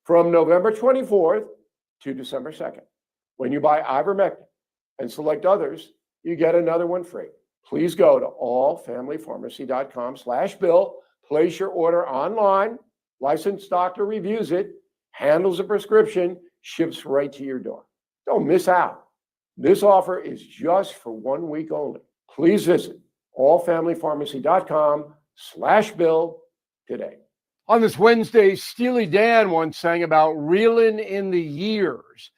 from November 24th to December 2nd. When you buy ivermectin and select others, you get another one free. Please go to allfamilypharmacy.com/bill, place your order online, licensed doctor reviews it, handles the prescription, ships right to your door. Don't miss out. This offer is just for 1 week only. Please visit allfamilypharmacy.com/bill today. On this Wednesday, Steely Dan once sang about reeling in the years,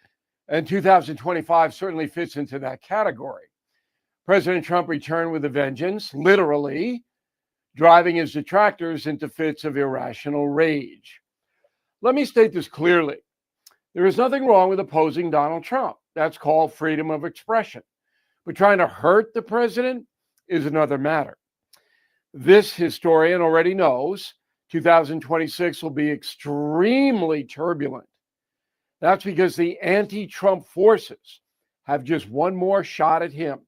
and 2025 certainly fits into that category. President Trump returned with a vengeance, literally, driving his detractors into fits of irrational rage. Let me state this clearly. There is nothing wrong with opposing Donald Trump. That's called freedom of expression. But trying to hurt the president is another matter. This historian already knows 2026 will be extremely turbulent. That's because the anti-Trump forces have just one more shot at him.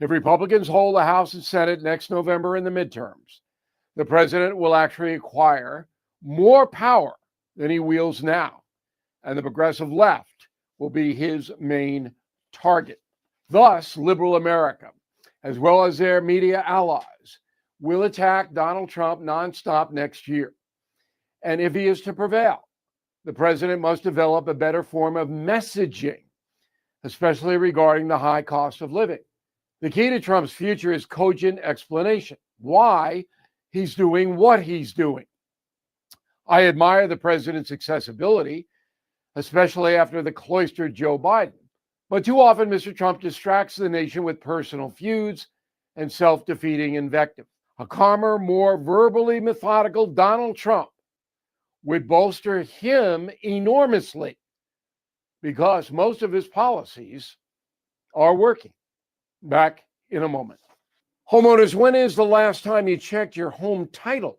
If Republicans hold the House and Senate next November in the midterms, the president will actually acquire more power than he wields now, and the progressive left will be his main target. Thus, liberal America, as well as their media allies, will attack Donald Trump nonstop next year. And if he is to prevail, the president must develop a better form of messaging, especially regarding the high cost of living. The key to Trump's future is cogent explanation, why he's doing what he's doing. I admire the president's accessibility, especially after the cloistered Joe Biden. But too often, Mr. Trump distracts the nation with personal feuds and self-defeating invective. A calmer, more verbally methodical Donald Trump would bolster him enormously because most of his policies are working. Back in a moment. Homeowners, when is the last time you checked your home title?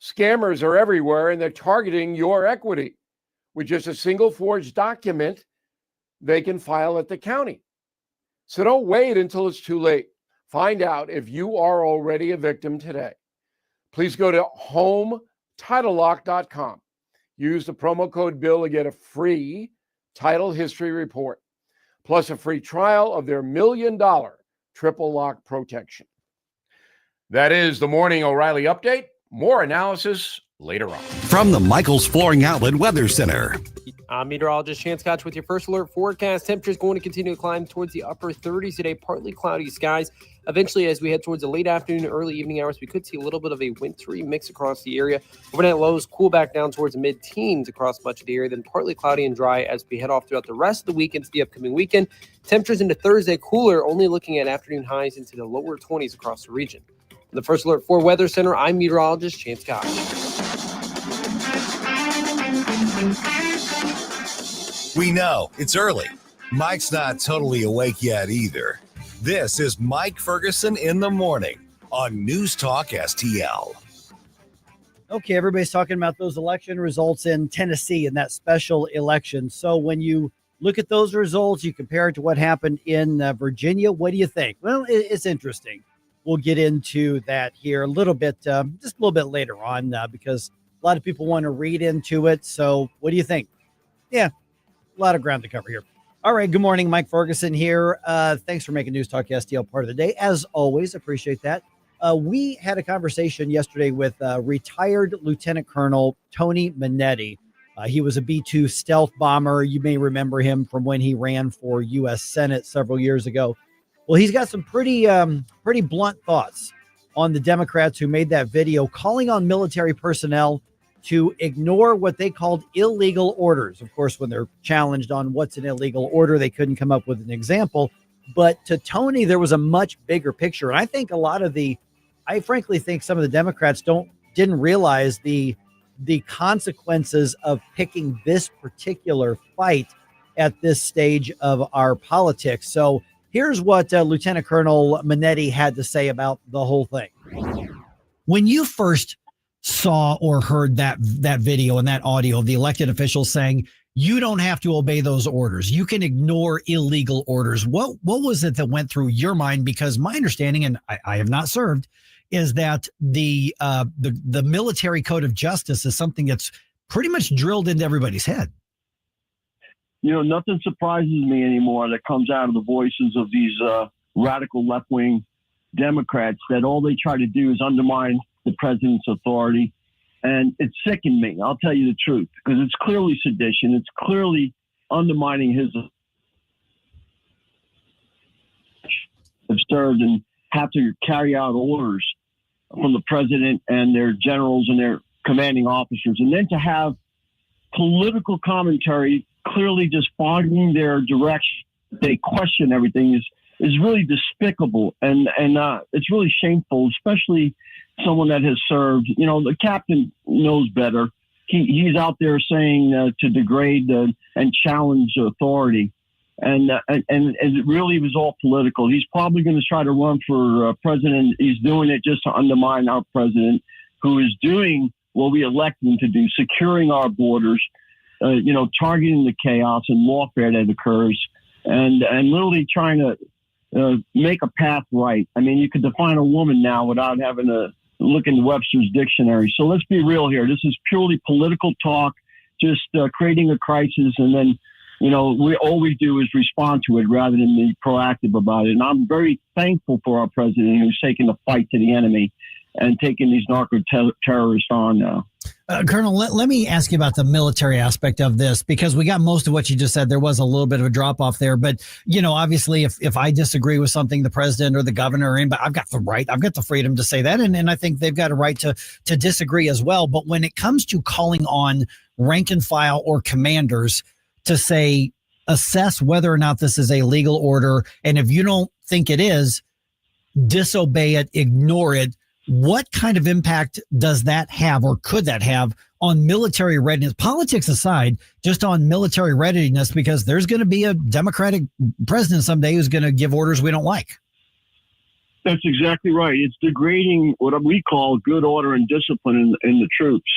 Scammers are everywhere and they're targeting your equity. With just a single forged document, they can file at the county. So don't wait until it's too late. Find out if you are already a victim today. Please go to HomeTitleLock.com. Use the promo code BILL to get a free title history report, plus a free trial of their $1 million triple lock protection. That is the Morning O'Reilly Update. More analysis later on. From the Michaels Flooring Outlet Weather Center. I'm meteorologist Chance Scotch with your first alert forecast. Temperatures going to continue to climb towards the upper 30s today. Partly cloudy skies. Eventually, as we head towards the late afternoon, early evening hours, we could see a little bit of a wintry mix across the area. Overnight lows cool back down towards the mid-teens across much of the area. Then partly cloudy and dry as we head off throughout the rest of the week into the upcoming weekend. Temperatures into Thursday cooler, only looking at afternoon highs into the lower 20s across the region. In the first alert for Weather Center, I'm meteorologist Chance Scotch. We know it's early. Mike's not totally awake yet either. This is Mike Ferguson in the morning on NewsTalkSTL. Okay, everybody's talking about those election results in Tennessee in that special election. So when you look at those results, you compare it to what happened in Virginia. What do you think? Well, it's interesting. We'll get into that here a little bit, just a little bit later on, because a lot of people want to read into it. So what do you think? Yeah, a lot of ground to cover here. All right. Good morning. Mike Ferguson here. Thanks for making News Talk STL part of the day. As always, appreciate that. We had a conversation yesterday with retired Lieutenant Colonel Tony Minetti. He was a B-2 stealth bomber. You may remember him from when he ran for U.S. Senate several years ago. Well, he's got some pretty blunt thoughts on the Democrats who made that video calling on military personnel to ignore what they called illegal orders. Of course, when they're challenged on what's an illegal order, they couldn't come up with an example. But to Tony, there was a much bigger picture. And I think I frankly think some of the Democrats didn't realize the consequences of picking this particular fight at this stage of our politics. So here's what Lieutenant Colonel Minetti had to say about the whole thing. When you first saw or heard that video and that audio of the elected officials saying, you don't have to obey those orders, you can ignore illegal orders, what was it that went through your mind? Because my understanding, and I have not served, is that the military code of justice is something that's pretty much drilled into everybody's head. Nothing surprises me anymore that comes out of the voices of these radical left-wing Democrats, that all they try to do is undermine the president's authority. And it sickened me, I'll tell you the truth, because it's clearly sedition. It's clearly undermining his have served and have to carry out orders from the president and their generals and their commanding officers. And then to have political commentary clearly just fogging their direction, they question everything, is really despicable. And it's really shameful, especially someone that has served. The captain knows better. He's out there saying to degrade and challenge authority. And it really was all political. He's probably going to try to run for president. He's doing it just to undermine our president, who is doing what we elected him to do, securing our borders, targeting the chaos and warfare that occurs, and literally trying to make a path right. I mean, you could define a woman now without having to look in Webster's dictionary. So let's be real here. This is purely political talk, just creating a crisis, and then all we do is respond to it rather than be proactive about it. And I'm very thankful for our president, who's taking the fight to the enemy and taking these narco-terrorists on now. Colonel, let me ask you about the military aspect of this, because we got most of what you just said. There was a little bit of a drop off there, but obviously if I disagree with something, the president or the governor or anybody, I've got the freedom to say that. And I think they've got a right to disagree as well. But when it comes to calling on rank and file or commanders to say, assess whether or not this is a legal order, and if you don't think it is, disobey it, ignore it, what kind of impact does that have, or could that have, on military readiness? Politics aside, just on military readiness, because there's going to be a Democratic president someday who's going to give orders we don't like. That's exactly right. It's degrading what we call good order and discipline in the troops.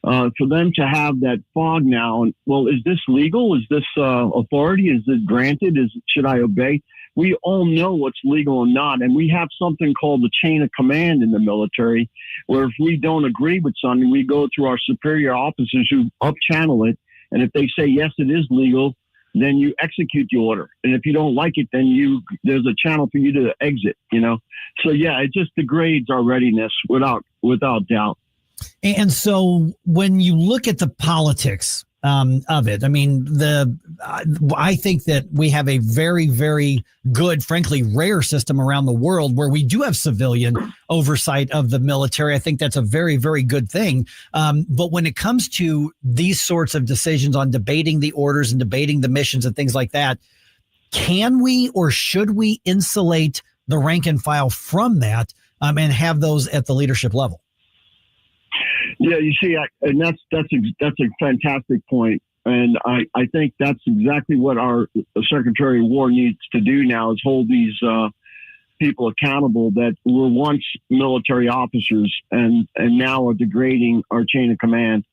For them to have that fog now, and well, is this legal? Is this authority? Is it granted? Should I obey? We all know what's legal and not, and we have something called the chain of command in the military, where if we don't agree with something, we go through our superior officers who up-channel it, and if they say yes, it is legal, then you execute the order, and if you don't like it, then there's a channel for you to exit. So yeah, it just degrades our readiness without doubt. And so when you look at the politics of it, I mean, I think that we have a very, very good, frankly, rare system around the world where we do have civilian oversight of the military. I think that's a very, very good thing. But when it comes to these sorts of decisions on debating the orders and debating the missions and things like that, can we or should we insulate the rank and file from that and have those at the leadership level? Yeah, you see, and that's a fantastic point, and I think that's exactly what our Secretary of War needs to do now, is hold these people accountable that were once military officers and now are degrading our chain of command.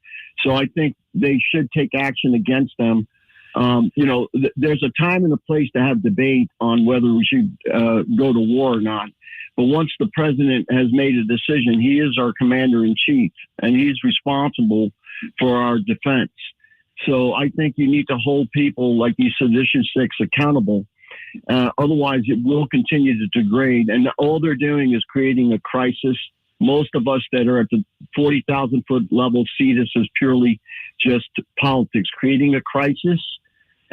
So I think they should take action against them. There's a time and a place to have debate on whether we should go to war or not. But once the president has made a decision, he is our commander in chief, and he's responsible for our defense. So I think you need to hold people like these seditious six accountable. Otherwise, it will continue to degrade. And all they're doing is creating a crisis. Most of us that are at the 40,000-foot level see this as purely just politics, creating a crisis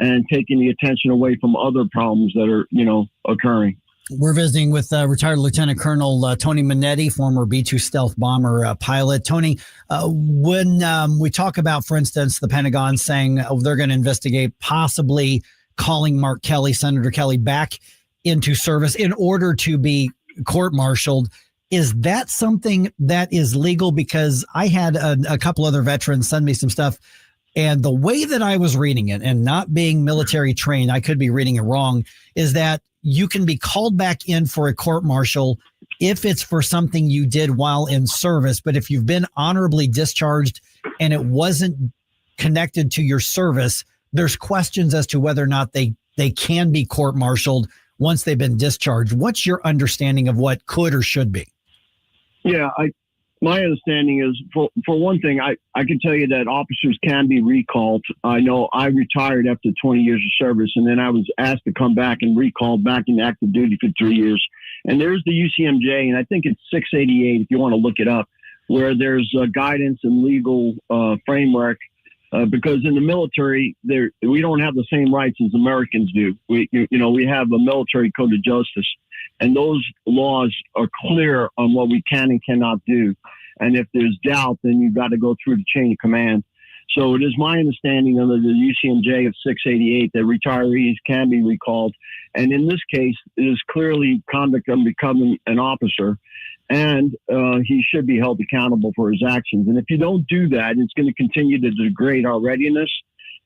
and taking the attention away from other problems that are, occurring. We're visiting with retired Lieutenant Colonel Tony Minetti, former B-2 stealth bomber pilot. Tony, when we talk about, for instance, the Pentagon saying they're going to investigate possibly calling Mark Kelly, Senator Kelly, back into service in order to be court-martialed, is that something that is legal? Because I had a couple other veterans send me some stuff, and the way that I was reading it, and not being military trained, I could be reading it wrong, is that you can be called back in for a court-martial if it's for something you did while in service. But if you've been honorably discharged and it wasn't connected to your service, there's questions as to whether or not they can be court-martialed once they've been discharged. What's your understanding of what could or should be? Yeah, My understanding is, for one thing, I can tell you that officers can be recalled. I know I retired after 20 years of service, and then I was asked to come back and recalled back into active duty for 3 years. And there's the UCMJ, and I think it's 688 if you want to look it up, where there's guidance and legal framework. Because in the military, we don't have the same rights as Americans do. We have a military code of justice, and those laws are clear on what we can and cannot do. And if there's doubt, then you've got to go through the chain of command. So it is my understanding under the UCMJ of 688 that retirees can be recalled. And in this case, it is clearly conduct of becoming an officer, and he should be held accountable for his actions. And if you don't do that, it's going to continue to degrade our readiness.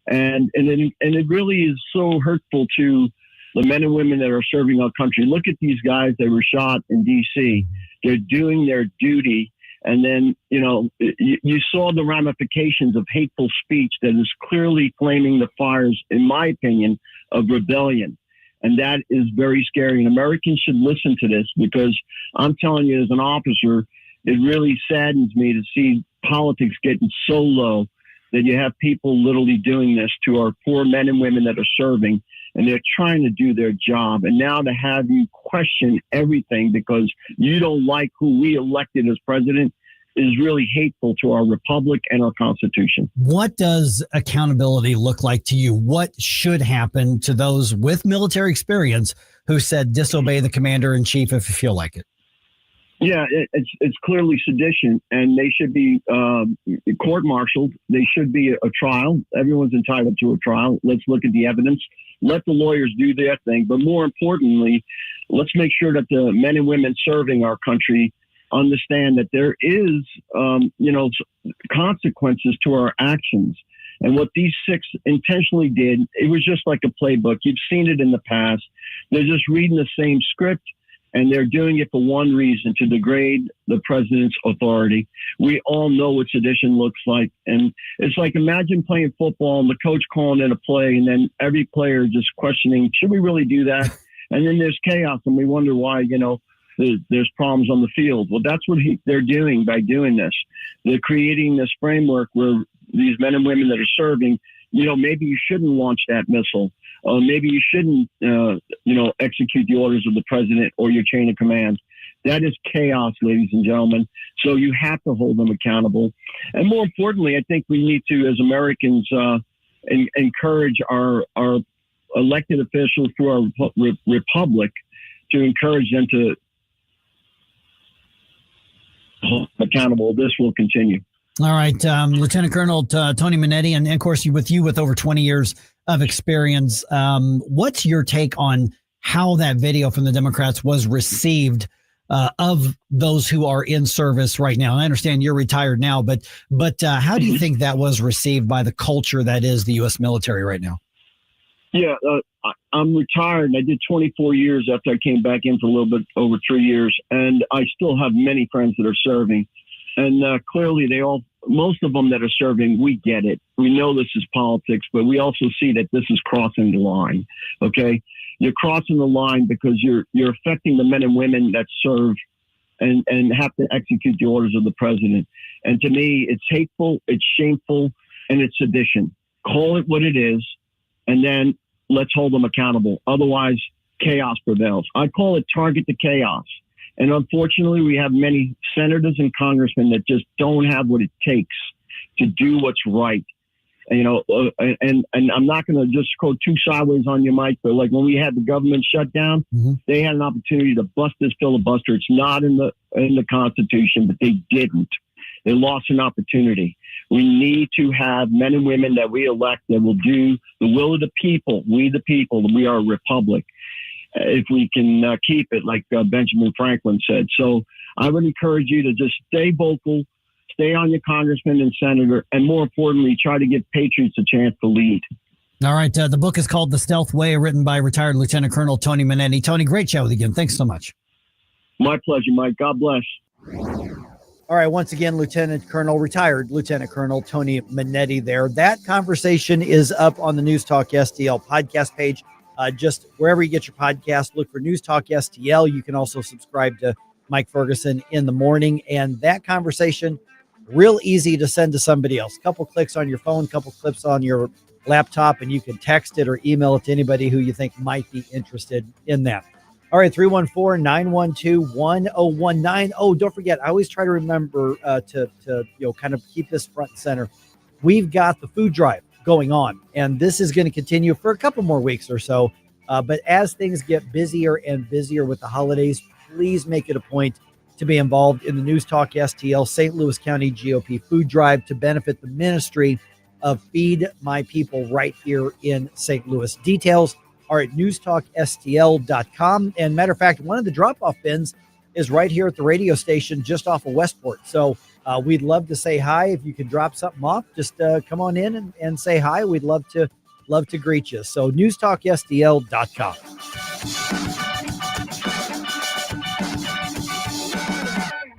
And it really is so hurtful to the men and women that are serving our country. Look at these guys that were shot in D.C. They're doing their duty. And then, you saw the ramifications of hateful speech that is clearly flaming the fires, in my opinion, of rebellion. And that is very scary. And Americans should listen to this, because I'm telling you, as an officer, it really saddens me to see politics getting so low that you have people literally doing this to our poor men and women that are serving, and they're trying to do their job. And now to have you question everything because you don't like who we elected as president is really hateful to our republic and our Constitution. What does accountability look like to you? What should happen to those with military experience who said disobey the commander in chief if you feel like it? Yeah, it's clearly sedition, and they should be court-martialed. They should be a trial. Everyone's entitled to a trial. Let's look at the evidence. Let the lawyers do their thing. But more importantly, let's make sure that the men and women serving our country understand that there is, consequences to our actions. And what these 6 intentionally did, it was just like a playbook. You've seen it in the past. They're just reading the same script, and they're doing it for one reason, to degrade the president's authority. We all know what sedition looks like. And it's like, imagine playing football and the coach calling in a play, and then every player just questioning, should we really do that? And then there's chaos, and we wonder why, there's problems on the field. Well, that's what they're doing by doing this. They're creating this framework where these men and women that are serving, maybe you shouldn't launch that missile. Maybe you shouldn't, execute the orders of the president or your chain of command. That is chaos, ladies and gentlemen. So you have to hold them accountable. And more importantly, I think we need to, as Americans, encourage our elected officials through our republic to encourage them to hold accountable. This will continue. All right, Lieutenant Colonel Tony Minetti, and of course, with over 20 years of experience, what's your take on how that video from the Democrats was received of those who are in service right now? And I understand you're retired now, but how do you think that was received by the culture that is the U.S. military right now? Yeah, I'm retired. I did 24 years after I came back in for a little bit over 3 years, and I still have many friends that are serving. And clearly, most of them that are serving, we get it. We know this is politics, but we also see that this is crossing the line. Okay, you're crossing the line because you're affecting the men and women that serve and have to execute the orders of the president. And to me, it's hateful, it's shameful, and it's sedition. Call it what it is, and then let's hold them accountable. Otherwise, chaos prevails. I call it target the chaos. And unfortunately, we have many senators and congressmen that just don't have what it takes to do what's right. And I'm not going to just go too sideways on you, Mike, but like when we had the government shutdown, they had an opportunity to bust this filibuster. It's not in the Constitution, but they didn't. They lost an opportunity. We need to have men and women that we elect that will do the will of the people. We the people. We are a republic. If we can keep it, like Benjamin Franklin said. So I would encourage you to just stay vocal, stay on your congressman and senator, and more importantly, try to give patriots a chance to lead. All right. The book is called The Stealth Way, written by retired Lieutenant Colonel Tony Minetti. Tony, great chat with you again. Thanks so much. My pleasure, Mike. God bless. All right. Once again, retired Lieutenant Colonel Tony Minetti there. That conversation is up on the News Talk STL podcast page. Just wherever you get your podcast, look for News Talk STL. You can also subscribe to Mike Ferguson in the morning. And that conversation, real easy to send to somebody else. Couple clicks on your phone, couple clips on your laptop, and you can text it or email it to anybody who you think might be interested in that. All right, 314-912-1019. Oh, don't forget, I always try to remember to kind of keep this front and center. We've got the food drive going on, and this is going to continue for a couple more weeks or so. But as things get busier and busier with the holidays, please make it a point to be involved in the News Talk STL St. Louis County GOP food drive to benefit the ministry of Feed My People right here in St. Louis. Details are at newstalkstl.com. And matter of fact, one of the drop-off bins is right here at the radio station just off of Westport. So we'd love to say hi. If you can drop something off, just come on in and say hi. We'd love to greet you. So newstalkstl.com.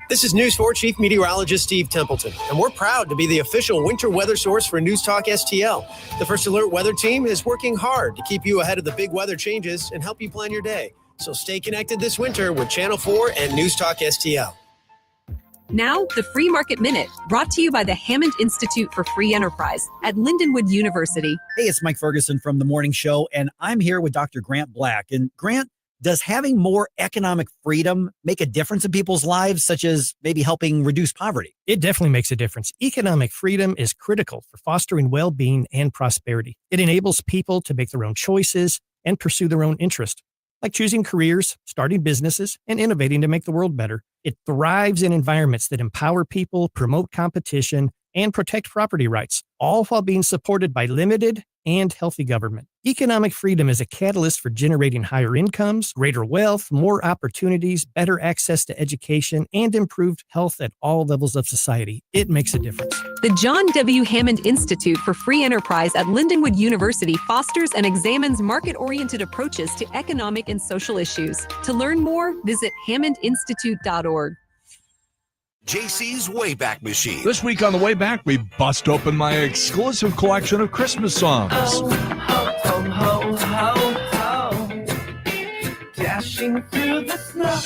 This is News 4 Chief Meteorologist Steve Templeton, and we're proud to be the official winter weather source for News Talk STL. The First Alert Weather Team is working hard to keep you ahead of the big weather changes and help you plan your day. So stay connected this winter with Channel 4 and News Talk STL. Now, the Free Market Minute, brought to you by the Hammond Institute for Free Enterprise at Lindenwood University. Hey, it's Mike Ferguson from The Morning Show, and I'm here with Dr. Grant Black. And Grant, does having more economic freedom make a difference in people's lives, such as maybe helping reduce poverty? It definitely makes a difference. Economic freedom is critical for fostering well-being and prosperity. It enables people to make their own choices and pursue their own interest, like choosing careers, starting businesses, and innovating to make the world better. It thrives in environments that empower people, promote competition, and protect property rights, all while being supported by limited and healthy government. Economic freedom is a catalyst for generating higher incomes, greater wealth, more opportunities, better access to education, and improved health at all levels of society. It makes a difference. The John W. Hammond Institute for Free Enterprise at Lindenwood University fosters and examines market-oriented approaches to economic and social issues. To learn more, visit hammondinstitute.org. JC's Wayback Machine. This week on the way back, we bust open my exclusive collection of Christmas songs. Oh, ho, ho, ho, ho, ho. Dashing through the snow.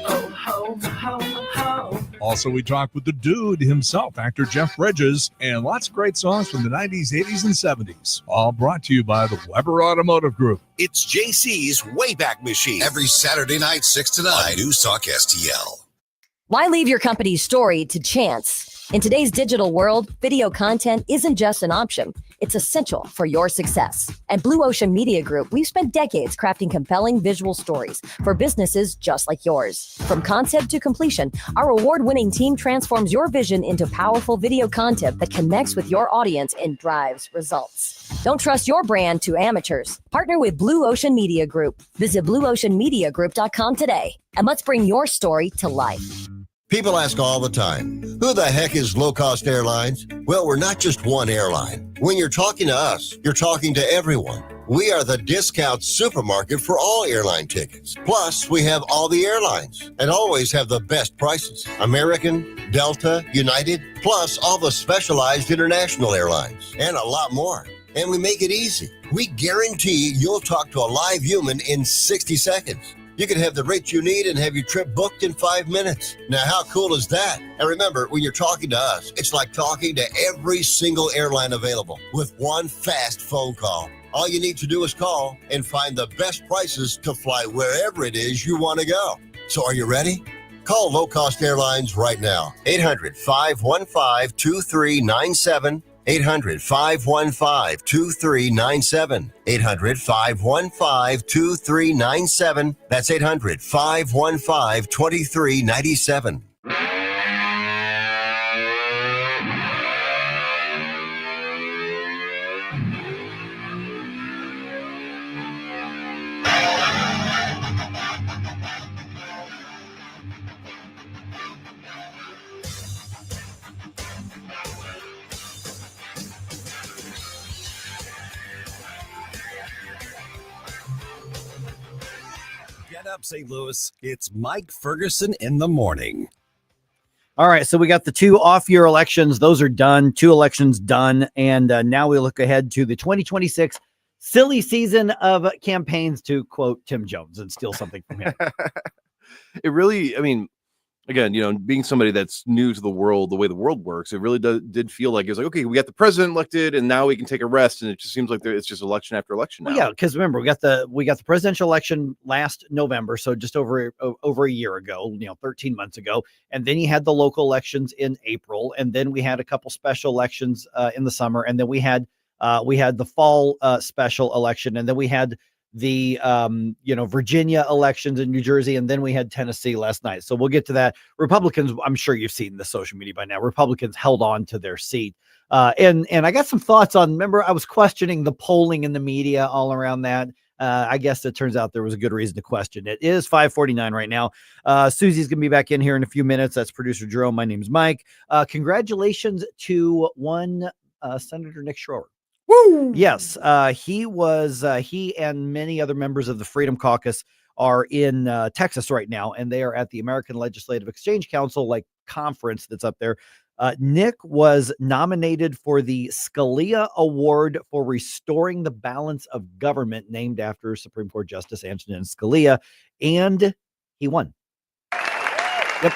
Oh, ho, ho, ho. Also, we talk with the dude himself, actor Jeff Bridges, and lots of great songs from the 90s, 80s, and 70s. All brought to you by the Weber Automotive Group. It's JC's Wayback Machine. Every Saturday night, 6 to 9. News Talk STL. Why leave your company's story to chance? In today's digital world, video content isn't just an option. It's essential for your success. At Blue Ocean Media Group, we've spent decades crafting compelling visual stories for businesses just like yours. From concept to completion, our award-winning team transforms your vision into powerful video content that connects with your audience and drives results. Don't trust your brand to amateurs. Partner with Blue Ocean Media Group. Visit blueoceanmediagroup.com today, and let's bring your story to life. People ask all the time, who the heck is Low Cost Airlines? Well, we're not just one airline. When you're talking to us, you're talking to everyone. We are the discount supermarket for all airline tickets. Plus, we have all the airlines and always have the best prices. American, Delta, United, plus all the specialized international airlines and a lot more. And we make it easy. We guarantee you'll talk to a live human in 60 seconds. You can have the rate you need and have your trip booked in 5 minutes. Now, how cool is that? And remember, when you're talking to us, it's like talking to every single airline available with one fast phone call. All you need to do is call and find the best prices to fly wherever it is you want to go. So are you ready? Call Low Cost Airlines right now. 800-515-2397. 800-515-2397. 800-515-2397. That's 800-515-2397. Up St. Louis, it's Mike Ferguson in the morning. All right, so we got the 2 off-year elections. Those are done. 2 elections done. And now we look ahead to the 2026 silly season of campaigns, to quote Tim Jones and steal something from him. It really, I mean, again, being somebody that's new to the world, the way the world works, it really did feel like it was like, okay, we got the president elected, and now we can take a rest. And it just seems like it's just election after election now. Well, yeah, because remember, we got the presidential election last November, so just over a year ago, 13 months ago, and then you had the local elections in April, and then we had a couple special elections in the summer, and then we had the fall special election, and then we had the Virginia elections in New Jersey, and then we had Tennessee last night. So we'll get to that. Republicans, I'm sure you've seen the social media by now. Republicans held on to their seat. And I got some thoughts on, remember, I was questioning the polling in the media all around that. I guess it turns out there was a good reason to question it. It is 5:49 right now. Susie's going to be back in here in a few minutes. That's producer Jerome. My name's Mike. Congratulations to one Senator Nick Schroer. Woo! Yes, he and many other members of the Freedom Caucus are in Texas right now, and they are at the American Legislative Exchange Council conference that's up there. Nick was nominated for the Scalia Award for Restoring the Balance of Government, named after Supreme Court Justice Antonin Scalia, and he won. Yep.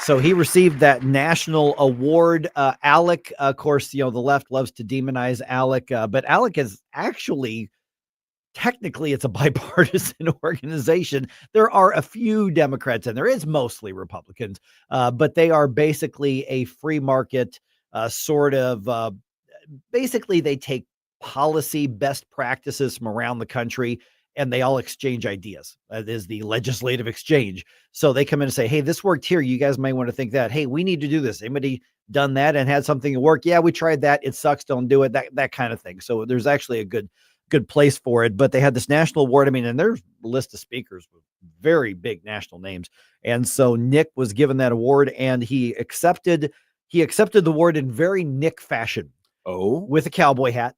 So he received that national award. Alec, of course, the left loves to demonize Alec, but Alec is actually, technically, it's a bipartisan organization. There are a few Democrats and there is mostly Republicans, but they are basically a free market sort of, basically they take policy best practices from around the country and they all exchange ideas. That is the legislative exchange. So they come in and say, hey, this worked here. You guys might want to think that. Hey, we need to do this. Anybody done that and had something to work? Yeah, we tried that. It sucks. Don't do it. That kind of thing. So there's actually a good place for it. But they had this national award. I mean, and there's a list of speakers with very big national names. And so Nick was given that award and he accepted the award in very Nick fashion. Oh, with a cowboy hat.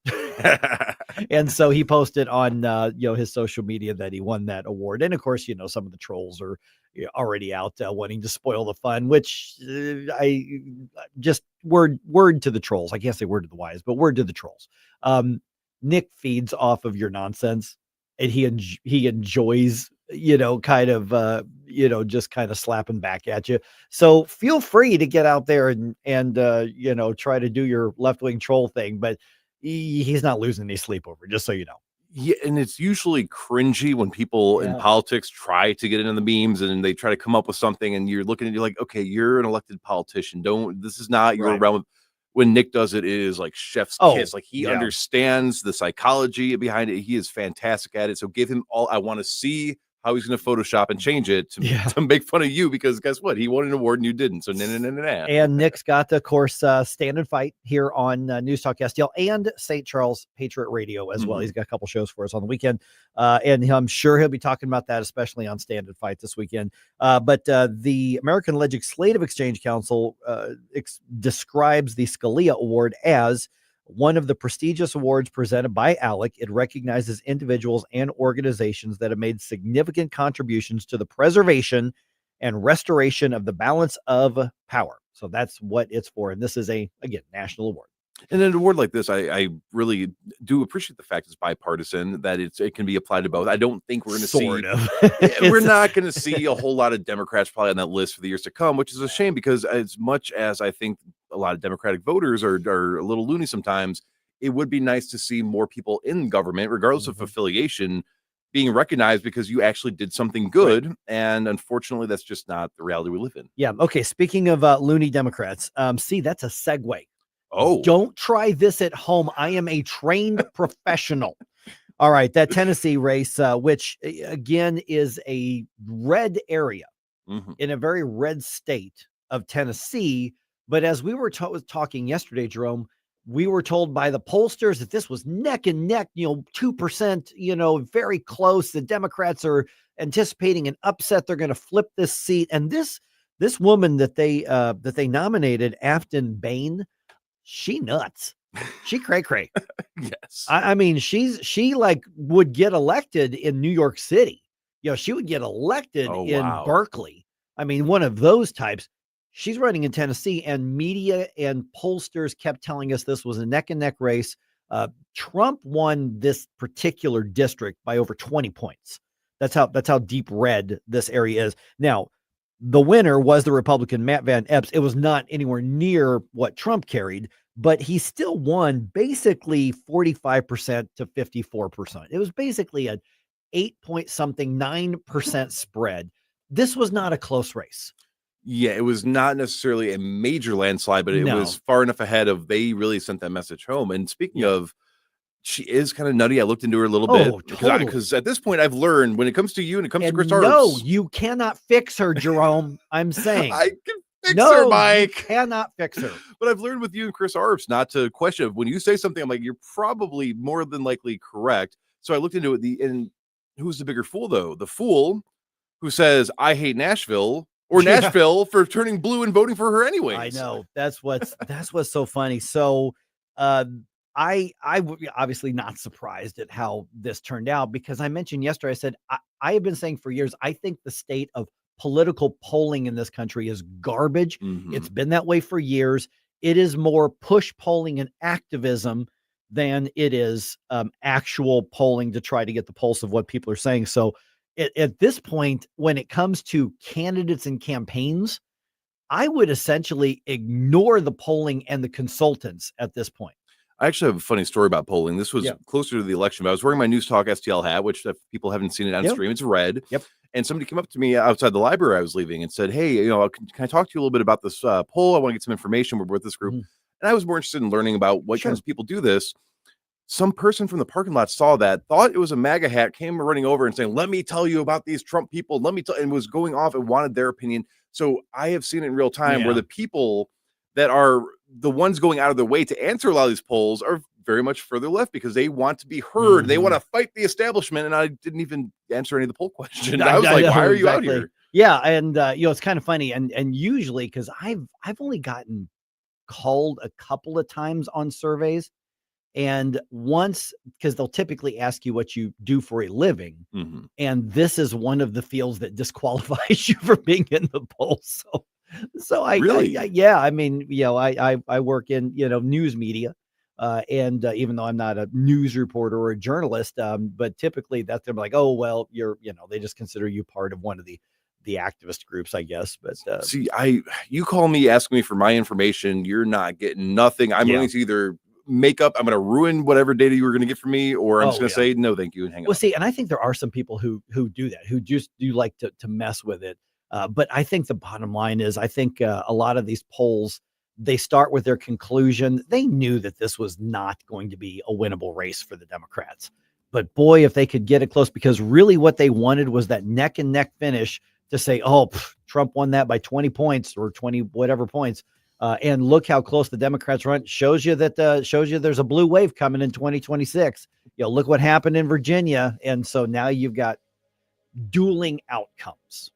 And so he posted on his social media that he won that award. And of course, some of the trolls are already out wanting to spoil the fun, which I just word to the trolls. I can't say word to the wise, but word to the trolls. Nick feeds off of your nonsense and he enjoys, just kind of slapping back at you. So feel free to get out there and try to do your left-wing troll thing, but he's not losing any sleep over it, just so you know. Yeah, and it's usually cringy when people in politics try to get into the memes and they try to come up with something and you're looking at you like, okay, you're an elected politician. This is not your realm. When Nick does it, it is like chef's kiss. Like he understands the psychology behind it. He is fantastic at it. So give him all. I want to see how he's going to Photoshop and change it to make fun of you, because guess what? He won an award and you didn't. So nah. And Nick's got, of course, Stand and Fight here on News Talk STL and St. Charles Patriot Radio as well. He's got a couple shows for us on the weekend. And I'm sure he'll be talking about that, especially on Stand and Fight this weekend. But the American Legislative Exchange Council describes the Scalia Award as one of the prestigious awards presented by ALEC. It recognizes individuals and organizations that have made significant contributions to the preservation and restoration of the balance of power. So that's what it's for. And this is again, national award. And an award like this, I really do appreciate the fact it's bipartisan, that it can be applied to both. I don't think we're going to see, we're not going to see a whole lot of Democrats probably on that list for the years to come, which is a shame, because as much as I think a lot of Democratic voters are a little loony sometimes, it would be nice to see more people in government, regardless of affiliation, being recognized because you actually did something good. Right. And unfortunately, that's just not the reality we live in. Yeah. Okay. Speaking of loony Democrats, see, that's a segue. Oh, don't try this at home. I am a trained professional. All right. That Tennessee race, which again is a red area in a very red state of Tennessee. But as we were talking yesterday, Jerome, we were told by the pollsters that this was neck and neck, 2%, very close. The Democrats are anticipating an upset. They're going to flip this seat. And this woman that they nominated, Afton Bain, she nuts. She cray. Yes. I mean, she like would get elected in New York City. She would get elected in Berkeley. I mean, one of those types. She's running in Tennessee, and media and pollsters kept telling us this was a neck and neck race. Trump won this particular district by over 20 points. That's how deep red this area is. Now, the winner was the Republican Matt Van Epps. It was not anywhere near what Trump carried, but he still won basically 45% to 54%. It was basically a 9% spread. This was not a close race. Yeah, it was not necessarily a major landslide, but it was far enough ahead of they really sent that message home. And speaking of, she is kind of nutty. I looked into her a little bit because at this point I've learned when it comes to you and it comes to Chris Arps. No, you cannot fix her, Jerome. I'm saying I can fix her, Mike. You cannot fix her. But I've learned with you and Chris Arps not to question when you say something. I'm like, you're probably more than likely correct. So I looked into it. And who's the bigger fool though? The fool who says I hate Nashville. Or Nashville for turning blue and voting for her anyways. I know that's what's so funny. So I obviously not surprised at how this turned out because I mentioned yesterday, I said, I have been saying for years, I think the state of political polling in this country is garbage. Mm-hmm. It's been that way for years. It is more push polling and activism than it is actual polling to try to get the pulse of what people are saying. So at this point, when it comes to candidates and campaigns, I would essentially ignore the polling and the consultants at this point. I actually have a funny story about polling. This was closer to the election, but I was wearing my NewsTalkSTL hat, which if people haven't seen it on stream, it's red. Yep. And somebody came up to me outside the library I was leaving and said, hey, can I talk to you a little bit about this poll? I want to get some information. We're with this group. And I was more interested in learning about what kinds of people do this. Some person from the parking lot saw that, thought it was a MAGA hat, came running over and saying, let me tell you about these Trump people. And was going off and wanted their opinion. So I have seen it in real time where the people that are the ones going out of their way to answer a lot of these polls are very much further left because they want to be heard. They want to fight the establishment. And I didn't even answer any of the poll questions. I was like, why are you out here? Yeah. And, it's kind of funny. And usually, because I've only gotten called a couple of times on surveys. And once, because they'll typically ask you what you do for a living. Mm-hmm. And this is one of the fields that disqualifies you from being in the poll. So I work in, news media. And even though I'm not a news reporter or a journalist, but typically they're like, oh, well, they just consider you part of one of the activist groups, I guess. But you call me, ask me for my information. You're not getting nothing. I'm going to either make up, I'm going to ruin whatever data you were going to get from me, or I'm just going to say, no, thank you. And hang on. See, and I think there are some people who do that, who just do like to mess with it. But I think the bottom line is, I think a lot of these polls, they start with their conclusion. They knew that this was not going to be a winnable race for the Democrats. But boy, if they could get it close, because really what they wanted was that neck and neck finish to say, Trump won that by 20 points or 20 whatever points. And look how close the Democrats run. Shows you there's a blue wave coming in 2026. Look what happened in Virginia. And so now you've got dueling outcomes.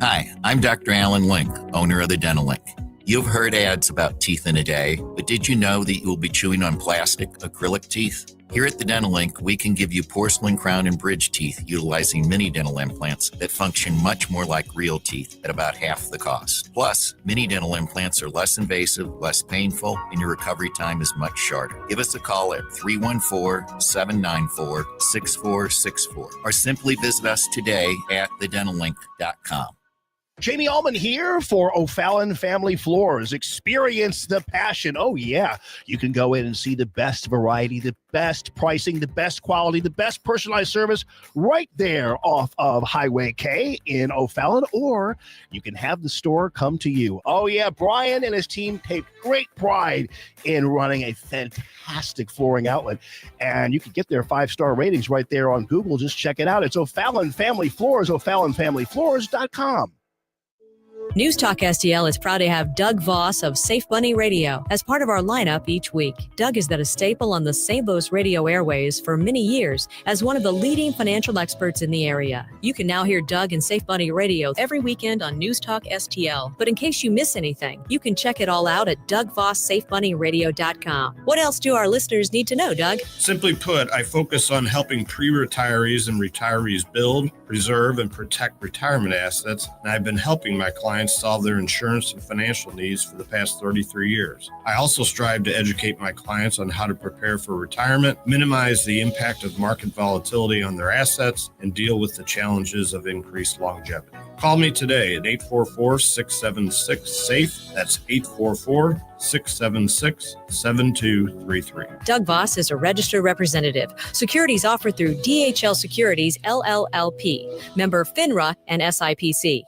Hi, I'm Dr. Alan Link, owner of the Dental Link. You've heard ads about teeth in a day, but did you know that you'll be chewing on plastic, acrylic teeth? Here at the Dental Link, we can give you porcelain crown and bridge teeth utilizing mini dental implants that function much more like real teeth at about half the cost. Plus, mini dental implants are less invasive, less painful, and your recovery time is much shorter. Give us a call at 314-794-6464 or simply visit us today at thedentallink.com. Jamie Allman here for O'Fallon Family Floors. Experience the passion. Oh, yeah. You can go in and see the best variety, the best pricing, the best quality, the best personalized service right there off of Highway K in O'Fallon, or you can have the store come to you. Oh, yeah. Brian and his team take great pride in running a fantastic flooring outlet, and you can get their 5-star ratings right there on Google. Just check it out. It's O'Fallon Family Floors, O'FallonFamilyFloors.com. News Talk STL is proud to have Doug Voss of Safe Bunny Radio as part of our lineup each week. Doug has been a staple on the St. Louis radio airways for many years as one of the leading financial experts in the area. You can now hear Doug and Safe Bunny Radio every weekend on News Talk STL. But in case you miss anything, you can check it all out at DougVossSafeBunnyRadio.com. What else do our listeners need to know, Doug? Simply put, I focus on helping pre-retirees and retirees build, preserve, and protect retirement assets, and I've been helping my clients solve their insurance and financial needs for the past 33 years. I also strive to educate my clients on how to prepare for retirement, minimize the impact of market volatility on their assets, and deal with the challenges of increased longevity. Call me today at 844-676-SAFE. That's 844-676-7233. Doug Voss is a registered representative. Securities offered through DHL Securities, LLLP. Member FINRA and SIPC.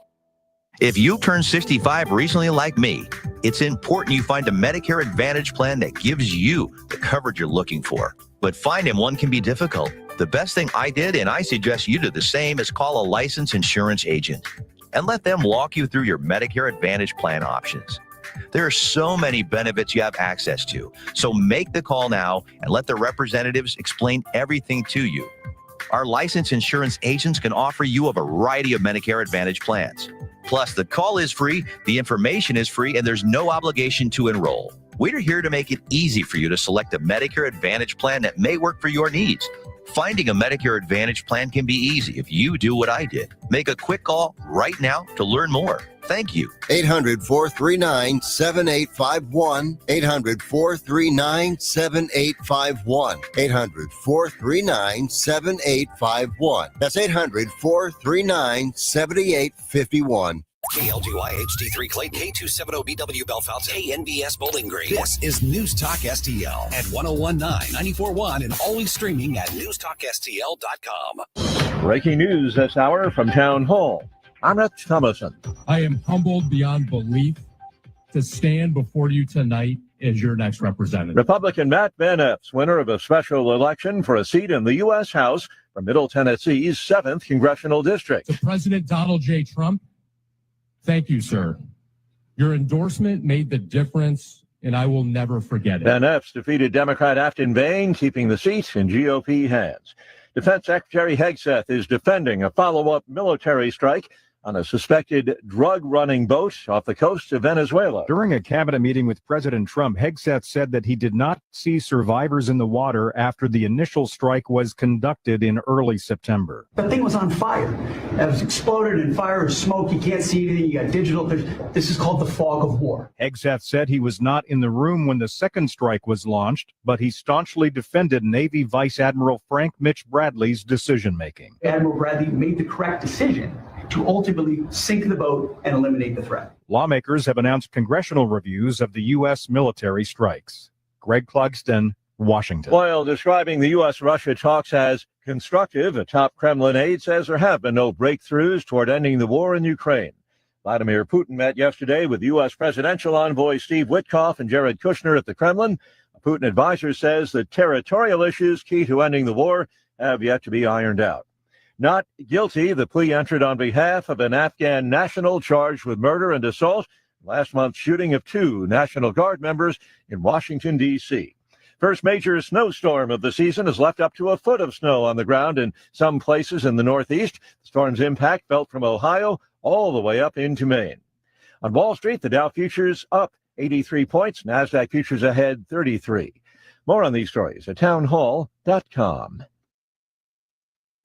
If you turned 65 recently like me, it's important you find a Medicare Advantage plan that gives you the coverage you're looking for. But finding one can be difficult. The best thing I did, and I suggest you do the same, is call a licensed insurance agent and let them walk you through your Medicare Advantage plan options. There are so many benefits you have access to, so make the call now and let the representatives explain everything to you. Our licensed insurance agents can offer you a variety of Medicare Advantage plans. Plus, the call is free, the information is free, and there's no obligation to enroll. We're here to make it easy for you to select a Medicare Advantage plan that may work for your needs. Finding a Medicare Advantage plan can be easy if you do what I did. Make a quick call right now to learn more. Thank you. 800-439-7851. 800-439-7851. 800-439-7851. That's 800-439-7851. KLGY HD3 Clay, K270BW Belfast, KNBS Bowling Green. This is News Talk STL at 1019, 94.1, and always streaming at newstalkstl.com. Breaking news this hour from Town Hall. I'm Rich Thomason. I am humbled beyond belief to stand before you tonight as your next representative. Republican Rep Ben Keathley, winner of a special election for a seat in the U.S. House from Middle Tennessee's 7th Congressional District. To President Donald J. Trump, thank you, sir. Your endorsement made the difference, and I will never forget it. Ben Keathley defeated Democrat Afton Bain, keeping the seat in GOP hands. Defense Secretary Hegseth is defending a follow-up military strike on a suspected drug-running boat off the coast of Venezuela. During a cabinet meeting with President Trump, Hegseth said that he did not see survivors in the water after the initial strike was conducted in early September. The thing was on fire. It was exploded in fire or smoke. You can't see anything. You got digital. This is called the fog of war. Hegseth said he was not in the room when the second strike was launched, but he staunchly defended Navy Vice Admiral Frank Mitch Bradley's decision-making. Admiral Bradley made the correct decision to ultimately sink the boat and eliminate the threat. Lawmakers have announced congressional reviews of the U.S. military strikes. Greg Clugston, Washington. While describing the U.S.-Russia talks as constructive, a top Kremlin aide says there have been no breakthroughs toward ending the war in Ukraine. Vladimir Putin met yesterday with U.S. presidential envoy Steve Witkoff and Jared Kushner at the Kremlin. A Putin advisor says the territorial issues key to ending the war have yet to be ironed out. Not guilty, the plea entered on behalf of an Afghan national charged with murder and assault last month's shooting of 2 National Guard members in Washington, D.C. First major snowstorm of the season has left up to a foot of snow on the ground in some places in the Northeast. The storm's impact felt from Ohio all the way up into Maine. On Wall Street, the Dow futures up 83 points, NASDAQ futures ahead 33. More on these stories at townhall.com.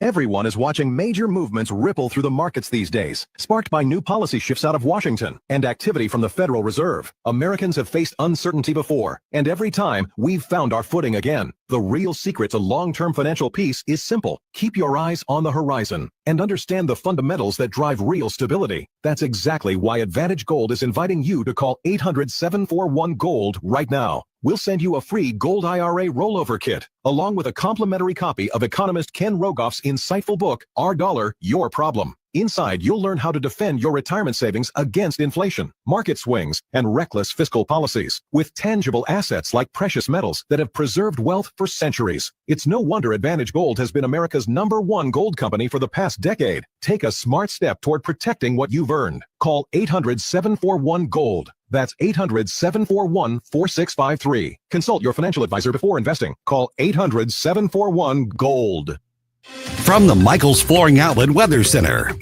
Everyone is watching major movements ripple through the markets these days, sparked by new policy shifts out of Washington and activity from the Federal Reserve. Americans have faced uncertainty before, and every time we've found our footing again. The real secret to long-term financial peace is simple. Keep your eyes on the horizon and understand the fundamentals that drive real stability. That's exactly why Advantage Gold is inviting you to call 800-741-GOLD right now. We'll send you a free Gold IRA rollover kit, along with a complimentary copy of economist Ken Rogoff's insightful book, Our Dollar, Your Problem. Inside, you'll learn how to defend your retirement savings against inflation, market swings, and reckless fiscal policies, with tangible assets like precious metals that have preserved wealth for centuries. It's no wonder Advantage Gold has been America's #1 gold company for the past decade. Take a smart step toward protecting what you've earned. Call 800-741-GOLD. That's 800-741-4653. Consult your financial advisor before investing. Call 800-741-GOLD. From the Michaels Flooring Outlet Weather Center.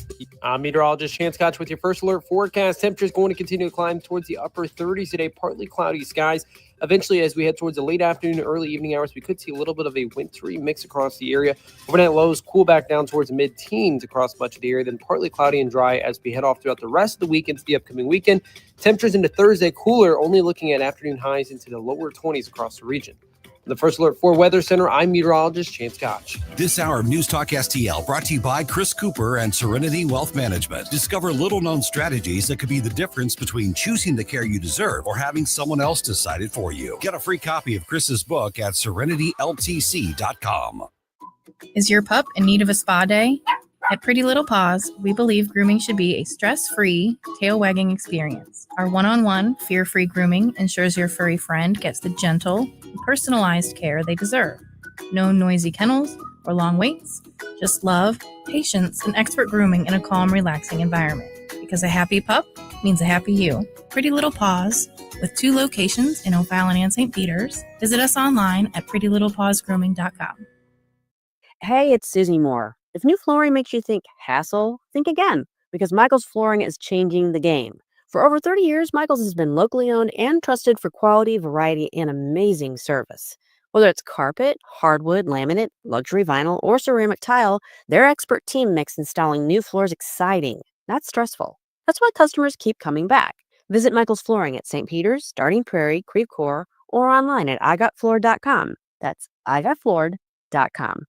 I'm meteorologist Chance Scotch with your first alert forecast. Temperatures going to continue to climb towards the upper 30s today. Partly cloudy skies. Eventually, as we head towards the late afternoon, early evening hours, we could see a little bit of a wintry mix across the area. Overnight lows cool back down towards mid-teens across much of the area. Then partly cloudy and dry as we head off throughout the rest of the week into the upcoming weekend. Temperatures into Thursday cooler, only looking at afternoon highs into the lower 20s across the region. For the First Alert 4 Weather Center, I'm meteorologist Chance Scotch. This hour of News Talk STL brought to you by Chris Cooper and Serenity Wealth Management. Discover little-known strategies that could be the difference between choosing the care you deserve or having someone else decide it for you. Get a free copy of Chris's book at serenityltc.com. Is your pup in need of a spa day? At Pretty Little Paws, we believe grooming should be a stress-free, tail-wagging experience. Our one-on-one, fear-free grooming ensures your furry friend gets the gentle and personalized care they deserve. No noisy kennels or long waits, just love, patience, and expert grooming in a calm, relaxing environment. Because a happy pup means a happy you. Pretty Little Paws, with 2 locations in O'Fallon and St. Peters. Visit us online at prettylittlepawsgrooming.com. Hey, it's Susie Moore. If new flooring makes you think hassle, think again, because Michael's Flooring is changing the game. For over 30 years, Michael's has been locally owned and trusted for quality, variety, and amazing service. Whether it's carpet, hardwood, laminate, luxury vinyl, or ceramic tile, their expert team makes installing new floors exciting, not stressful. That's why customers keep coming back. Visit Michael's Flooring at St. Peters, Starting Prairie, Creve Coeur, or online at igotfloored.com. That's igotfloored.com.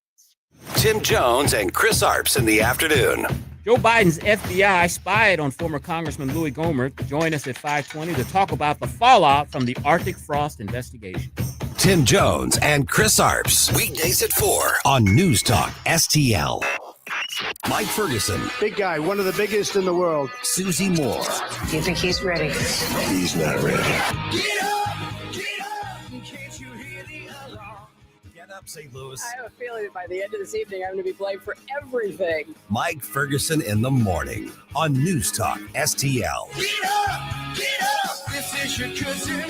Tim Jones and Chris Arps in the afternoon. Joe Biden's FBI spied on former Congressman Louis Gohmert. Join us at 5:20 to talk about the fallout from the Arctic frost investigation. Tim Jones and Chris Arps. Weekdays at 4 on News Talk STL. Mike Ferguson. Big guy, one of the biggest in the world. Susie Moore. Do you think he's ready? He's not ready. St. Louis. I have a feeling that by the end of this evening, I'm going to be playing for everything. Mike Ferguson in the morning on News Talk STL. Get up, this is your cousin.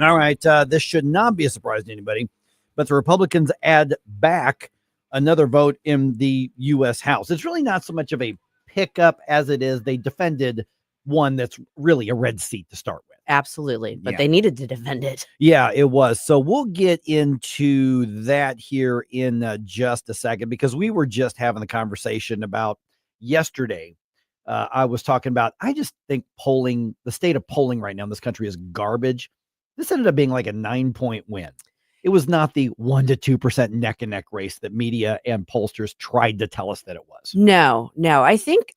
All right. This should not be a surprise to anybody, but the Republicans add back another vote in the U.S. House. It's really not so much of a pickup as it is they defended one that's really a red seat to start with. Absolutely. But Yeah. they needed to defend it. Yeah, it was. So we'll get into that here in just a second, because we were just having the conversation about yesterday. I was talking about, I just think the state of polling right now in this country is garbage. This ended up being like a 9-point win. It was not the 1 to 2% neck and neck race that media and pollsters tried to tell us that it was. No. I think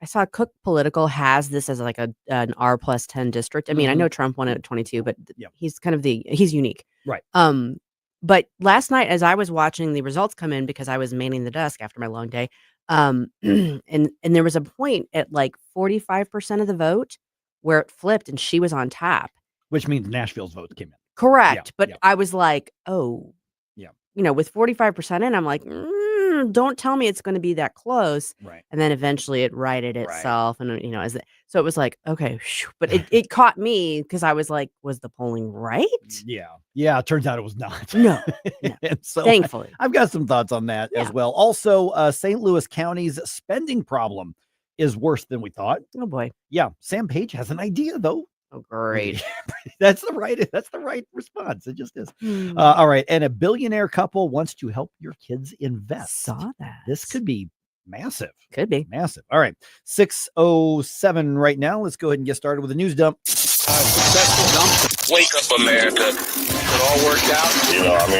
I saw Cook Political has this as like an R+10 district. I mean, I know Trump won it at 22, but he's kind of he's unique. Right. But last night, as I was watching the results come in, because I was manning the desk after my long day, and there was a point at like 45% of the vote where it flipped and she was on top. Which means Nashville's vote came in. Correct. Yeah, But yeah. I was like, oh, yeah. With 45% in, I'm like, don't tell me it's going to be that close. Right. And then eventually it righted itself. And, so it was like, okay, but it caught me because I was like, was the polling right? Yeah. Yeah. It turns out it was not. No. And so Thankfully. I've got some thoughts on that as well. Also, St. Louis County's spending problem is worse than we thought. Oh boy. Yeah. Sam Page has an idea though. Oh, great. That's the right response. It just is. All right. And a billionaire couple wants to help your kids invest. Saw that. This could be massive. Could be. Massive. All right. 6:07 right now. Let's go ahead and get started with the news dump. Wake up, America. It all worked out.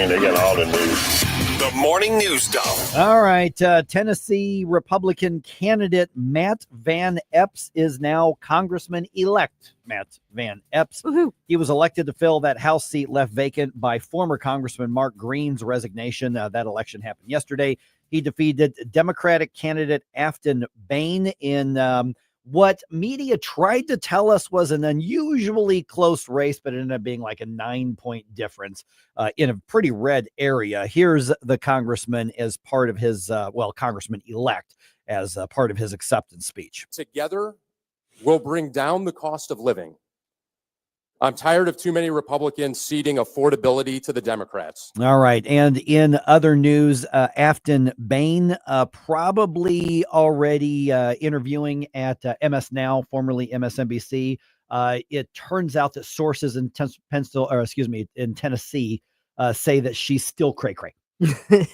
They got all the news. The morning news dump. All right. Tennessee Republican candidate Matt Van Epps is now Congressman-elect Matt Van Epps. Woo-hoo. He was elected to fill that House seat left vacant by former Congressman Mark Green's resignation. That election happened yesterday. He defeated Democratic candidate Afton Bain in what media tried to tell us was an unusually close race, but it ended up being like a 9-point difference in a pretty red area. Here's the congressman as part of his, Congressman-elect as part of his acceptance speech. Together, we'll bring down the cost of living. I'm tired of too many Republicans ceding affordability to the Democrats. All right. And in other news, Afton Bain probably already interviewing at MS Now, formerly MSNBC. It turns out that sources in in Tennessee say that she's still cray-cray.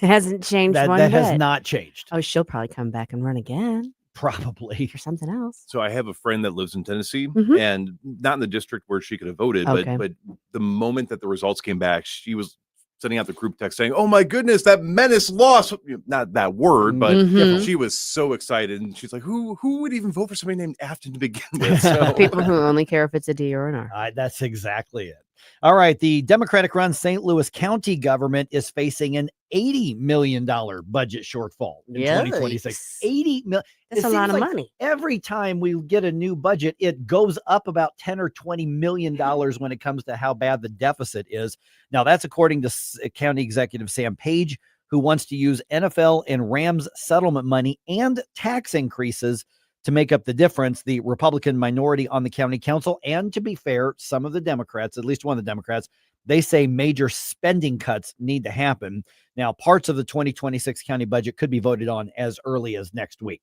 Hasn't changed That one bit. has not changed. Oh, she'll probably come back and run again. Probably. For something else. So I have a friend that lives in Tennessee Mhm. and not in the district where she could have voted, Okay. but the moment that the results came back, she was sending out the group text saying, "Oh my goodness, that menace lost." Not that word, but Mhm. she was so excited. And she's like, who would even vote for somebody named Afton to begin with? So People who only care if it's a D or an R. That's exactly it. All right. The Democratic-run St. Louis County government is facing an $80 million budget shortfall in 2026. $80 million. That's a lot of money. Every time we get a new budget, it goes up about $10 or $20 million when it comes to how bad the deficit is. Now, that's according to County Executive Sam Page, who wants to use NFL and Rams settlement money and tax increases to make up the difference. The Republican minority on the county council, and to be fair, some of the Democrats, at least one of the Democrats, they say major spending cuts need to happen. Now, parts of the 2026 county budget could be voted on as early as next week.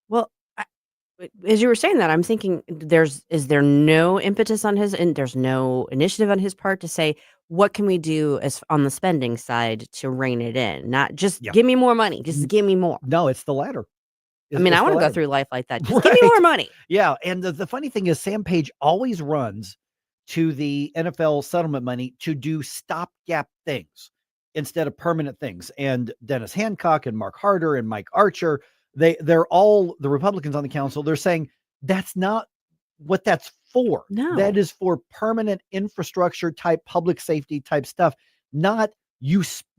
Well, as you were saying that, I'm thinking is there no impetus on his and there's no initiative on his part to say, what can we do as on the spending side to rein it in? Not just give me more money, just give me more. No, it's the latter. I mean, I want to go through life like that. Just give me more money. Yeah. And the funny thing is, Sam Page always runs to the NFL settlement money to do stopgap things instead of permanent things. And Dennis Hancock and Mark Harder and Mike Archer, they're all the Republicans on the council. They're saying that's not what that's for. No. That is for permanent infrastructure type, public safety type stuff, not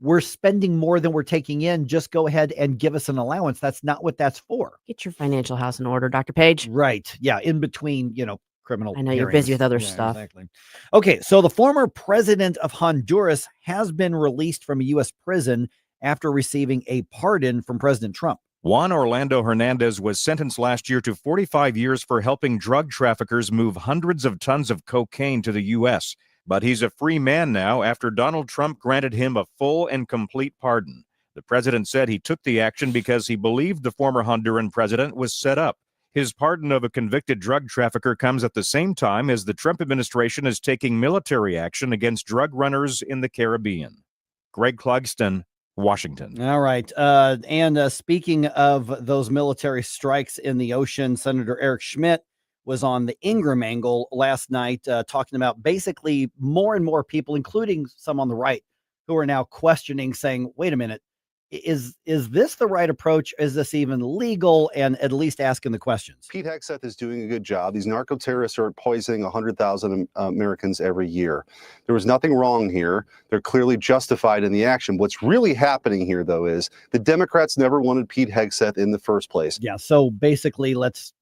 we're spending more than we're taking in. Just go ahead and give us an allowance. That's not what that's for. Get your financial house in order, Dr. Page. Right. Yeah. In between, criminal. I know you're busy with other stuff. Exactly. Okay. So the former president of Honduras has been released from a U.S. prison after receiving a pardon from President Trump. Juan Orlando Hernandez was sentenced last year to 45 years for helping drug traffickers move hundreds of tons of cocaine to the U.S., but he's a free man now after Donald Trump granted him a full and complete pardon. The president said he took the action because he believed the former Honduran president was set up. His pardon of a convicted drug trafficker comes at the same time as the Trump administration is taking military action against drug runners in the Caribbean. Greg Clugston, Washington. All right. And speaking of those military strikes in the ocean, Senator Eric Schmidt was on the Ingram angle last night, talking about basically more and more people, including some on the right, who are now questioning, saying, wait a minute, is this the right approach? Is this even legal? And at least asking the questions. Pete Hegseth is doing a good job. These narco terrorists are poisoning 100,000 Americans every year. There was nothing wrong here. They're clearly justified in the action. What's really happening here, though, is the Democrats never wanted Pete Hegseth in the first place. Yeah. So basically, let's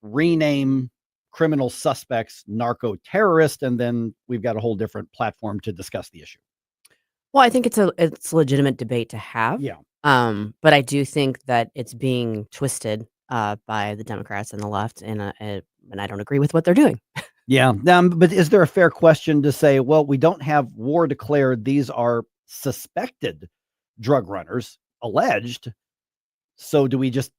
rename criminal suspects narco terrorist, and then we've got a whole different platform to discuss the issue. Well, I think it's a legitimate debate to have. Yeah. But I do think that it's being twisted by the Democrats and the left, and I don't agree with what they're doing. Yeah. But is there a fair question to say, well, we don't have war declared. These are suspected drug runners, alleged. So do we just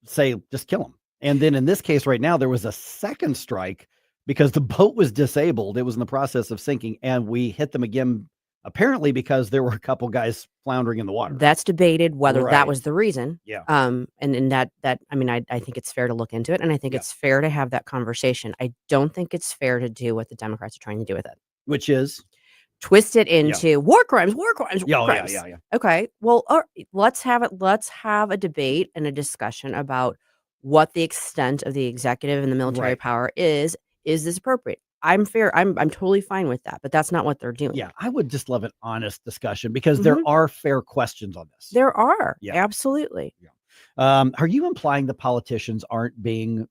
say, just kill them? And then in this case right now, there was a second strike because the boat was disabled. It was in the process of sinking, and we hit them again, apparently because there were a couple guys floundering in the water. That's debated whether Right. that was the reason. Yeah. And that I mean, I think it's fair to look into it, and I think it's fair to have that conversation. I don't think it's fair to do what the Democrats are trying to do with it, Which is twist it into war crimes. Yeah. Okay. Well, let's have a debate and a discussion about what the extent of the executive and the military Right. power is. Is this appropriate? I'm fair. I'm totally fine with that, but that's not what they're doing. Yeah, I would just love an honest discussion because there are fair questions on this. There are. Yeah. Absolutely. Are you implying the politicians aren't being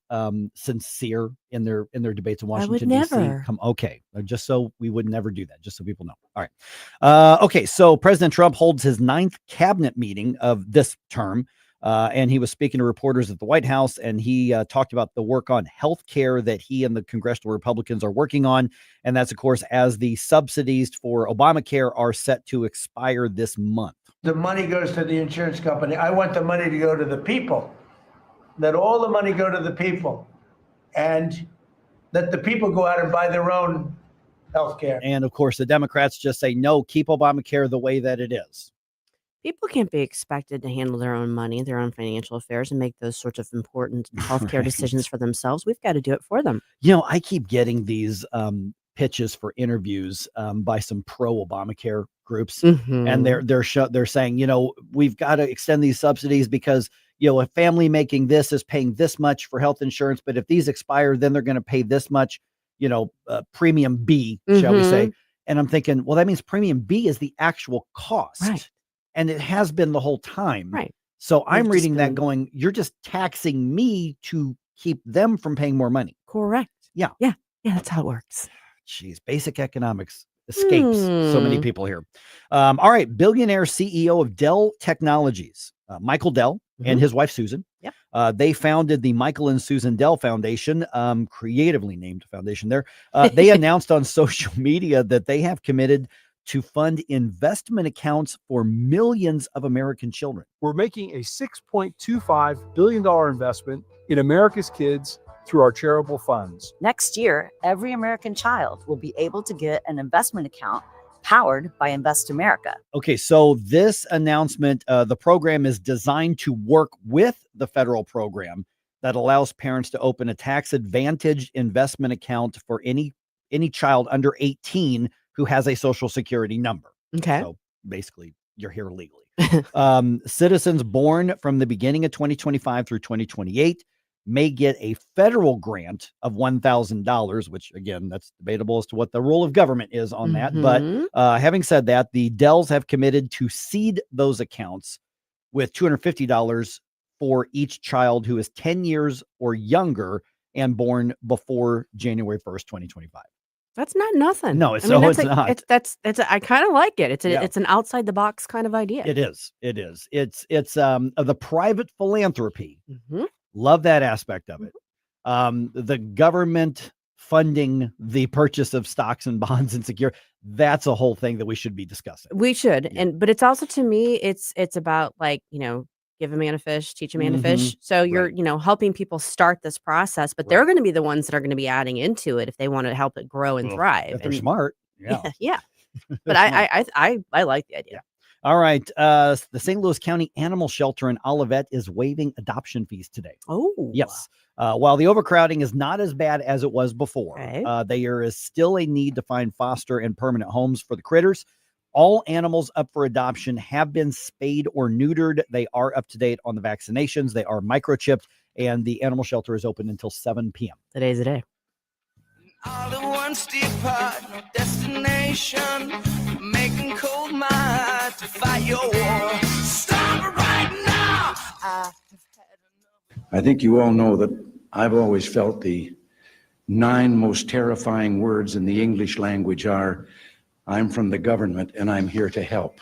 sincere in their debates in Washington, D.C.? never. Okay, just so we would never do that, just so people know. All right. Okay, so President Trump holds his 9th cabinet meeting of this term. And he was speaking to reporters at the White House, and he talked about the work on health care that he and the congressional Republicans are working on. And that's, of course, as the subsidies for Obamacare are set to expire this month. The money goes to the insurance company. I want the money to go to the people. Let all the money go to the people. And let the people go out and buy their own health care. And, of course, the Democrats just say, no, keep Obamacare the way that it is. People can't be expected to handle their own money, their own financial affairs, and make those sorts of important healthcare decisions for themselves. We've got to do it for them. You know, I keep getting these pitches for interviews by some pro-Obamacare groups, and they're saying, you know, we've got to extend these subsidies because, you know, a family making this is paying this much for health insurance, but if these expire, then they're going to pay this much, you know, premium B, shall we say? And I'm thinking, well, that means premium B is the actual cost. Right. And it has been the whole time. Right. So I'm reading that going, you're just taxing me to keep them from paying more money. Correct. Yeah. Yeah. Yeah. That's how it works. Jeez, basic economics escapes so many people here. All right. Billionaire CEO of Dell Technologies, Michael Dell, and his wife, Susan. Yep. They founded the Michael and Susan Dell Foundation, creatively named foundation there. They announced on social media that they have committed to fund investment accounts for millions of American children. We're making a $6.25 billion investment in America's kids through our charitable funds. Next year, every American child will be able to get an investment account powered by Invest America. Okay, so this announcement, the program is designed to work with the federal program that allows parents to open a tax-advantaged investment account for any child under 18 who has a social security number. Okay. So basically, you're here legally. Citizens born from the beginning of 2025 through 2028 may get a federal grant of $1,000, which again, that's debatable as to what the role of government is on that. But having said that, the Dells have committed to seed those accounts with $250 for each child who is 10 years or younger and born before January 1st, 2025. That's not nothing. No, it's not. I kind of like it. It's an outside the box kind of idea. It is. It's the private philanthropy. Love that aspect of it. The government funding the purchase of stocks and bonds and security. That's a whole thing that we should be discussing. We should. But it's also, to me, it's about, like, you know, give a man a fish, teach a man to fish. So you're, you know, helping people start this process, but they're going to be the ones that are going to be adding into it if they want to help it grow and thrive. If they're smart. Yeah. Yeah. But I like the idea. All right. The St. Louis County Animal Shelter in Olivet is waiving adoption fees today. Oh, yes. While the overcrowding is not as bad as it was before, there is still a need to find foster and permanent homes for the critters. All animals up for adoption have been spayed or neutered. They are up to date on the vaccinations. They are microchipped, and the animal shelter is open until 7 p.m. Today's the day. All at once depart, no destination, making cold my heart to fight your war. Stop it right now. I think you all know that I've always felt the 9 most terrifying words in the English language are, I'm from the government and I'm here to help.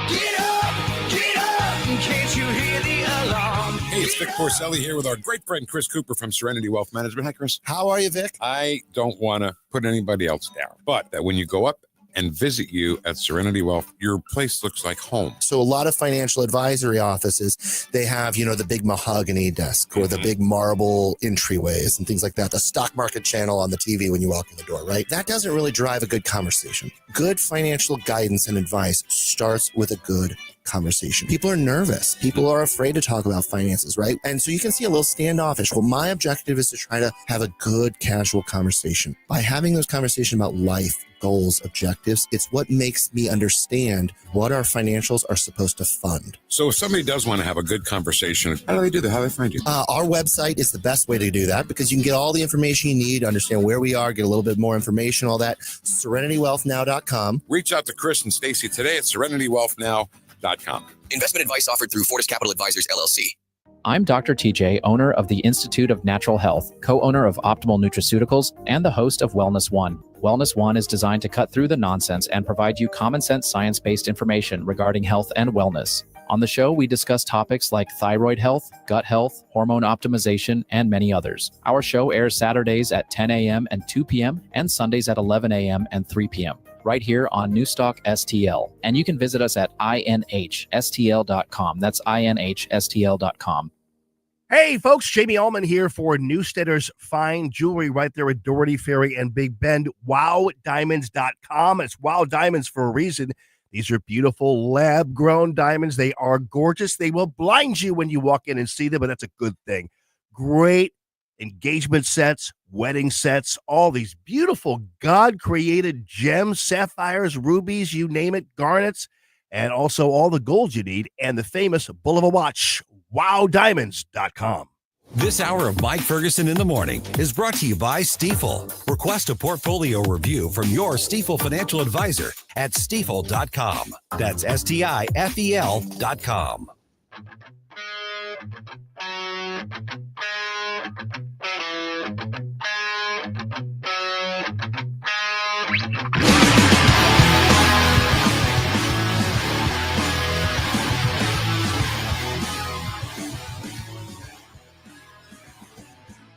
Get up, in case you hear the alarm. Hey, it's Vic Porcelli here with our great friend Chris Cooper from Serenity Wealth Management. Hi, Chris. How are you, Vic? I don't want to put anybody else down, but when you go up and visit you at Serenity Wealth, your place looks like home. So a lot of financial advisory offices, they have, you know, the big mahogany desk or the big marble entryways and things like that. The stock market channel on the TV when you walk in the door, right? That doesn't really drive a good conversation. Good financial guidance and advice starts with a good conversation. People are nervous. People are afraid to talk about finances, right? And so you can see a little standoffish. Well, my objective is to try to have a good, casual conversation. By having those conversations about life, goals, objectives, it's what makes me understand what our financials are supposed to fund. So if somebody does want to have a good conversation, how do they do that? How do they find you? Our website is the best way to do that because you can get all the information you need, understand where we are, get a little bit more information, all that. SerenityWealthNow.com. Reach out to Chris and Stacy today at SerenityWealthNow.com. Investment advice offered through Fortis Capital Advisors, LLC. I'm Dr. TJ, owner of the Institute of Natural Health, co-owner of Optimal Nutraceuticals, and the host of Wellness One. Wellness One is designed to cut through the nonsense and provide you common sense science-based information regarding health and wellness. On the show, we discuss topics like thyroid health, gut health, hormone optimization, and many others. Our show airs Saturdays at 10 a.m. and 2 p.m. and Sundays at 11 a.m. and 3 p.m. right here on NewsTalkSTL. And you can visit us at inhstl.com. That's inhstl.com. Hey, folks, Jamie Allman here for Newsteader's Fine Jewelry right there at Doherty Ferry and Big Bend. WowDiamonds.com. It's Wow Diamonds for a reason. These are beautiful lab-grown diamonds. They are gorgeous. They will blind you when you walk in and see them, but that's a good thing. Great engagement sets, wedding sets, all these beautiful God-created gems, sapphires, rubies, you name it, garnets, and also all the gold you need, and the famous bull of a watch, WowDiamonds.com. This hour of Mike Ferguson in the Morning is brought to you by Stifel. Request a portfolio review from your Stifel financial advisor at stifel.com. That's STIFEL.com.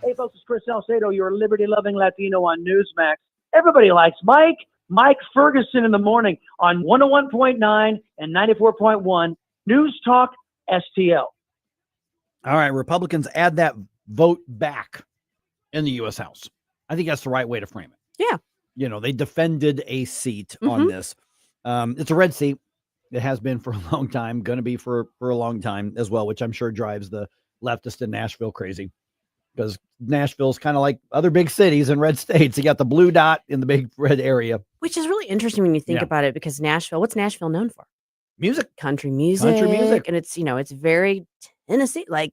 Hey, folks, it's Chris Salcedo, your liberty-loving Latino on Newsmax. Everybody likes Mike Ferguson in the morning on 101.9 and 94.1 News Talk STL. All right, Republicans add that vote back in the U.S. House. I think that's the right way to frame it. Yeah. You know, they defended a seat on this. It's a red seat. It has been for a long time, going to be for a long time as well, which I'm sure drives the leftist in Nashville crazy. Because Nashville's kind of like other big cities in red states. You got the blue dot in the big red area. Which is really interesting when you think about it, because Nashville, what's Nashville known for? Music. Country music. And it's, it's very Tennessee. Like,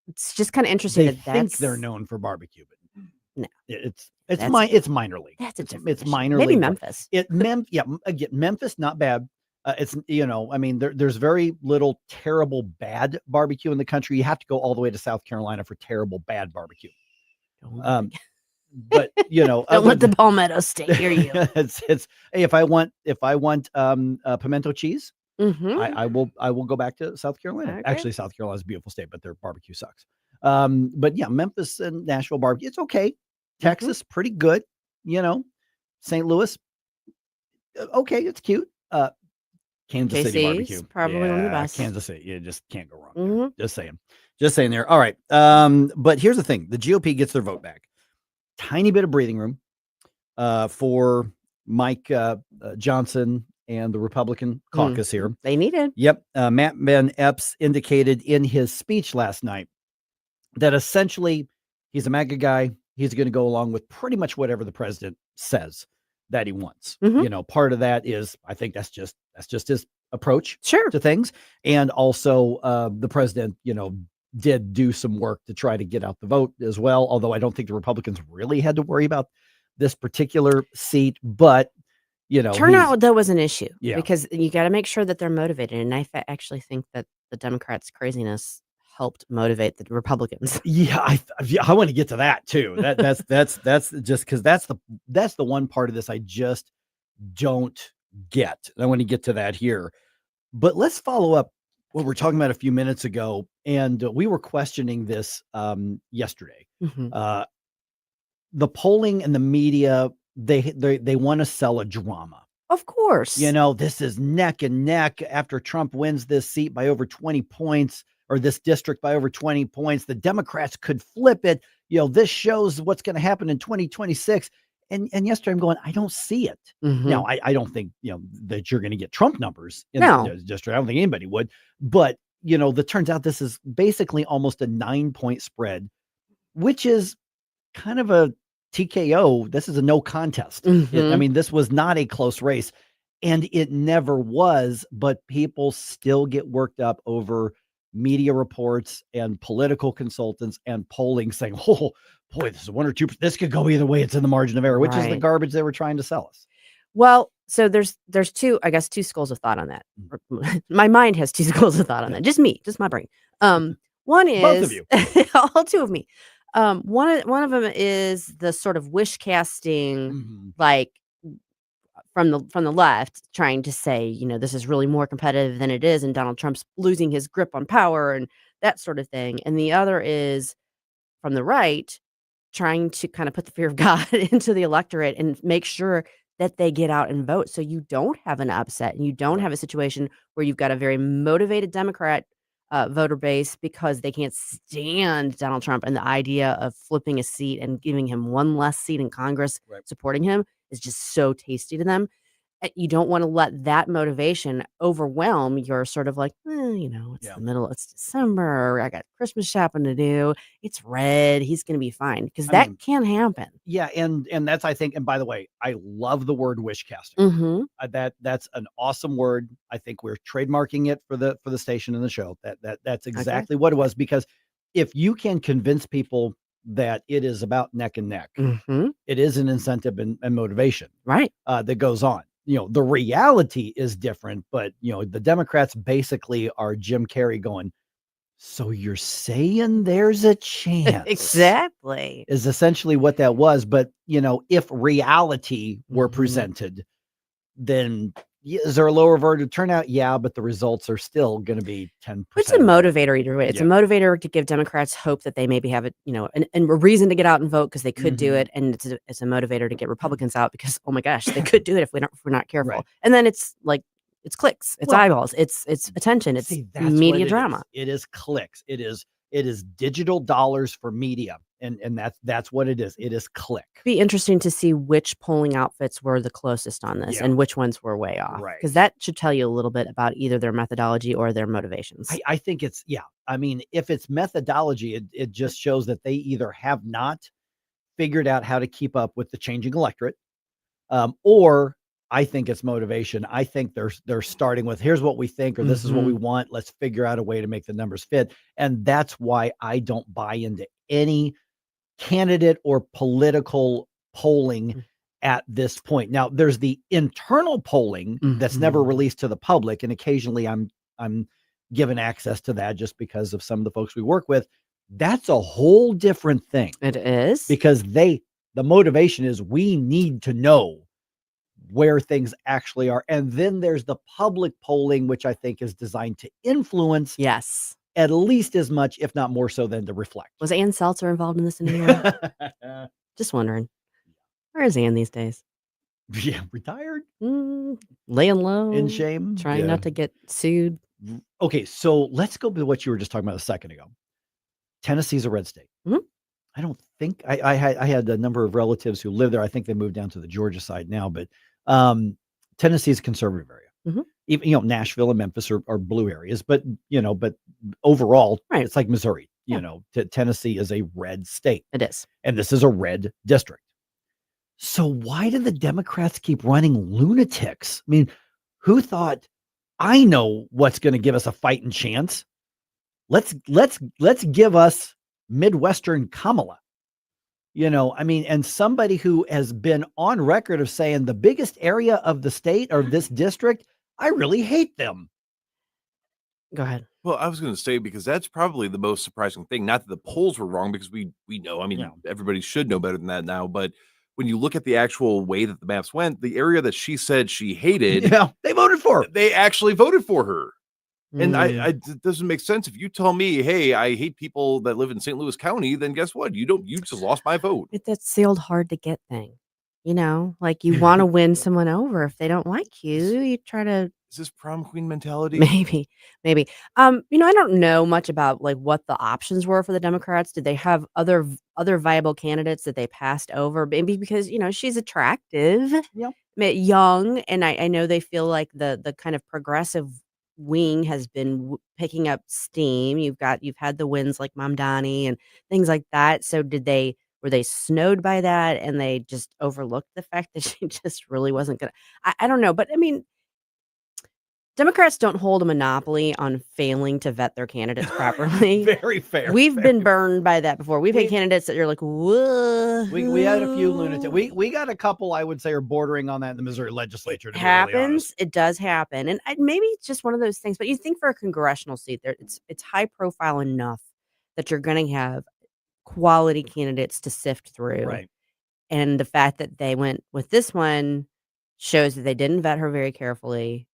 it's just kind of interesting They that think they're known for barbecue, but no. It's minor league. That's it's minor Maybe league. Memphis. Again, Memphis, not bad. It's, I mean, there's very little terrible bad barbecue in the country. You have to go all the way to South Carolina for terrible bad barbecue. But Don't let the palmetto stay near you. It's hey, if I want pimento cheese, I will go back to South Carolina. Okay. Actually, South Carolina's a beautiful state, but their barbecue sucks. But yeah, Memphis and Nashville barbecue, it's okay. Texas, pretty good. St. Louis, okay, it's cute. Kansas City barbecue, probably one of the best. Kansas City, you just can't go wrong. Just saying there. All right. But here's the thing: the GOP gets their vote back. Tiny bit of breathing room for Mike Johnson and the Republican caucus here. They need it. Yep. Matt Ben Epps indicated in his speech last night that essentially he's a MAGA guy. He's going to go along with pretty much whatever the president says that he wants. Part of that is, I think that's just his approach to things. And also the president, did do some work to try to get out the vote as well. Although I don't think the Republicans really had to worry about this particular seat, but turnout though was an issue because you got to make sure that they're motivated. And I actually think that the Democrats' craziness helped motivate the Republicans. I want to get to that too. That's just because that's the one part of this I just don't get. I want to get to that here, but let's follow up what we're talking about a few minutes ago, and we were questioning this yesterday. The polling and the media, they want to sell a drama. Of course, this is neck and neck after Trump wins this seat by over 20 points. Or this district by over 20 points. The Democrats could flip it. This shows what's going to happen in 2026. And yesterday I'm going, I don't see it. Now, I don't think, that you're going to get Trump numbers in the district. I don't think anybody would. But, that turns out this is basically almost a 9-point spread, which is kind of a TKO. This is a no contest. This was not a close race. And it never was. But people still get worked up over media reports and political consultants and polling saying, oh boy, this is 1 or 2. This could go either way. It's in the margin of error, which is the garbage they were trying to sell us. Well, so there's two schools of thought on that. My mind has two schools of thought on that. Just my brain. One is both of you. all two of me. One of them is the sort of wish casting, like from the left, trying to say, this is really more competitive than it is, and Donald Trump's losing his grip on power and that sort of thing. And the other is from the right, trying to kind of put the fear of God into the electorate and make sure that they get out and vote. So you don't have an upset and you don't have a situation where you've got a very motivated Democrat voter base because they can't stand Donald Trump, and the idea of flipping a seat and giving him one less seat in Congress, supporting him, is just so tasty to them. You don't want to let that motivation overwhelm your sort of like, it's the middle, it's December, I got Christmas shopping to do, it's red, he's going to be fine, because that can happen. Yeah, and that's, I think, and by the way, I love the word wish casting. That's an awesome word. I think we're trademarking it for the station and the show. That's exactly what it was, because if you can convince people that it is about neck and neck, it is an incentive and motivation, right? That goes on. The reality is different, but the Democrats basically are Jim Carrey going, so you're saying there's a chance. Exactly. Is essentially what that was. But, if reality were presented, then is there a lower voter turnout? Yeah, but the results are still going to be 10%. It's a motivator either way. It's a motivator to give Democrats hope that they maybe have it, and a reason to get out and vote because they could do it. And it's a motivator to get Republicans out because, oh my gosh, they could do it if we're not careful. Right. And then it's like, it's clicks, it's eyeballs, it's attention, it's media drama. It is clicks. It is digital dollars for media. And that's what it is. It is click. Be interesting to see which polling outfits were the closest on this and which ones were way off. Right. Because that should tell you a little bit about either their methodology or their motivations. I think it's, I mean, if it's methodology, it just shows that they either have not figured out how to keep up with the changing electorate, or I think it's motivation. I think they're starting with, here's what we think, or this is what we want. Let's figure out a way to make the numbers fit. And that's why I don't buy into any candidate or political polling at this point. Now, there's the internal polling that's never released to the public, and occasionally I'm given access to that just because of some of the folks we work with. That's a whole different thing. It is, because the motivation is we need to know where things actually are. And then there's the public polling, which I think is designed to influence. Yes. At least as much, if not more so, than to reflect. Was Ann Seltzer involved in this in any way? Just wondering. Where is Ann these days? Yeah, retired? Laying low. In shame? Trying not to get sued. Okay, so let's go to what you were just talking about a second ago. Tennessee's a red state. I don't think I had a number of relatives who live there. I think they moved down to the Georgia side now, but Tennessee is a conservative area. Even, Nashville and Memphis are blue areas, but overall, it's like Missouri. Tennessee is a red state. It is, and this is a red district. So why do the Democrats keep running lunatics? I mean, who thought, I know what's going to give us a fighting chance? Let's give us Midwestern Kamala. And somebody who has been on record of saying the biggest area of the state or this district, I really hate them. Go ahead. Well, I was going to say, because that's probably the most surprising thing. Not that the polls were wrong, because we know, everybody should know better than that now. But when you look at the actual way that the maps went, the area that she said she hated, they voted for her. They actually voted for her. And it doesn't make sense. If you tell me, hey, I hate people that live in St. Louis County, then guess what? You just lost my vote. That's the old hard to get thing. Like you want to win someone over. If they don't like you, you try to. Is this prom queen mentality? Maybe. I don't know much about like what the options were for the Democrats. Did they have other viable candidates that they passed over? Maybe because, she's attractive, young. And I know they feel like the kind of progressive wing has been picking up steam. You've had the wins like Mamdani and things like that. So were they snowed by that and they just overlooked the fact that she just really wasn't gonna? I don't know, but Democrats don't hold a monopoly on failing to vet their candidates properly. Very fair. We've been burned by that before. We've had candidates that you're like, whoa. We had a few lunatics. We got a couple, I would say, are bordering on that in the Missouri legislature. It happens. It does happen. And maybe it's just one of those things. But you think for a congressional seat, it's high profile enough that you're going to have quality candidates to sift through. Right. And the fact that they went with this one shows that they didn't vet her very carefully.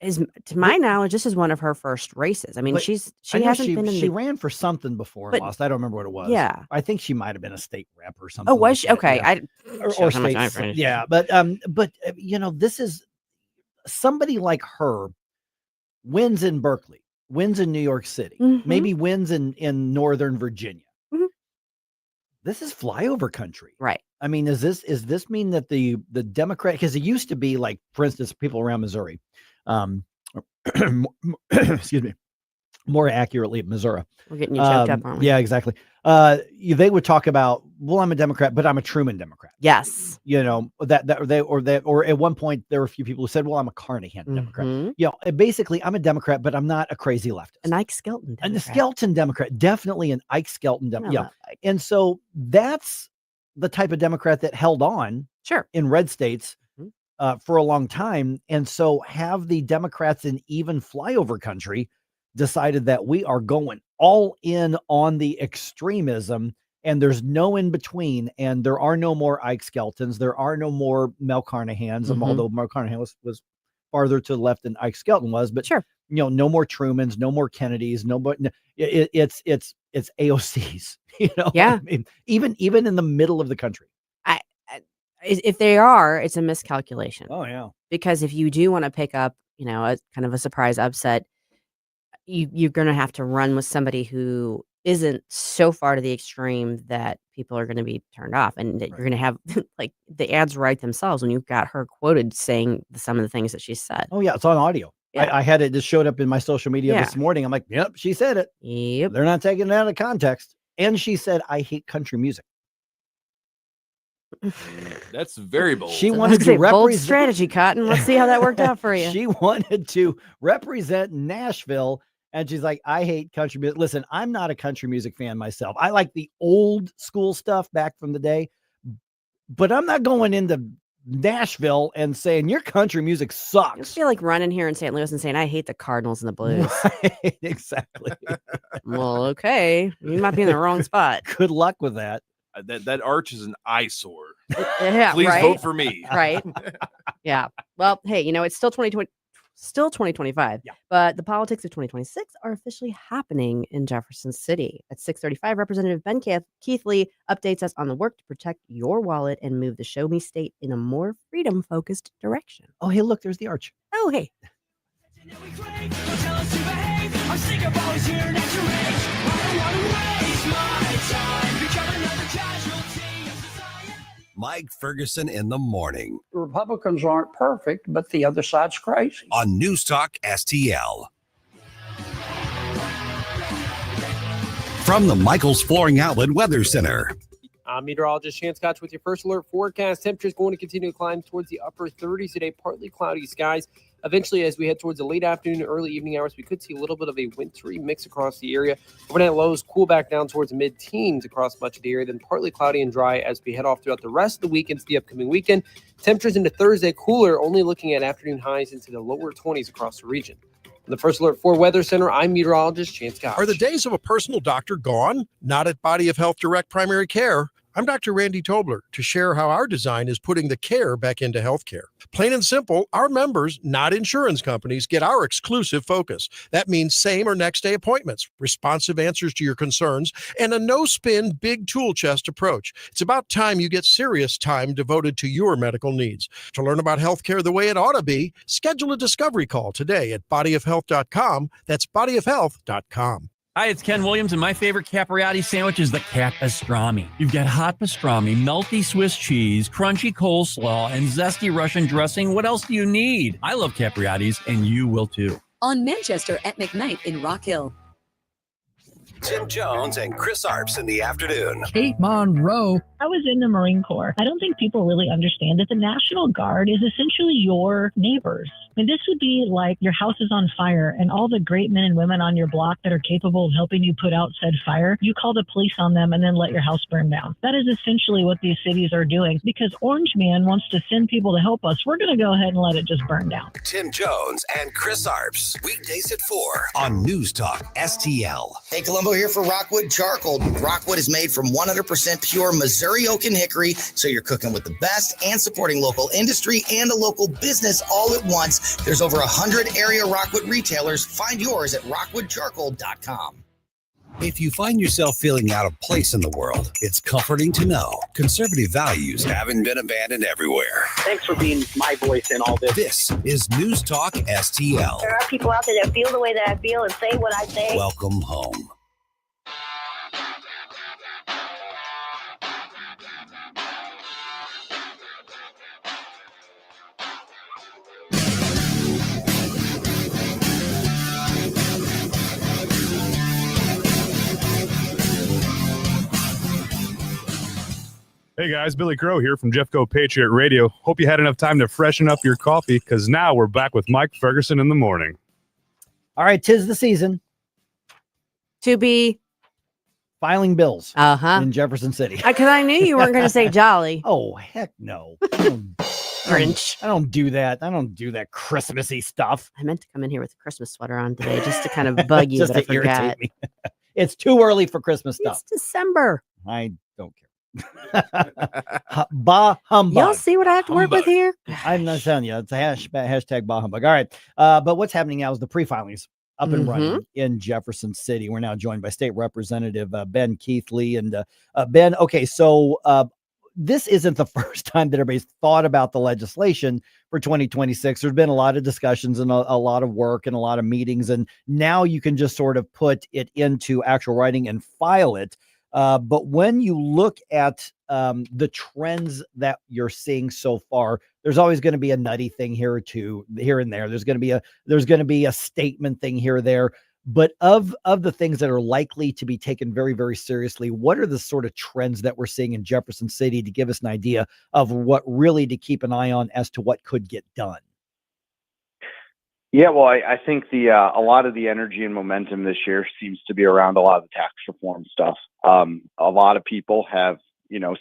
Is, to my knowledge, this is one of her first races. I mean, But she I know hasn't been in she the ran for something before and But- lost. I don't remember what it was. Yeah. I think she might have been a state rep or something. Oh, was like she? that, Okay. yeah. Or Shows how much state. I've read. Yeah, but this is somebody like her wins in Berkeley, wins in New York City, maybe wins in Northern Virginia. This is flyover country. Right. I mean, is this mean that the Democrat, because it used to be like, for instance, people around Missouri, excuse me, more accurately, Missouri. We're getting you choked up, aren't we? Yeah, exactly. They would talk about, well, I'm a Democrat, but I'm a Truman Democrat. Yes. You know, or at one point there were a few people who said, well, I'm a Carnahan Democrat. You know, basically I'm a Democrat, but I'm not a crazy leftist. An Ike Skelton Democrat. And a Skelton Democrat, definitely an Ike Skelton Democrat. I Yeah. love Ike. And so that's the type of Democrat that held on in red states for a long time. And so have the Democrats in even flyover country decided that we are going all in on the extremism and there's no in between, and there are no more Ike Skeltons. There are no more Mel Carnahans, although Mel Carnahan was farther to the left than Ike Skelton was, but you know, no more Trumans, no more Kennedys, it's AOCs, you know. Yeah. I mean, even in the middle of the country. If they are, it's a miscalculation. Oh yeah. Because if you do want to pick up, you know, a kind of a surprise upset, you're going to have to run with somebody who isn't so far to the extreme that people are going to be turned off, and that you're going to have like the ads write themselves when you've got her quoted saying some of the things that she said. Oh yeah, it's on audio. Yeah. I had it just showed up in my social media this morning. I'm like, yep, she said it. Yep. They're not taking it out of context. And she said, I hate country music. That's very bold. She wanted to bold represent strategy, Cotton. Let's see how that worked out for you. She wanted to represent Nashville, and she's like, I hate country music. Listen, I'm not a country music fan myself. I like the old school stuff back from the day, but I'm not going into Nashville and saying your country music sucks. I feel like running here in St. Louis and saying I hate the Cardinals and the Blues. Right, exactly. Well, okay, you might be in the wrong spot. Good luck with that. That arch is an eyesore. Yeah, Please right? vote for me. Right. Yeah. Well, hey, you know, it's still 2020, still 2025. Yeah. But the politics of 2026 are officially happening in Jefferson City. At 6:35, Representative Ben Keathley updates us on the work to protect your wallet and move the Show Me state in a more freedom-focused direction. Oh, hey, look, there's the arch. Oh, hey. Mike Ferguson in the morning The Republicans aren't perfect, but the other side's crazy. on Newstalk STL. From the Michaels Flooring Outlet Weather Center. I'm meteorologist Chance Scotch with your first alert forecast. Temperatures going to continue to climb towards the upper 30s today, partly cloudy skies. Eventually, as we head towards the late afternoon, early evening hours, we could see a little bit of a wintry mix across the area. Overnight lows cool back down towards mid-teens across much of the area, then partly cloudy and dry as we head off throughout the rest of the week into the upcoming weekend. Temperatures into Thursday cooler, only looking at afternoon highs into the lower 20s across the region. On the First Alert 4 Weather Center, I'm meteorologist Chance Scotch. Are the days of a personal doctor gone? Not at Body of Health Direct Primary Care. I'm Dr. Randy Tobler to share how our design is putting the care back into healthcare. Plain and simple, our members, not insurance companies, get our exclusive focus. That means same or next day appointments, responsive answers to your concerns, and a no-spin, big tool chest approach. It's about time you get serious time devoted to your medical needs. To learn about healthcare the way it ought to be, schedule a discovery call today at bodyofhealth.com. That's bodyofhealth.com. Hi, it's Ken Williams, and my favorite Capriati sandwich is the Capistrami. You've got hot pastrami, melty Swiss cheese, crunchy coleslaw, and zesty Russian dressing. What else do you need? I love Capriati's, and you will too. On Manchester at McKnight in Rock Hill. Tim Jones and Chris Arps in the afternoon. Kate Monroe. I was in the Marine Corps. I don't think people really understand that the National Guard is essentially your neighbors. I mean, this would be like your house is on fire and all the great men and women on your block that are capable of helping you put out said fire, you call the police on them and then let your house burn down. That is essentially what these cities are doing. Because Orange Man wants to send people to help us, we're going to go ahead and let it just burn down. Tim Jones and Chris Arps. Weekdays at 4 on News Talk STL. Hey, Columbus Colombo here for Rockwood Charcoal. Rockwood is made from 100% pure Missouri oak and hickory, so you're cooking with the best and supporting local industry and a local business all at once. There's over 100 area Rockwood retailers. Find yours at rockwoodcharcoal.com. If you find yourself feeling out of place in the world, it's comforting to know conservative values haven't been abandoned everywhere. Thanks for being my voice in all this. This is News Talk STL. There are people out there that feel the way that I feel and say what I say. Welcome home. Hey guys, Billy Crow here from Jeffco Patriot Radio. Hope you had enough time to freshen up your coffee, because now we're back with Mike Ferguson in the morning. All right, 'tis the season to be filing bills in Jefferson City. Because I knew you weren't going to say jolly. Oh, heck no. Grinch. I don't do that. I don't do that Christmassy stuff. I meant to come in here with a Christmas sweater on today just to kind of bug you, Just but I to irritate forgot. me. It's too early for Christmas stuff. It's December. I don't care. Bah humbug. Y'all see what I have to work with here? I'm not telling you. It's a hashtag bah humbug. All right. But what's happening now is the pre-filings up and running in Jefferson City. We're now joined by State Representative Ben Keathley. And Ben, okay, so this isn't the first time that everybody's thought about the legislation for 2026. There's been a lot of discussions and a lot of work and a lot of meetings. And now you can just sort of put it into actual writing and file it. But when you look at the trends that you're seeing so far, there's always going to be a nutty thing here and there. There's going to be a statement thing here or there. But of the things that are likely to be taken very, very seriously, what are the sort of trends that we're seeing in Jefferson City to give us an idea of what really to keep an eye on as to what could get done? Yeah, well, I think a lot of the energy and momentum this year seems to be around a lot of the tax reform stuff. A lot of people have,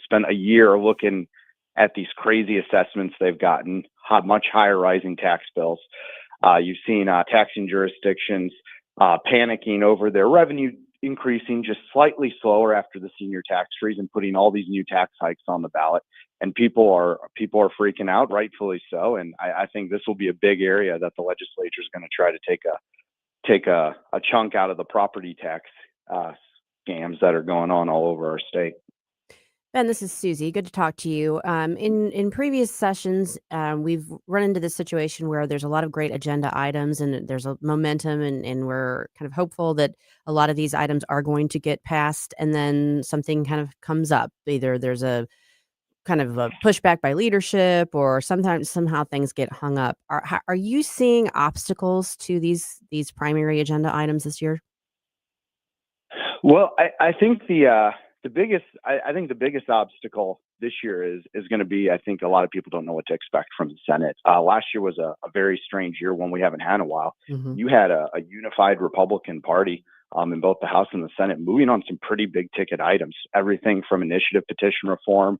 spent a year looking at these crazy assessments they've gotten, much higher rising tax bills. You've seen taxing jurisdictions panicking over their revenue increasing just slightly slower after the senior tax freeze and putting all these new tax hikes on the ballot. And people are freaking out, rightfully so. And I think this will be a big area that the legislature is going to try to take a chunk out of the property tax scams that are going on all over our state. Ben, this is Susie. Good to talk to you. In previous sessions, we've run into this situation where there's a lot of great agenda items and there's a momentum, and we're kind of hopeful that a lot of these items are going to get passed, and then something kind of comes up. Either there's a kind of a pushback by leadership, or sometimes somehow things get hung up. Are you seeing obstacles to these primary agenda items this year? Well, I think the biggest obstacle this year is going to be, I think a lot of people don't know what to expect from the Senate. Last year was a very strange year, one we haven't had in a while. You had a unified Republican Party in both the House and the Senate moving on some pretty big ticket items, everything from initiative petition reform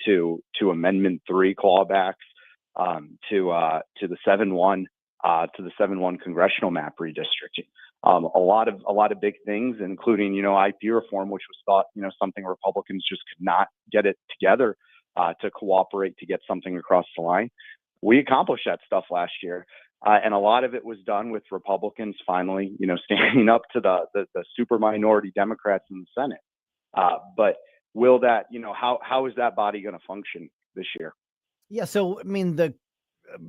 to Amendment 3 clawbacks to the 7-1 congressional map redistricting. A lot of big things, including, IP reform, which was thought, something Republicans just could not get it together to cooperate to get something across the line. We accomplished that stuff last year. And a lot of it was done with Republicans finally, standing up to the super minority Democrats in the Senate. But will that, how is that body going to function this year? Yeah. So, I mean,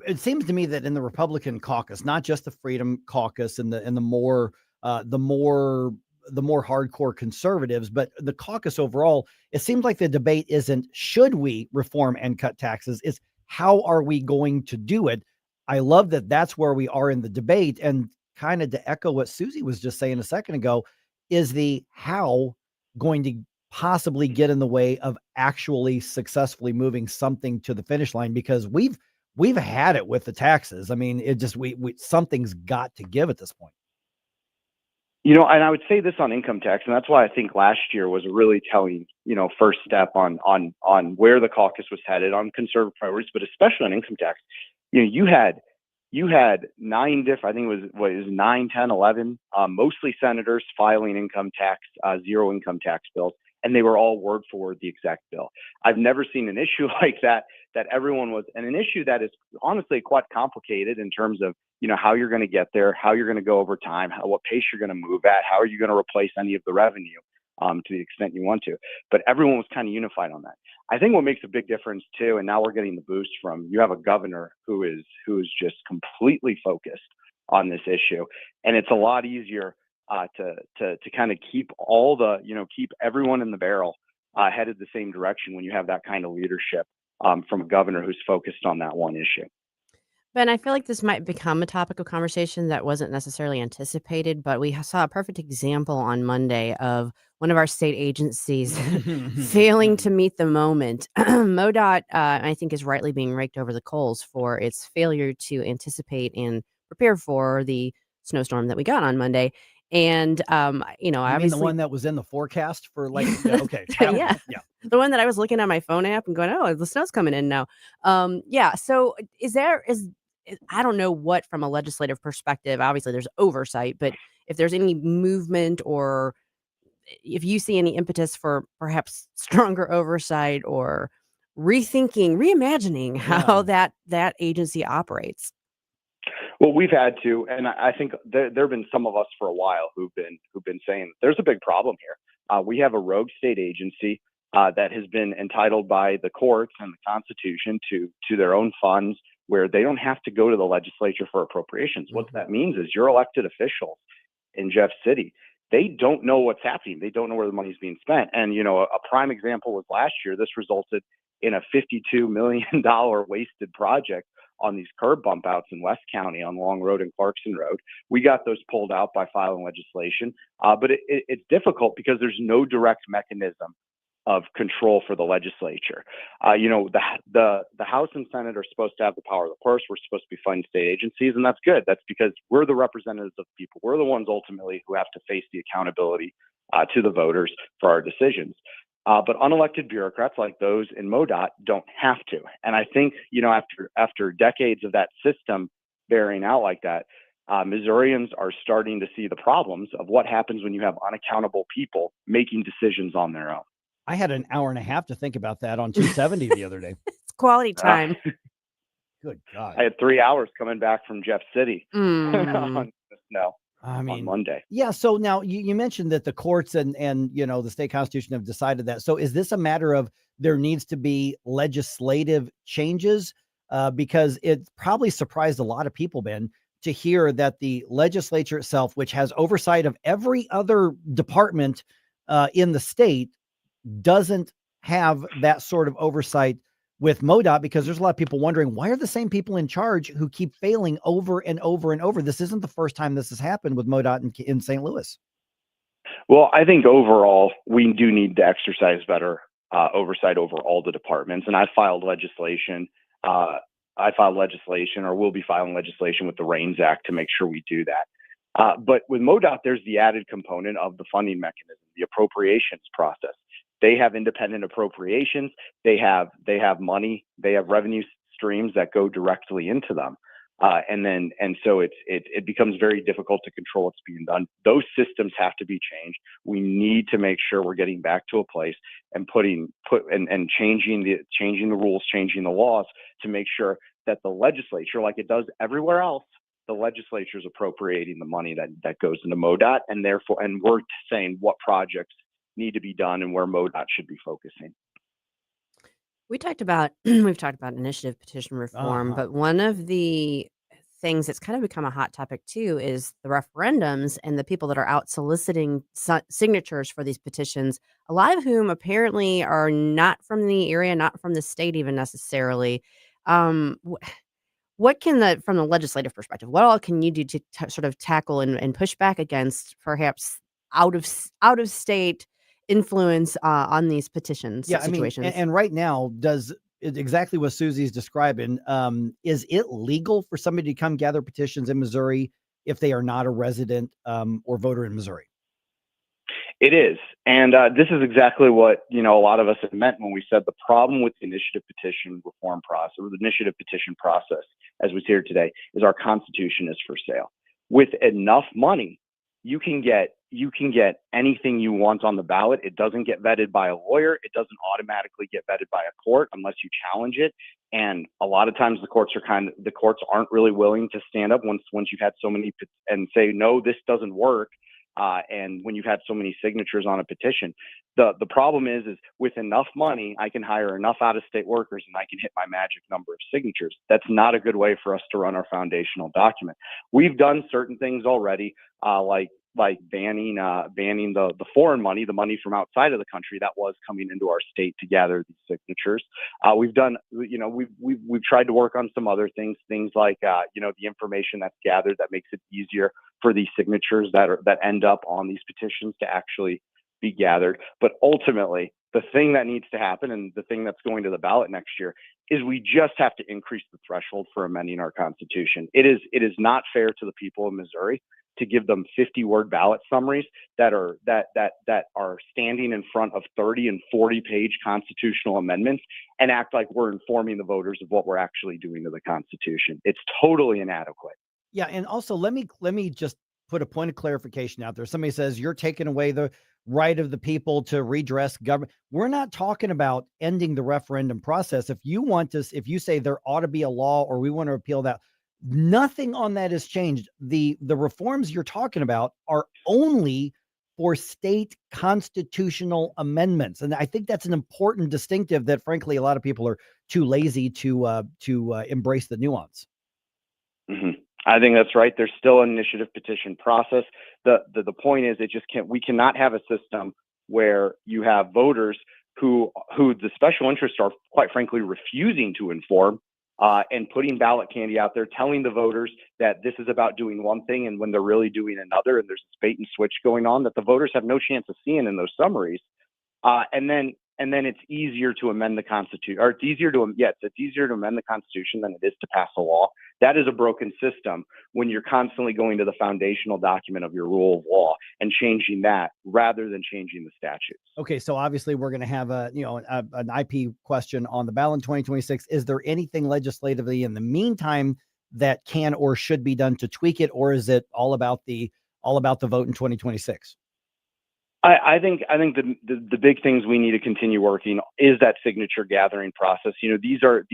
it seems to me that in the Republican caucus, not just the Freedom Caucus and the more hardcore conservatives, but the caucus overall, it seems like the debate isn't should we reform and cut taxes, it's how are we going to do it. I love that that's where we are in the debate. And kind of to echo what Susie was just saying a second ago, is the how going to possibly get in the way of actually successfully moving something to the finish line? Because we've had it with the taxes. I mean, it just, something's got to give at this point. And I would say this on income tax, and that's why I think last year was a really telling, first step on where the caucus was headed on conservative priorities, but especially on income tax. You had you had I think it was 9, 10, 11, mostly senators filing income tax, zero income tax bills, and they were all word for word the exact bill. I've never seen an issue like that everyone was, and an issue that is honestly quite complicated in terms of, how you're going to get there, how you're going to go over time, what pace you're going to move at, how are you going to replace any of the revenue to the extent you want to. But everyone was kind of unified on that. I think what makes a big difference too, and now we're getting the boost from, you have a governor who is just completely focused on this issue, and it's a lot easier to kind of keep keep everyone in the barrel headed the same direction when you have that kind of leadership from a governor who's focused on that one issue. Ben, I feel like this might become a topic of conversation that wasn't necessarily anticipated, but we saw a perfect example on Monday of one of our state agencies failing to meet the moment. MoDOT, I think, is rightly being raked over the coals for its failure to anticipate and prepare for the snowstorm that we got on Monday. And, You mean obviously, the one that was in the forecast for okay. yeah, Yeah. the one that I was looking at my phone app and going, oh, the snow's coming in now. Yeah. So I don't know what, from a legislative perspective, obviously there's oversight, but if there's any movement or if you see any impetus for perhaps stronger oversight or reimagining how that agency operates. Well, we've had to, and I think there have been some of us for a while who've been saying there's a big problem here. We have a rogue state agency that has been entitled by the courts and the Constitution to their own funds, where they don't have to go to the legislature for appropriations. What that means is your elected officials in Jeff City, they don't know what's happening. They don't know where the money's being spent. And, a prime example was last year. This resulted in a $52 million wasted project on these curb bump outs in West County on Long Road and Clarkson Road. We got those pulled out by filing legislation, but it's difficult because there's no direct mechanism of control for the legislature. The House and Senate are supposed to have the power of the purse. We're supposed to be funding state agencies, and that's good. That's because we're the representatives of the people. We're the ones ultimately who have to face the accountability to the voters for our decisions. But unelected bureaucrats like those in MoDOT don't have to. And I think, after decades of that system bearing out like that, Missourians are starting to see the problems of what happens when you have unaccountable people making decisions on their own. I had an hour and a half to think about that on 270 the other day. It's quality time. Good God. I had 3 hours coming back from Jeff City on the snow. On Monday. Yeah. So now you mentioned that the courts and the state constitution have decided that. So is this a matter of there needs to be legislative changes? Because it probably surprised a lot of people, Ben, to hear that the legislature itself, which has oversight of every other department in the state, doesn't have that sort of oversight with MoDOT, because there's a lot of people wondering, why are the same people in charge who keep failing over and over and over? This isn't the first time this has happened with MoDOT in St. Louis. Well, I think overall, we do need to exercise better oversight over all the departments. And I filed legislation, or will be filing legislation with the REINS Act to make sure we do that. But with MoDOT, there's the added component of the funding mechanism, the appropriations process. They have independent appropriations. They have money. They have revenue streams that go directly into them, and so it becomes very difficult to control what's being done. Those systems have to be changed. We need to make sure we're getting back to a place and changing the rules, changing the laws to make sure that the legislature, like it does everywhere else, the legislature is appropriating the money that goes into MoDOT, and we're saying what projects need to be done and where MoDOT should be focusing. We've talked about initiative petition reform, but one of the things that's kind of become a hot topic too is the referendums and the people that are out soliciting signatures for these petitions, a lot of whom apparently are not from the area, not from the state even necessarily. What can from the legislative perspective, what all can you do to sort of tackle and push back against perhaps out of state influence on these petitions situations? And right now, does exactly what Susie's describing, is it legal for somebody to come gather petitions in Missouri if they are not a resident or voter in Missouri? It is. And this is exactly what, a lot of us have meant when we said the problem with the initiative petition reform process, or the initiative petition process, as we see here today, is our Constitution is for sale. With enough money, you can get anything you want on the ballot. It doesn't get vetted by a lawyer. It doesn't automatically get vetted by a court unless you challenge it. And a lot of times the courts aren't really willing to stand up once you've had so many and say, no, this doesn't work. And when you've had so many signatures on a petition, the problem is with enough money, I can hire enough out-of-state workers and I can hit my magic number of signatures. That's not a good way for us to run our foundational document. We've done certain things already, like banning the foreign money, the money from outside of the country that was coming into our state to gather these signatures. We've tried to work on some other things like the information that's gathered that makes it easier for these signatures that end up on these petitions to actually be gathered. But ultimately, the thing that needs to happen, and the thing that's going to the ballot next year, is we just have to increase the threshold for amending our Constitution. It is not fair to the people of Missouri to give them 50-word ballot summaries that are standing in front of 30 and 40-page constitutional amendments and act like we're informing the voters of what we're actually doing to the Constitution. It's totally inadequate. Yeah, and also let me just put a point of clarification out there. Somebody says you're taking away the right of the people to redress government. We're not talking about ending the referendum process. If you say there ought to be a law or we want to repeal that, nothing on that has changed. The reforms you're talking about are only for state constitutional amendments. And I think that's an important distinctive that frankly, a lot of people are too lazy to embrace the nuance. Mm-hmm. I think that's right. There's still an initiative petition process. The point is we cannot have a system where you have voters who the special interests are quite frankly refusing to inform and putting ballot candy out there, telling the voters that this is about doing one thing and when they're really doing another, and there's this bait and switch going on that the voters have no chance of seeing in those summaries. And then it's easier to amend the Constitution, or it's easier to amend the Constitution than it is to pass a law. That is a broken system when you're constantly going to the foundational document of your rule of law and changing that rather than changing the statutes. Okay, so obviously we're going to have an IP question on the ballot in 2026. Is there anything legislatively in the meantime that can or should be done to tweak it, or is it all about the vote in 2026? I think the big things we need to continue working is that signature gathering process. These don't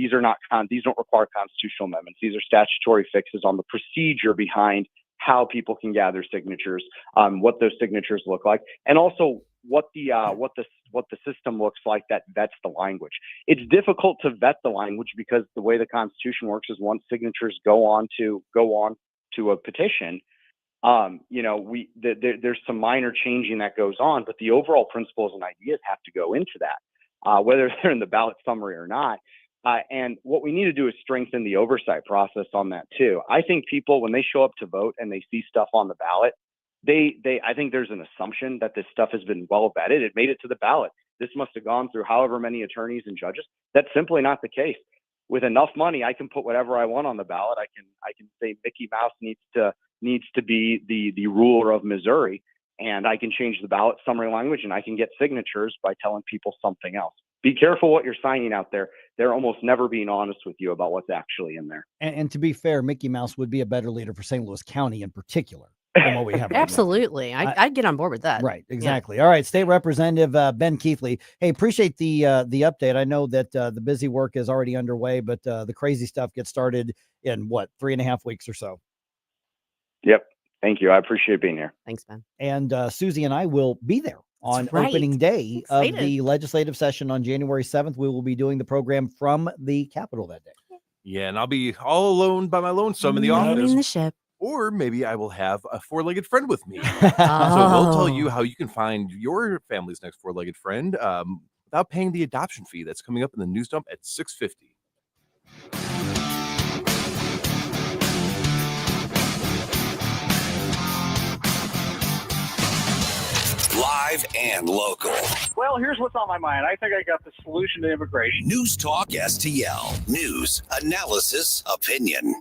require constitutional amendments. These are statutory fixes on the procedure behind how people can gather signatures, what those signatures look like, and also what the system looks like that vets the language. It's difficult to vet the language because the way the Constitution works is once signatures go on to a petition, there's some minor changing that goes on, but the overall principles and ideas have to go into that, whether they're in the ballot summary or not. And what we need to do is strengthen the oversight process on that too. I think people, when they show up to vote and they see stuff on the ballot, I think there's an assumption that this stuff has been well vetted. It made it to the ballot. This must have gone through however many attorneys and judges. That's simply not the case. With enough money, I can put whatever I want on the ballot. I can say Mickey Mouse needs to be the ruler of Missouri, and I can change the ballot summary language, and I can get signatures by telling people something else. Be careful what you're signing out there. They're almost never being honest with you about what's actually in there. And to be fair, Mickey Mouse would be a better leader for St. Louis County in particular than what we have. Absolutely. I'd get on board with that. Right. Exactly. Yeah. All right. State Representative Ben Keathley. Hey, appreciate the update. I know that the busy work is already underway, but the crazy stuff gets started in 3.5 weeks or so. Yep. Thank you. I appreciate being here. Thanks, Ben. And Susie and I will be there on opening day of the legislative session on January 7th. We will be doing the program from the Capitol that day. Yeah, and I'll be all alone by my lonesome in the office. The ship. Or maybe I will have a four-legged friend with me. So we'll tell you how you can find your family's next four-legged friend without paying the adoption fee. That's coming up in the news dump at 6:50. Live and local. Well, here's what's on my mind. I think I got the solution to immigration. News Talk STL. News, analysis, opinion.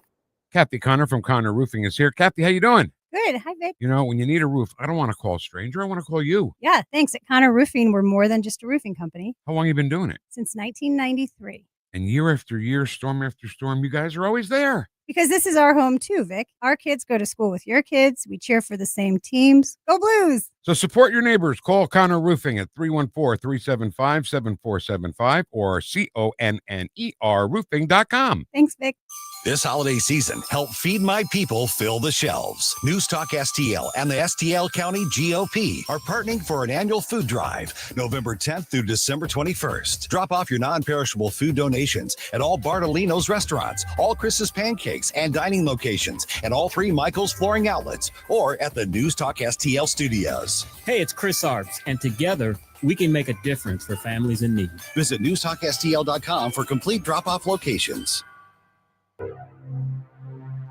Kathy Connor from Connor Roofing is here. Kathy, how you doing? Good. Hi, Vic. You know, when you need a roof, I don't want to call a stranger. I want to call you. Yeah, thanks. At Connor Roofing, we're more than just a roofing company. How long you been doing it? Since 1993. And year after year, storm after storm, you guys are always there. Because this is our home too, Vic. Our kids go to school with your kids. We cheer for the same teams. Go Blues! So support your neighbors. Call Connor Roofing at 314-375-7475 or CONNER roofing.com. Thanks, Vic. This holiday season, help Feed My People fill the shelves. NewsTalkSTL and the STL County GOP are partnering for an annual food drive, November 10th through December 21st. Drop off your non-perishable food donations at all Bartolino's restaurants, all Chris's Pancakes and dining locations, and all 3 Michael's Flooring outlets, or at the NewsTalkSTL studios. Hey, it's Chris Arps, and together we can make a difference for families in need. Visit NewsTalkSTL.com for complete drop-off locations.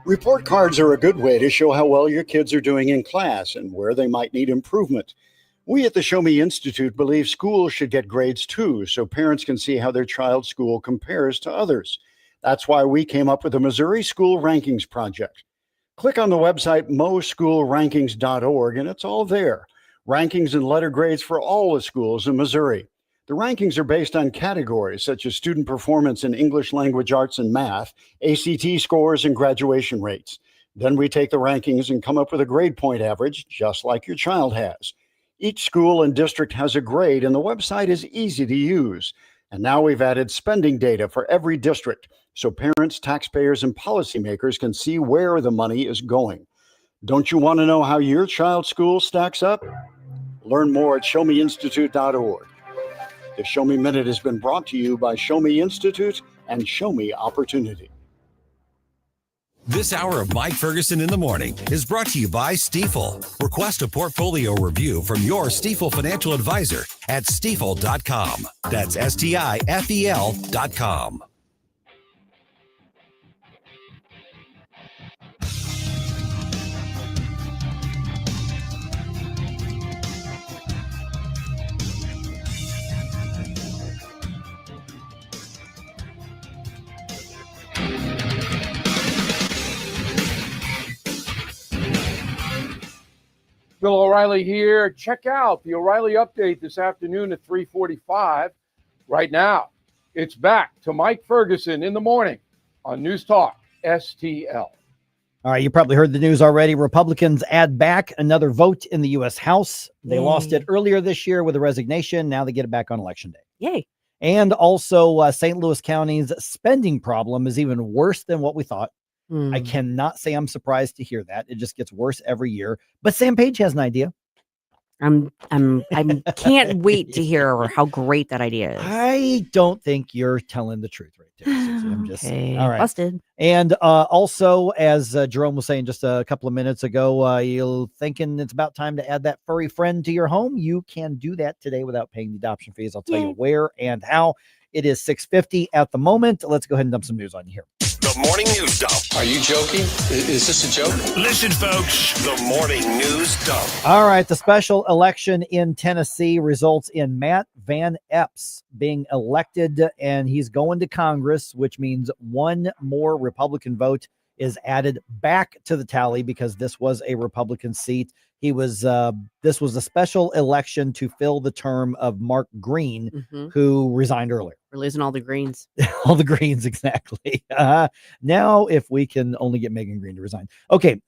Report cards are a good way to show how well your kids are doing in class and where they might need improvement. We at the Show Me Institute believe schools should get grades too, so parents can see how their child's school compares to others. That's why we came up with the Missouri School Rankings Project. Click on the website moschoolrankings.org and it's all there. Rankings and letter grades for all the schools in Missouri. The rankings are based on categories such as student performance in English language arts and math, ACT scores, and graduation rates. Then we take the rankings and come up with a grade point average, just like your child has. Each school and district has a grade, and the website is easy to use. And now we've added spending data for every district, so parents, taxpayers, and policymakers can see where the money is going. Don't you want to know how your child's school stacks up? Learn more at showmeinstitute.org. The Show Me Minute has been brought to you by Show Me Institute and Show Me Opportunity. This hour of Mike Ferguson in the Morning is brought to you by Stifel. Request a portfolio review from your Stifel financial advisor at stifel.com. That's STIFEL.com. Bill O'Reilly here. Check out the O'Reilly Update this afternoon at 3:45. Right now, it's back to Mike Ferguson in the morning on News Talk STL. All right, you probably heard the news already. Republicans add back another vote in the U.S. House. They lost it earlier this year with a resignation. Now they get it back on Election Day. Yay. And also, St. Louis County's spending problem is even worse than what we thought. I cannot say I'm surprised to hear that. It just gets worse every year. But Sam Page has an idea. I can't wait to hear how great that idea is. I don't think you're telling the truth right there. Susie. I'm just saying. All right. Busted. And also, as Jerome was saying just a couple of minutes ago, you're thinking it's about time to add that furry friend to your home. You can do that today without paying the adoption fees. I'll tell you where and how. It is 6:50 at the moment. Let's go ahead and dump some news on you here. The Morning News Dump. Are you joking? Is this a joke? Listen, folks. The Morning News Dump. All right. The special election in Tennessee results in Matt Van Epps being elected, and he's going to Congress, which means one more Republican vote is added back to the tally because this was a Republican seat. This was a special election to fill the term of Mark Green, who resigned earlier. We're losing all the Greens. All the Greens, exactly. Now, if we can only get Megan Green to resign. Okay.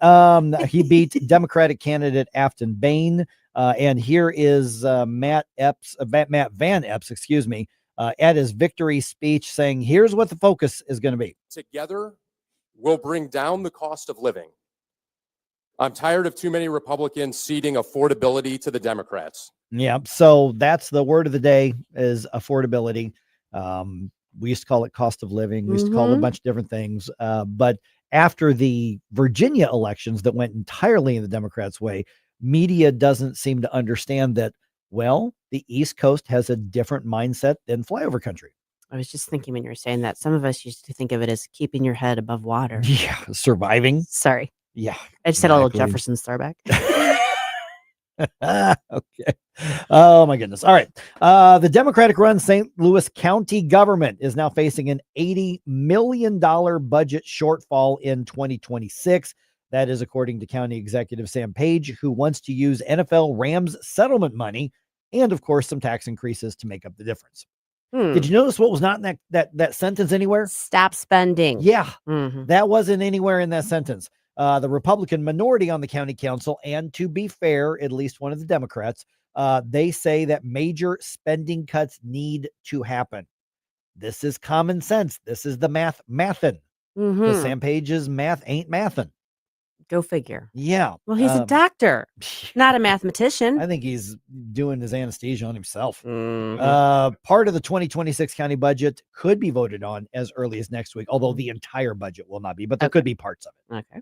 He beat Democratic candidate Afton Bain. And here is Matt Van Epps, at his victory speech saying, here's what the focus is going to be. Together, we'll bring down the cost of living. I'm tired of too many Republicans ceding affordability to the Democrats. Yeah, so that's the word of the day is affordability. We used to call it cost of living. We used to call it a bunch of different things. But after the Virginia elections that went entirely in the Democrats' way, media doesn't seem to understand that, well, the East Coast has a different mindset than flyover country. I was just thinking when you were saying that, some of us used to think of it as keeping your head above water. Yeah, surviving. Sorry. Yeah. I just had a little Jefferson throwback. Okay. Oh, my goodness. All right. The Democratic-run St. Louis County government is now facing an $80 million budget shortfall in 2026. That is according to County Executive Sam Page, who wants to use NFL Rams settlement money and, of course, some tax increases to make up the difference. Did you notice what was not in that sentence anywhere? Stop spending. Yeah, Mhm. that wasn't anywhere in that sentence. The Republican minority on the county council, and to be fair, at least one of the Democrats, they say that major spending cuts need to happen. This is common sense. This is the mathin'. Because Sam Page's math ain't mathin'. Go figure. Yeah. Well, he's a doctor, not a mathematician. I think he's doing his anesthesia on himself. Part of the 2026 county budget could be voted on as early as next week, although the entire budget will not be, but there could be parts of it. Okay.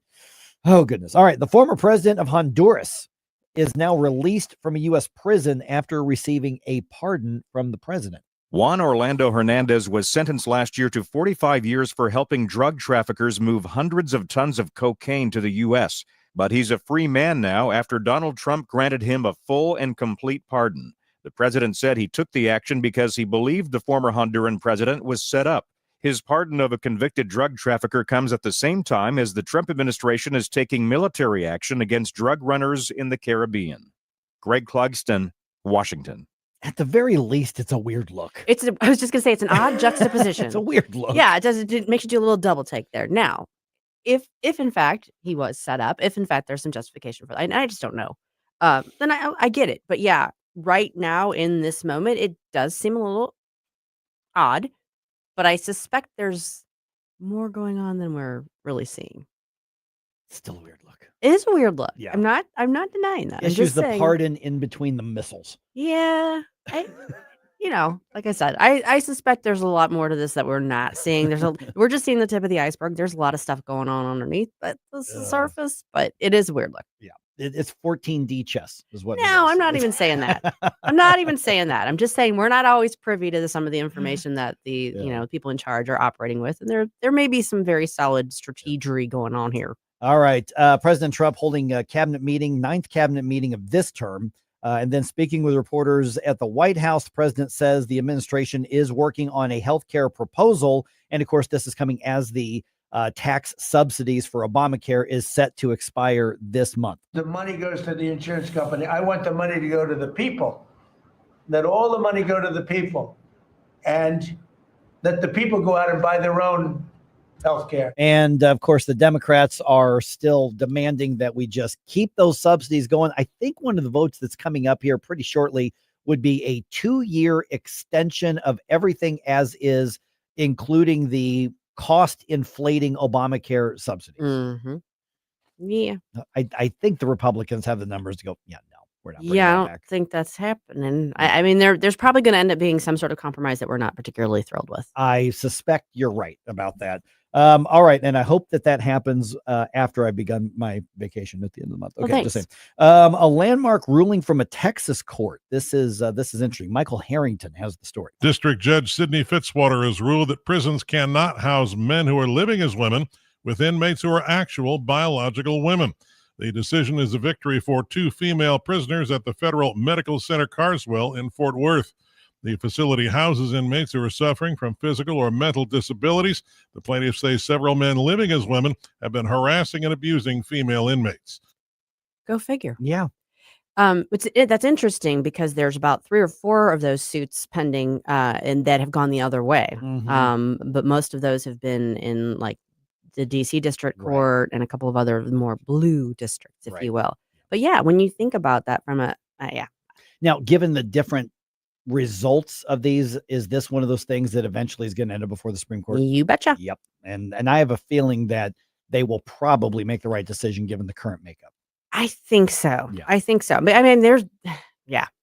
Oh, goodness. All right. The former president of Honduras is now released from a U.S. prison after receiving a pardon from the president. Juan Orlando Hernandez was sentenced last year to 45 years for helping drug traffickers move hundreds of tons of cocaine to the U.S. But he's a free man now after Donald Trump granted him a full and complete pardon. The president said he took the action because he believed the former Honduran president was set up. His pardon of a convicted drug trafficker comes at the same time as the Trump administration is taking military action against drug runners in the Caribbean. Greg Clugston, Washington. At the very least, it's a weird look. I was just going to say it's an odd juxtaposition. It's a weird look. Yeah, it makes you do a little double take there. Now, if in fact he was set up, if in fact there's some justification for that, and I just don't know, then I get it. But yeah, right now in this moment, it does seem a little odd, but I suspect there's more going on than we're really seeing. Still a weird look. It is a weird look. Yeah. I'm not denying that. I'm Issues just the saying, pardon in between the missiles. Yeah. Like I said, I suspect there's a lot more to this that we're not seeing. We're just seeing the tip of the iceberg. There's a lot of stuff going on underneath, but this is the surface. But it is a weird look. Yeah, it's 14D chess is what. No, I'm not even saying that. I'm not even saying that. I'm just saying we're not always privy to some of the information that the people in charge are operating with, and there may be some very solid strategy going on here. All right, President Trump holding a cabinet meeting, 9th cabinet meeting of this term. And then speaking with reporters at the White House, the president says the administration is working on a health care proposal. And of course, this is coming as the tax subsidies for Obamacare is set to expire this month. The money goes to the insurance company. I want the money to go to the people. Let all the money go to the people. And let the people go out and buy their own health care. And of course, the Democrats are still demanding that we just keep those subsidies going. I think one of the votes that's coming up here pretty shortly would be a 2-year extension of everything as is, including the cost inflating Obamacare subsidies. Mm-hmm. Yeah. I think the Republicans have the numbers to go, yeah, no, we're not. Yeah, I don't think that's happening. I mean, there's probably going to end up being some sort of compromise that we're not particularly thrilled with. I suspect you're right about that. All right. And I hope that happens after I've begun my vacation at the end of the month. Okay. Just saying. A landmark ruling from a Texas court. This is interesting. Michael Harrington has the story. District Judge Sidney Fitzwater has ruled that prisons cannot house men who are living as women with inmates who are actual biological women. The decision is a victory for 2 female prisoners at the Federal Medical Center Carswell in Fort Worth. The facility houses inmates who are suffering from physical or mental disabilities. The plaintiffs say several men living as women have been harassing and abusing female inmates. Go figure. Yeah. That's interesting because there's about 3 or 4 of those suits pending and that have gone the other way. Mm-hmm. But most of those have been in like the DC District Court and a couple of other more blue districts, if you will. But yeah, when you think about that from Now, given the different results of these, is this one of those things that eventually is going to end up before the Supreme Court? You betcha. Yep. And I have a feeling that they will probably make the right decision given the current makeup. I think so. Yeah. I think so. But I mean,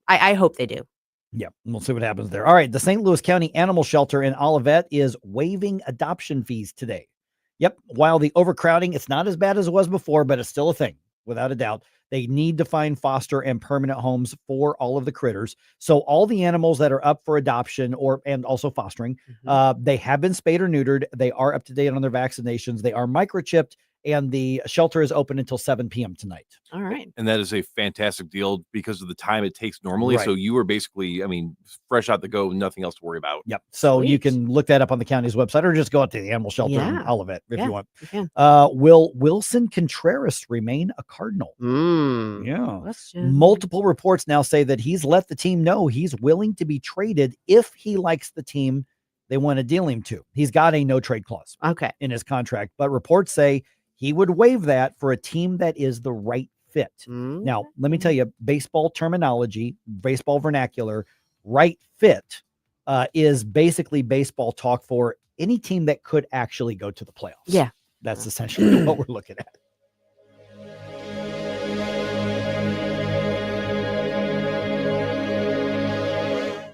I hope they do. Yep. We'll see what happens there. All right. The St. Louis County Animal Shelter in Olivet is waiving adoption fees today. Yep. While the overcrowding, it's not as bad as it was before, but it's still a thing, without a doubt. They need to find foster and permanent homes for all of the critters. So all the animals that are up for adoption and also fostering, they have been spayed or neutered. They are up to date on their vaccinations. They are microchipped, and the shelter is open until 7 p.m. tonight. All right. And that is a fantastic deal because of the time it takes normally. Right. So you are basically, fresh out the go, nothing else to worry about. Yep. So you Sweet. can look that up on the county's website or just go out to the animal shelter Yeah. and all of it if Yeah, you want. you can. Will Wilson Contreras remain a Cardinal? Yeah. Question. Multiple reports now say that he's let the team know he's willing to be traded if he likes the team they want to deal him to. He's got a no trade clause in his contract, but reports say he would waive that for a team that is the right fit. Now, let me tell you, baseball terminology, baseball vernacular, right fit is basically baseball talk for any team that could actually go to the playoffs. Yeah. That's essentially what we're looking at.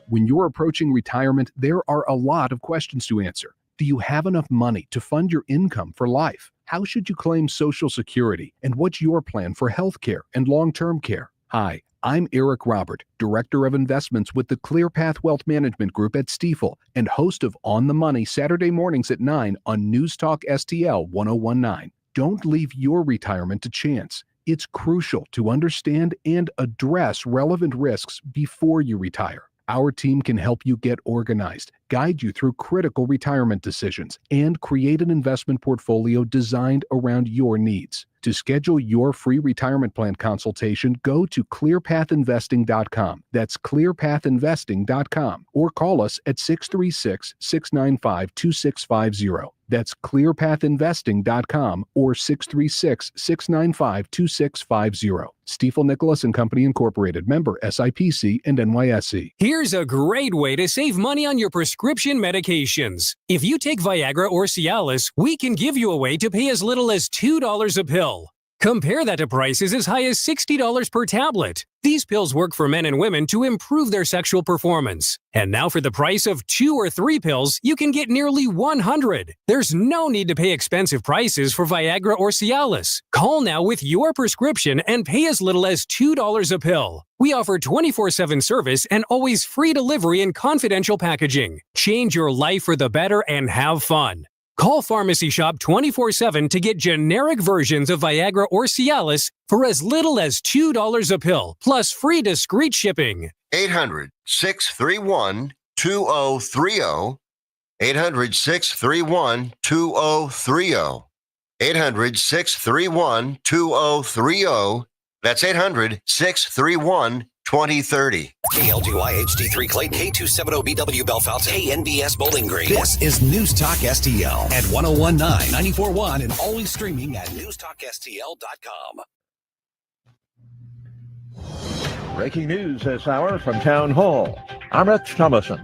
When you're approaching retirement, there are a lot of questions to answer. Do you have enough money to fund your income for life? How should you claim Social Security? And what's your plan for health care and long-term care? Hi, I'm Eric Robert, Director of Investments with the ClearPath Wealth Management Group at Stifel and host of On the Money Saturday mornings at 9 on News Talk STL 1019. Don't leave your retirement to chance. It's crucial to understand and address relevant risks before you retire. Our team can help you get organized, guide you through critical retirement decisions, and create an investment portfolio designed around your needs. To schedule your free retirement plan consultation, go to clearpathinvesting.com. That's clearpathinvesting.com, or call us at 636-695-2650. That's clearpathinvesting.com or 636-695-2650. Stifel Nicholas and Company Incorporated, member SIPC and NYSE. Here's a great way to save money on your prescription medications. If you take Viagra or Cialis, we can give you a way to pay as little as $2 a pill. Compare that to prices as high as $60 per tablet. These pills work for men and women to improve their sexual performance. And now for the price of 2 or 3 pills, you can get nearly 100. There's no need to pay expensive prices for Viagra or Cialis. Call now with your prescription and pay as little as $2 a pill. We offer 24/7 service and always free delivery and confidential packaging. Change your life for the better and have fun. Call Pharmacy Shop 24/7 to get generic versions of Viagra or Cialis for as little as $2 a pill, plus free discreet shipping. 800-631-2030. 800-631-2030. 800-631-2030. That's 800-631-2030. KLDY HD3 Clay, K270BW Bellefonte, KNBS Bowling Green. This is News Talk STL at 1019, 94.1, and always streaming at NewsTalkSTL.com. Breaking news this hour from Town Hall. I'm Rich Thomason.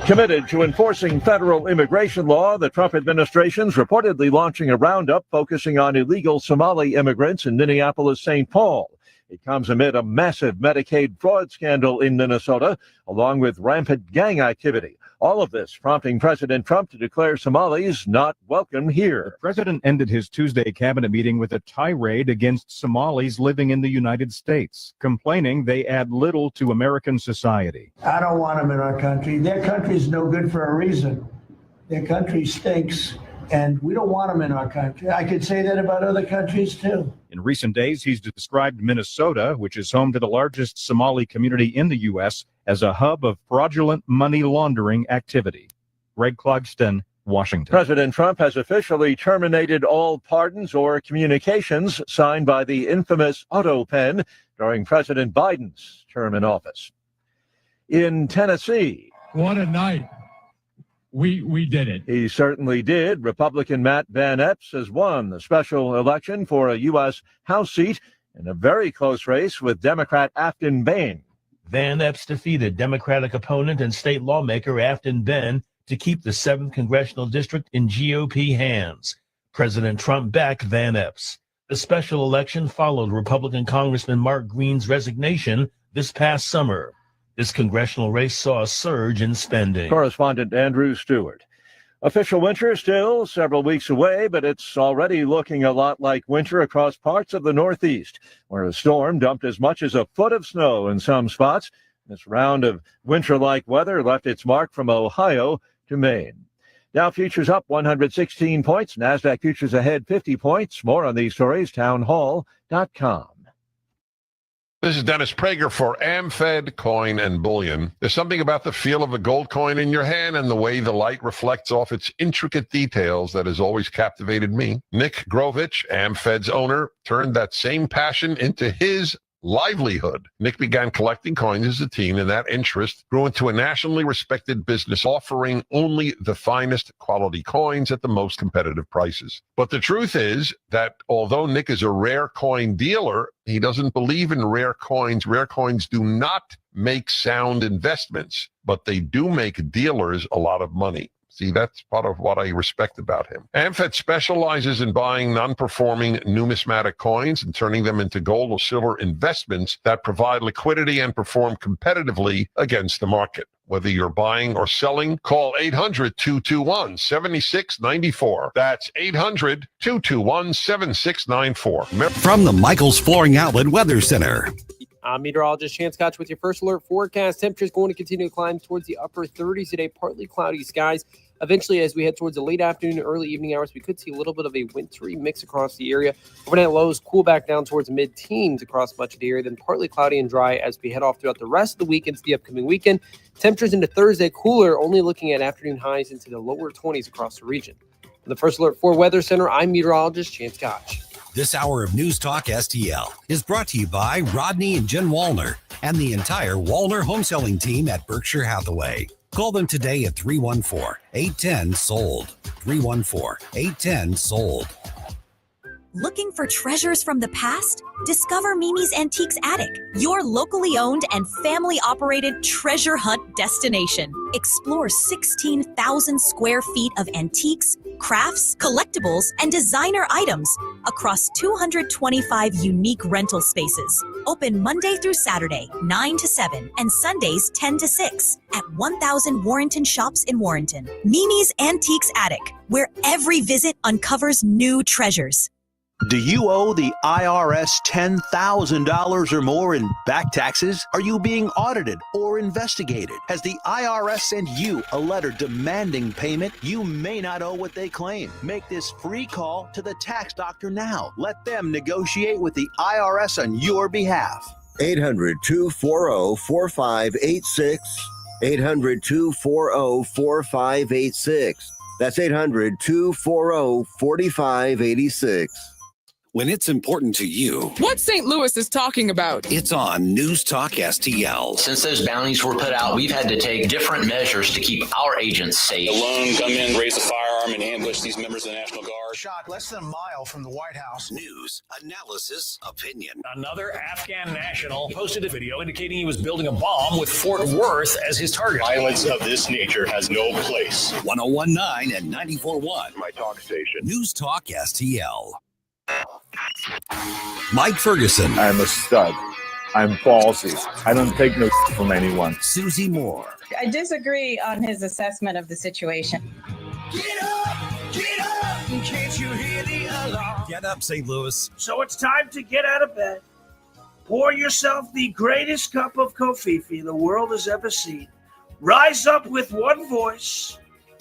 Committed to enforcing federal immigration law, the Trump administration's reportedly launching a roundup focusing on illegal Somali immigrants in Minneapolis-St. Paul. It comes amid a massive Medicaid fraud scandal in Minnesota, along with rampant gang activity. All of this prompting President Trump to declare Somalis not welcome here. The president ended his Tuesday cabinet meeting with a tirade against Somalis living in the United States, complaining they add little to American society. I don't want them in our country. Their country's no good for a reason. Their country stinks, and we don't want them in our country. I could say that about other countries, too. In recent days, he's described Minnesota, which is home to the largest Somali community in the U.S., as a hub of fraudulent money laundering activity. Greg Clugston, Washington. President Trump has officially terminated all pardons or communications signed by the infamous Otto pen during President Biden's term in office. In Tennessee. What a night. We did it. He certainly did. Republican Matt Van Epps has won the special election for a U.S. House seat in a very close race with Democrat Afton Bain. Van Epps defeated Democratic opponent and state lawmaker Afton Ben to keep the 7th congressional district in GOP hands. President Trump backed Van Epps. The special election followed Republican Congressman Mark Green's resignation this past summer. This congressional race saw a surge in spending. Correspondent Andrew Stewart. Official winter still several weeks away, but it's already looking a lot like winter across parts of the Northeast, where a storm dumped as much as a foot of snow in some spots. This round of winter-like weather left its mark from Ohio to Maine. Dow futures up 116 points. NASDAQ futures ahead 50 points. More on these stories, townhall.com. This is Dennis Prager for AmFed Coin and Bullion. There's something about the feel of a gold coin in your hand and the way the light reflects off its intricate details that has always captivated me. Nick Grovich, AmFed's owner, turned that same passion into his livelihood. Nick began collecting coins as a teen, and that interest grew into a nationally respected business offering only the finest quality coins at the most competitive prices. But the truth is that although Nick is a rare coin dealer, he doesn't believe in rare coins. Rare coins do not make sound investments, but they do make dealers a lot of money. See, that's part of what I respect about him. AmFed specializes in buying non-performing numismatic coins and turning them into gold or silver investments that provide liquidity and perform competitively against the market. Whether you're buying or selling, call 800-221-7694. That's 800-221-7694. From the Michaels Flooring Outlet Weather Center. I'm meteorologist Chance Koch with your first alert forecast. Temperatures going to continue to climb towards the upper 30s today, partly cloudy skies. Eventually, as we head towards the late afternoon and early evening hours, we could see a little bit of a wintry mix across the area. Overnight lows cool back down towards mid-teens across much of the area, then partly cloudy and dry as we head off throughout the rest of the week into the upcoming weekend. Temperatures into Thursday cooler, only looking at afternoon highs into the lower 20s across the region. In the first alert for Weather Center, I'm meteorologist Chance Koch. This hour of News Talk STL is brought to you by Rodney and Jen Wallner and the entire Wallner home selling team at Berkshire Hathaway. Call them today at 314-810-SOLD. 314-810-SOLD. Looking for treasures from the past? Discover Mimi's Antiques Attic, your locally owned and family-operated treasure hunt destination. Explore 16,000 square feet of antiques, crafts, collectibles, and designer items across 225 unique rental spaces. Open Monday through Saturday, 9 to 7, and Sundays, 10 to 6 at 1000 Warrenton Shops in Warrenton. Mimi's Antiques Attic, where every visit uncovers new treasures. Do you owe the IRS $10,000 or more in back taxes? Are you being audited or investigated? Has the IRS sent you a letter demanding payment? You may not owe what they claim. Make this free call to the tax doctor now. Let them negotiate with the IRS on your behalf. 800-240-4586. 800-240-4586. That's 800-240-4586. When it's important to you, what St. Louis is talking about. It's on News Talk STL. Since those bounties were put out, we've had to take different measures to keep our agents safe. Alone, come in, raise a firearm, and ambush these members of the National Guard. Shot less than a mile from the White House. News, analysis, opinion. Another Afghan national posted a video indicating he was building a bomb with Fort Worth as his target. Violence of this nature has no place. 101.9 and 94.1. My talk station. News Talk STL. Mike Ferguson. I'm a stud. I'm ballsy. I don't take no from anyone. Susie Moore. I disagree on his assessment of the situation. Get up! Get up! Can't you hear the alarm? Get up, St. Louis. So it's time to get out of bed. Pour yourself the greatest cup of kofifi the world has ever seen. Rise up with one voice.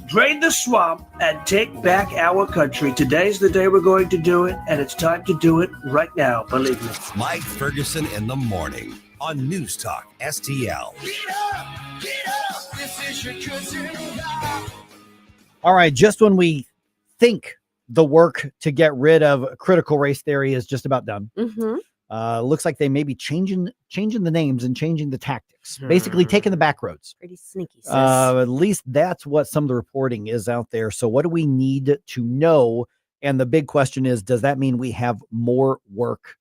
Drain the swamp and take back our country. Today's the day we're going to do it, and it's time to do it right now, believe me. Mike Ferguson in the morning on News Talk STL. Get up! Get up! This is your cousin. All right, just when we think the work to get rid of critical race theory is just about done, looks like they may be changing the names and changing the tactics, basically taking the back roads. Pretty sneaky, sis. At least that's what some of the reporting is out there. So what do we need to know? And the big question is, does that mean we have more work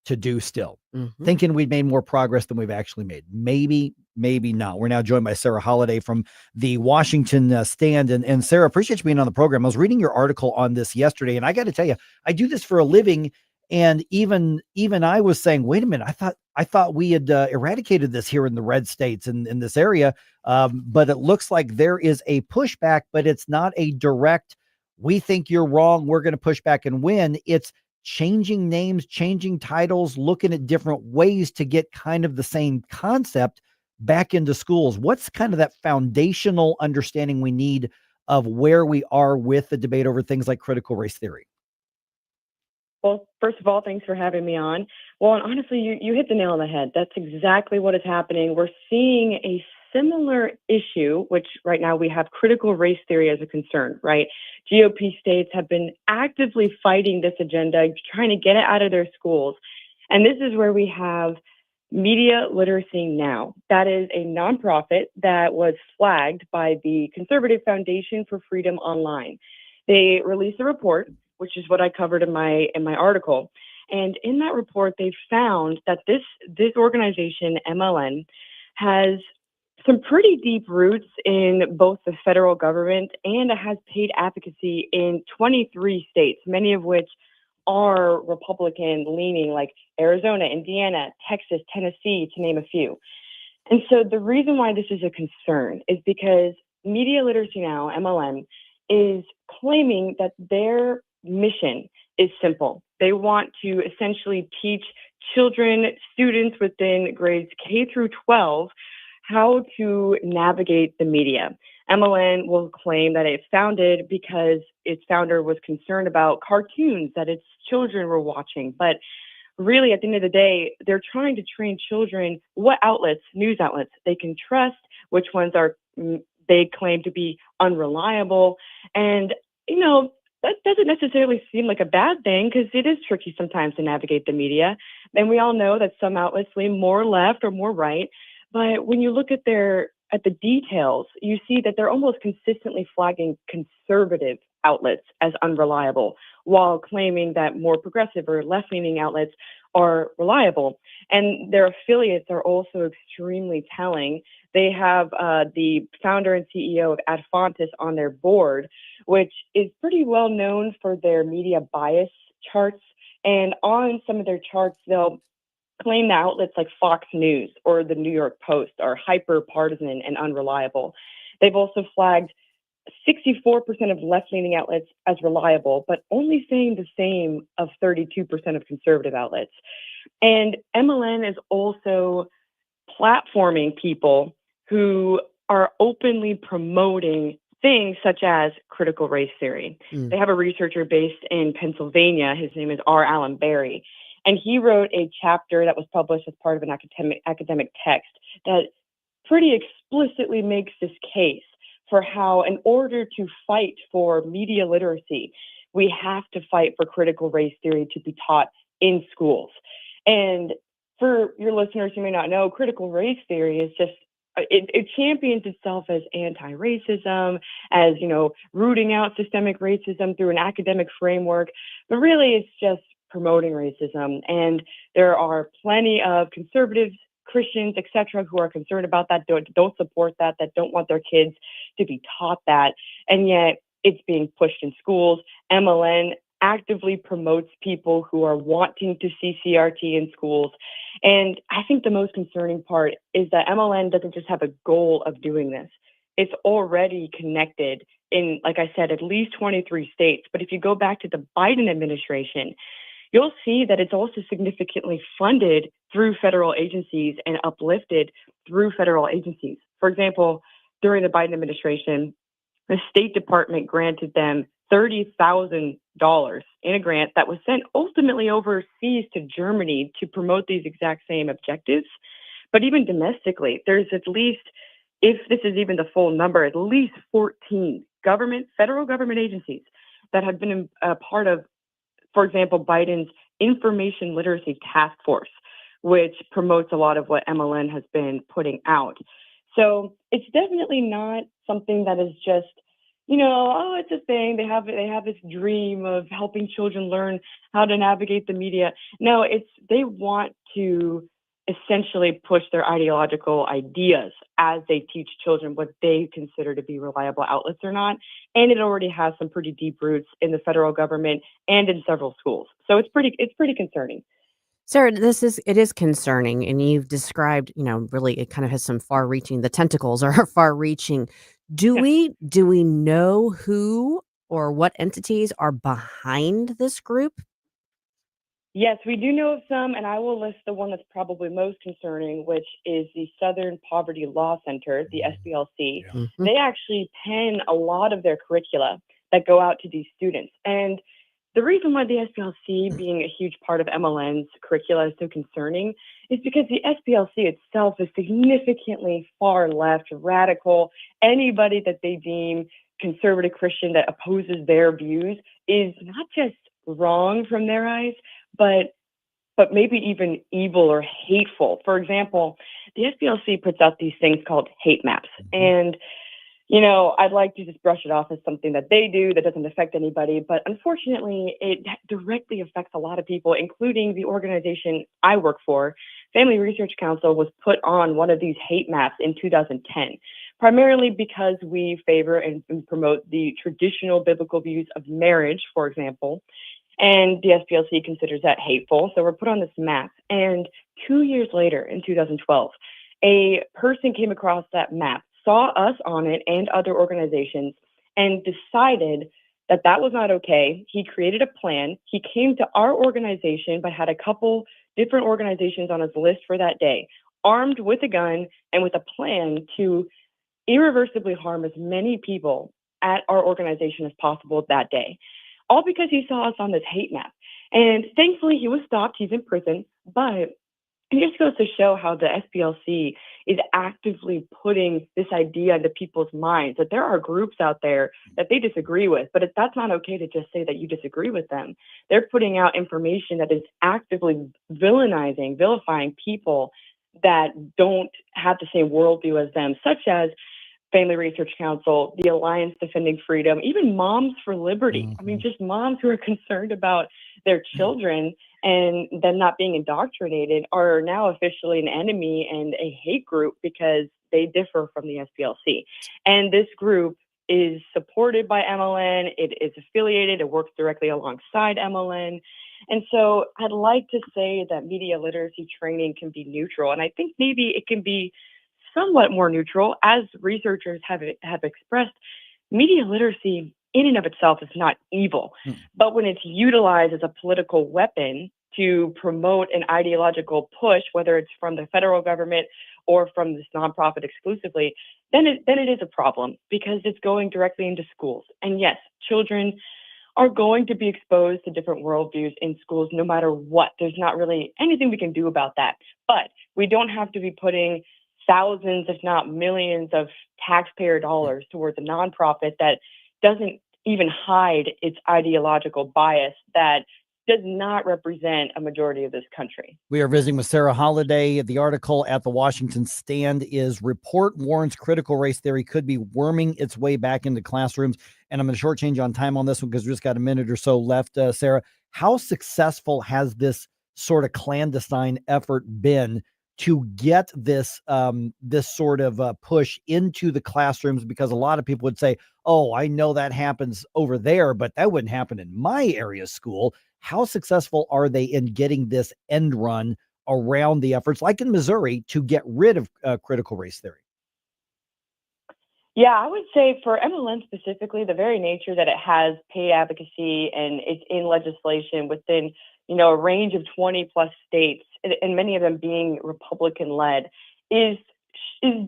to do still? Thinking we've made more progress than we've actually made. Maybe not. We're now joined by Sarah Holliday from the Washington Stand. And Sarah, appreciate you being on the program. I was reading your article on this yesterday, and I got to tell you, I do this for a living. And even I was saying, wait a minute, I thought we had eradicated this here in the red states in this area. But it looks like there is a pushback, but it's not a direct, we think you're wrong, we're going to push back and win. It's changing names, changing titles, looking at different ways to get kind of the same concept back into schools. What's kind of that foundational understanding we need of where we are with the debate over things like critical race theory? Well, first of all, thanks for having me on. Well, and honestly, you hit the nail on the head. That's exactly what is happening. We're seeing a similar issue, which right now we have critical race theory as a concern, right? GOP states have been actively fighting this agenda, trying to get it out of their schools. And this is where we have Media Literacy Now. That is a nonprofit that was flagged by the Conservative Foundation for Freedom Online. They released a report, which is what I covered in my article. And in that report, they found that this organization, MLN, has some pretty deep roots in both the federal government, and it has paid advocacy in 23 states, many of which are Republican leaning, like Arizona, Indiana, Texas, Tennessee, to name a few. And so the reason why this is a concern is because Media Literacy Now, MLM, is claiming that their mission is simple. They want to essentially teach children, students within grades K through 12, how to navigate the media. MLN will claim that it founded because its founder was concerned about cartoons that its children were watching. But really, at the end of the day, they're trying to train children what outlets, news outlets, they can trust, which ones are they claim to be unreliable. And, that doesn't necessarily seem like a bad thing, because it is tricky sometimes to navigate the media. And we all know that some outlets lean more left or more right. But when you look at the details, you see that they're almost consistently flagging conservative outlets as unreliable, while claiming that more progressive or left-leaning outlets are reliable. And their affiliates are also extremely telling. They have the founder and CEO of Adfontes on their board, which is pretty well known for their media bias charts. And on some of their charts, they'll claim that outlets like Fox News or the New York Post are hyper-partisan and unreliable. They've also flagged 64% of left-leaning outlets as reliable, but only saying the same of 32% of conservative outlets. And MLN is also platforming people who are openly promoting things such as critical race theory. They have a researcher based in Pennsylvania. His name is R. Allen Berry. And he wrote a chapter that was published as part of an academic text that pretty explicitly makes this case for how, in order to fight for media literacy, we have to fight for critical race theory to be taught in schools. And for your listeners who may not know, critical race theory is just, it champions itself as anti-racism, as, rooting out systemic racism through an academic framework. But really, it's just promoting racism. And there are plenty of conservatives, Christians, etc., who are concerned about that, don't support that don't want their kids to be taught that. And yet it's being pushed in schools. MLN actively promotes people who are wanting to see CRT in schools. And I think the most concerning part is that MLN doesn't just have a goal of doing this. It's already connected in, like I said, at least 23 states. But if you go back to the Biden administration, you'll see that it's also significantly funded through federal agencies and uplifted through federal agencies. For example, during the Biden administration, the State Department granted them $30,000 in a grant that was sent ultimately overseas to Germany to promote these exact same objectives. But even domestically, there's at least, if this is even the full number, at least 14 federal government agencies that have been a part of, for example, Biden's Information Literacy Task Force, which promotes a lot of what MLN has been putting out. So it's definitely not something that is just, it's a thing. They have this dream of helping children learn how to navigate the media. No, they want to essentially push their ideological ideas as they teach children what they consider to be reliable outlets or not. And it already has some pretty deep roots in the federal government and in several schools. So it's pretty concerning. Sarah, it is concerning, and you've described, really it kind of has some far-reaching. The tentacles are far-reaching. Do we know who or what entities are behind this group? Yes, we do know of some, and I will list the one that's probably most concerning, which is the Southern Poverty Law Center, the SPLC. They actually pen a lot of their curricula that go out to these students. And the reason why the SPLC being a huge part of MLN's curricula is so concerning is because the SPLC itself is significantly far left, radical. Anybody that they deem conservative Christian that opposes their views is not just wrong from their eyes, but maybe even evil or hateful. For example, the SPLC puts out these things called hate maps. And, you know, I'd like to just brush it off as something that they do that doesn't affect anybody. But unfortunately, it directly affects a lot of people, including the organization I work for. Family Research Council was put on one of these hate maps in 2010, primarily because we favor and promote the traditional biblical views of marriage, for example. And the SPLC considers that hateful. So we're put on this map. And 2 years later, in 2012, a person came across that map, saw us on it and other organizations, and decided that that was not okay. He created a plan. He came to our organization, but had a couple different organizations on his list for that day, armed with a gun and with a plan to irreversibly harm as many people at our organization as possible that day. All because he saw us on this hate map. And thankfully, he was stopped. He's in prison. But it just goes to show how the SPLC is actively putting this idea into people's minds that there are groups out there that they disagree with. But that's not okay to just say that you disagree with them. They're putting out information that is actively vilifying people that don't have the same worldview as them, such as Family Research Council, the Alliance Defending Freedom, even Moms for Liberty. I mean, just moms who are concerned about their children and them not being indoctrinated are now officially an enemy and a hate group because they differ from the SPLC. And this group is supported by MLN. It is affiliated. It works directly alongside MLN. And so I'd like to say that media literacy training can be neutral. And I think maybe it can be somewhat more neutral. As researchers have expressed, media literacy in and of itself is not evil. But when it's utilized as a political weapon to promote an ideological push, whether it's from the federal government or from this nonprofit exclusively, then it is a problem because it's going directly into schools. And yes, children are going to be exposed to different worldviews in schools no matter what. There's not really anything we can do about that. But we don't have to be putting thousands, if not millions, of taxpayer dollars towards a nonprofit that doesn't even hide its ideological bias that does not represent a majority of this country. We are visiting with Sarah Holliday. The article at the Washington Stand is Report Warns Critical Race Theory Could Be Worming Its Way Back into Classrooms. And I'm going to shortchange on time on this one because we just got a minute or so left. Sarah, how successful has this sort of clandestine effort been to get this this sort of push into the classrooms? Because a lot of people would say, oh, I know that happens over there, but that wouldn't happen in my area school. How successful are they in getting this end run around the efforts, like in Missouri, to get rid of critical race theory? Yeah, I would say for MLN specifically, the very nature that it has paid advocacy and it's in legislation within, a range of 20 plus states, and many of them being Republican led, is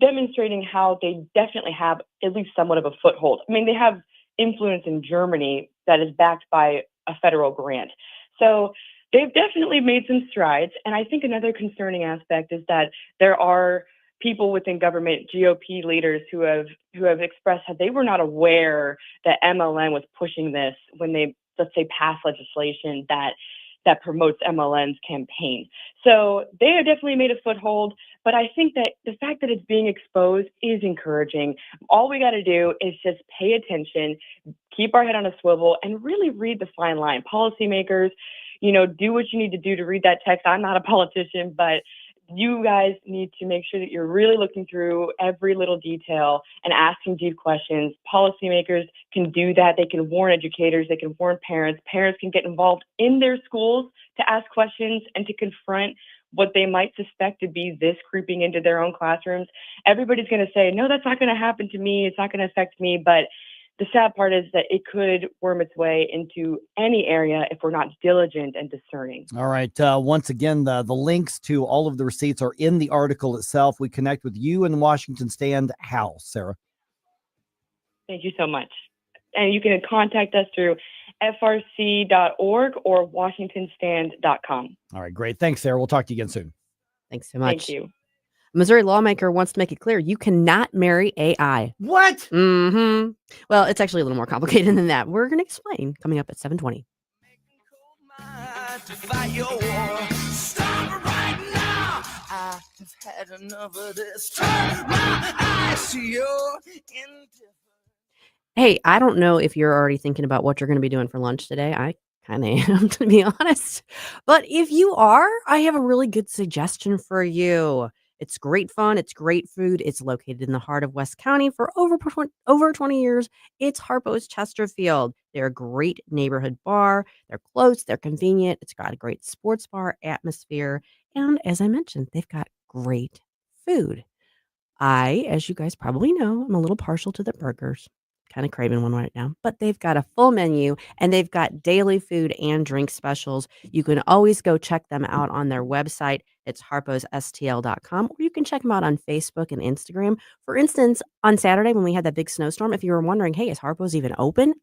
demonstrating how they definitely have at least somewhat of a foothold. I mean, they have influence in Germany that is backed by a federal grant. So they've definitely made some strides. And I think another concerning aspect is that there are people within government, GOP leaders who have expressed that they were not aware that MLN was pushing this when they, let's say, passed legislation that promotes MLN's campaign. So they have definitely made a foothold, but I think that the fact that it's being exposed is encouraging. All we got to do is just pay attention, keep our head on a swivel, and really read the fine line. Policymakers, do what you need to do to read that text. I'm not a politician, but you guys need to make sure that you're really looking through every little detail and asking deep questions. Policymakers can do that. They can warn educators. They can warn parents. Parents can get involved in their schools to ask questions and to confront what they might suspect to be this creeping into their own classrooms. Everybody's going to say, no, that's not going to happen to me. It's not going to affect me. But the sad part is that it could worm its way into any area if we're not diligent and discerning. All right. Once again, the links to all of the receipts are in the article itself. We connect with you in the Washington stand. How, Sarah? Thank you so much. And you can contact us through frc.org or washingtonstand.com. All right, great. Thanks, Sarah. We'll talk to you again soon. Thanks so much. Thank you. A Missouri lawmaker wants to make it clear you cannot marry AI. What? Mm-hmm. Well, it's actually a little more complicated than that. We're going to explain coming up at 7:20. Hey, I don't know if you're already thinking about what you're going to be doing for lunch today. I kind of am, to be honest. But if you are, I have a really good suggestion for you. It's great fun. It's great food. It's located in the heart of West County for over 20 years. It's Harpo's Chesterfield. They're a great neighborhood bar. They're close. They're convenient. It's got a great sports bar atmosphere. And as I mentioned, they've got great food. As you guys probably know, I'm a little partial to their burgers. Kind of craving one right now, but they've got a full menu and they've got daily food and drink specials. You can always go check them out on their website. It's harposstl.com, or you can check them out on Facebook and Instagram. For instance, on Saturday when we had that big snowstorm, if you were wondering, hey, is Harpo's even open?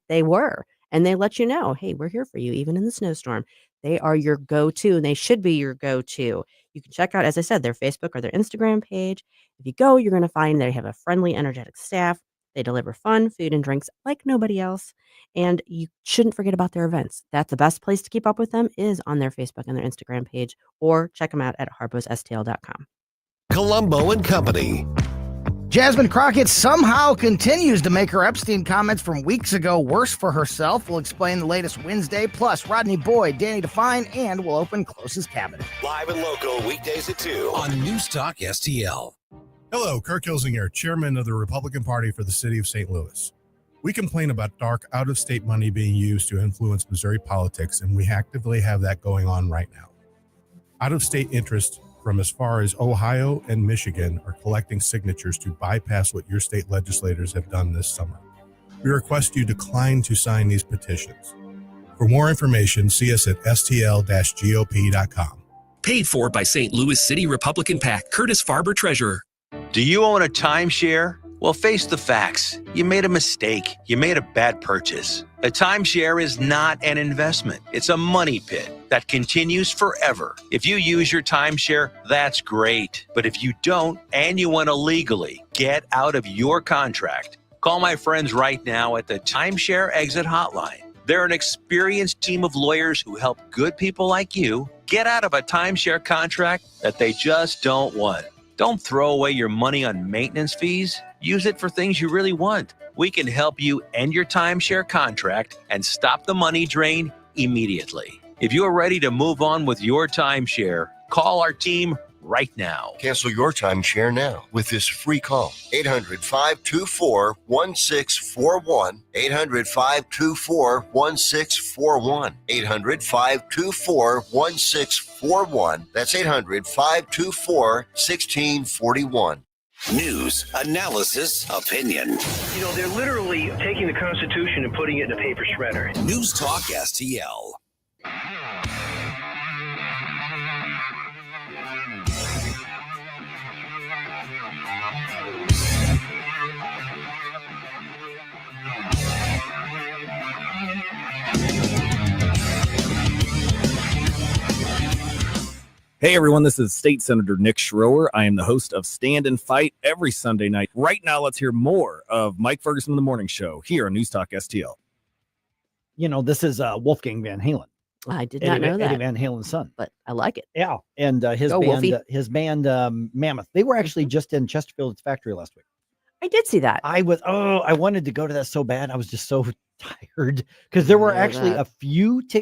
They were. And they let you know, hey, we're here for you, even in the snowstorm. They are your go-to, and they should be your go-to. You can check out, as I said, their Facebook or their Instagram page. If you go, you're going to find they have a friendly, energetic staff. They deliver fun food and drinks like nobody else. And you shouldn't forget about their events. That's the best place to keep up with them is on their Facebook and their Instagram page, or check them out at harposstl.com. Columbo and Company. Jasmine Crockett somehow continues to make her Epstein comments from weeks ago worse for herself. We'll explain the latest Wednesday. Plus, Rodney Boyd, Danny Define, and we'll open Closest Cabinet. Live and local weekdays at 2 on News Talk STL. Hello, Kirk Hilsinger, chairman of the Republican Party for the city of St. Louis. We complain about dark, out-of-state money being used to influence Missouri politics, and we actively have that going on right now. Out-of-state interests from as far as Ohio and Michigan are collecting signatures to bypass what your state legislators have done this summer. We request you decline to sign these petitions. For more information, see us at stl-gop.com. Paid for by St. Louis City Republican PAC, Curtis Farber, Treasurer. Do you own a timeshare? Well, face the facts. You made a mistake. You made a bad purchase. A timeshare is not an investment. It's a money pit that continues forever. If you use your timeshare, that's great. But if you don't and you want to legally get out of your contract, call my friends right now at the Timeshare Exit Hotline. They're an experienced team of lawyers who help good people like you get out of a timeshare contract that they just don't want. Don't throw away your money on maintenance fees. Use it for things you really want. We can help you end your timeshare contract and stop the money drain immediately. If you're ready to move on with your timeshare, call our team right now. Cancel your timeshare now with this free call. 800-524-1641. 800-524-1641. 800-524-1641. That's 800-524-1641. News, analysis, opinion. You know, they're literally taking the Constitution and putting it in a paper shredder. News Talk STL. Hey everyone, this is State Senator Nick Schroer. I am the host of Stand and Fight every Sunday night. Right now, let's hear more of Mike Ferguson in the Morning Show here on News Talk STL. You know, this is Wolfgang Van Halen. I did not know that. Eddie Van Halen's son. But I like it. Yeah. And his band Mammoth. They were actually just in Chesterfield's factory last week. I did see that. I wanted to go to that so bad. I was just so tired because there were actually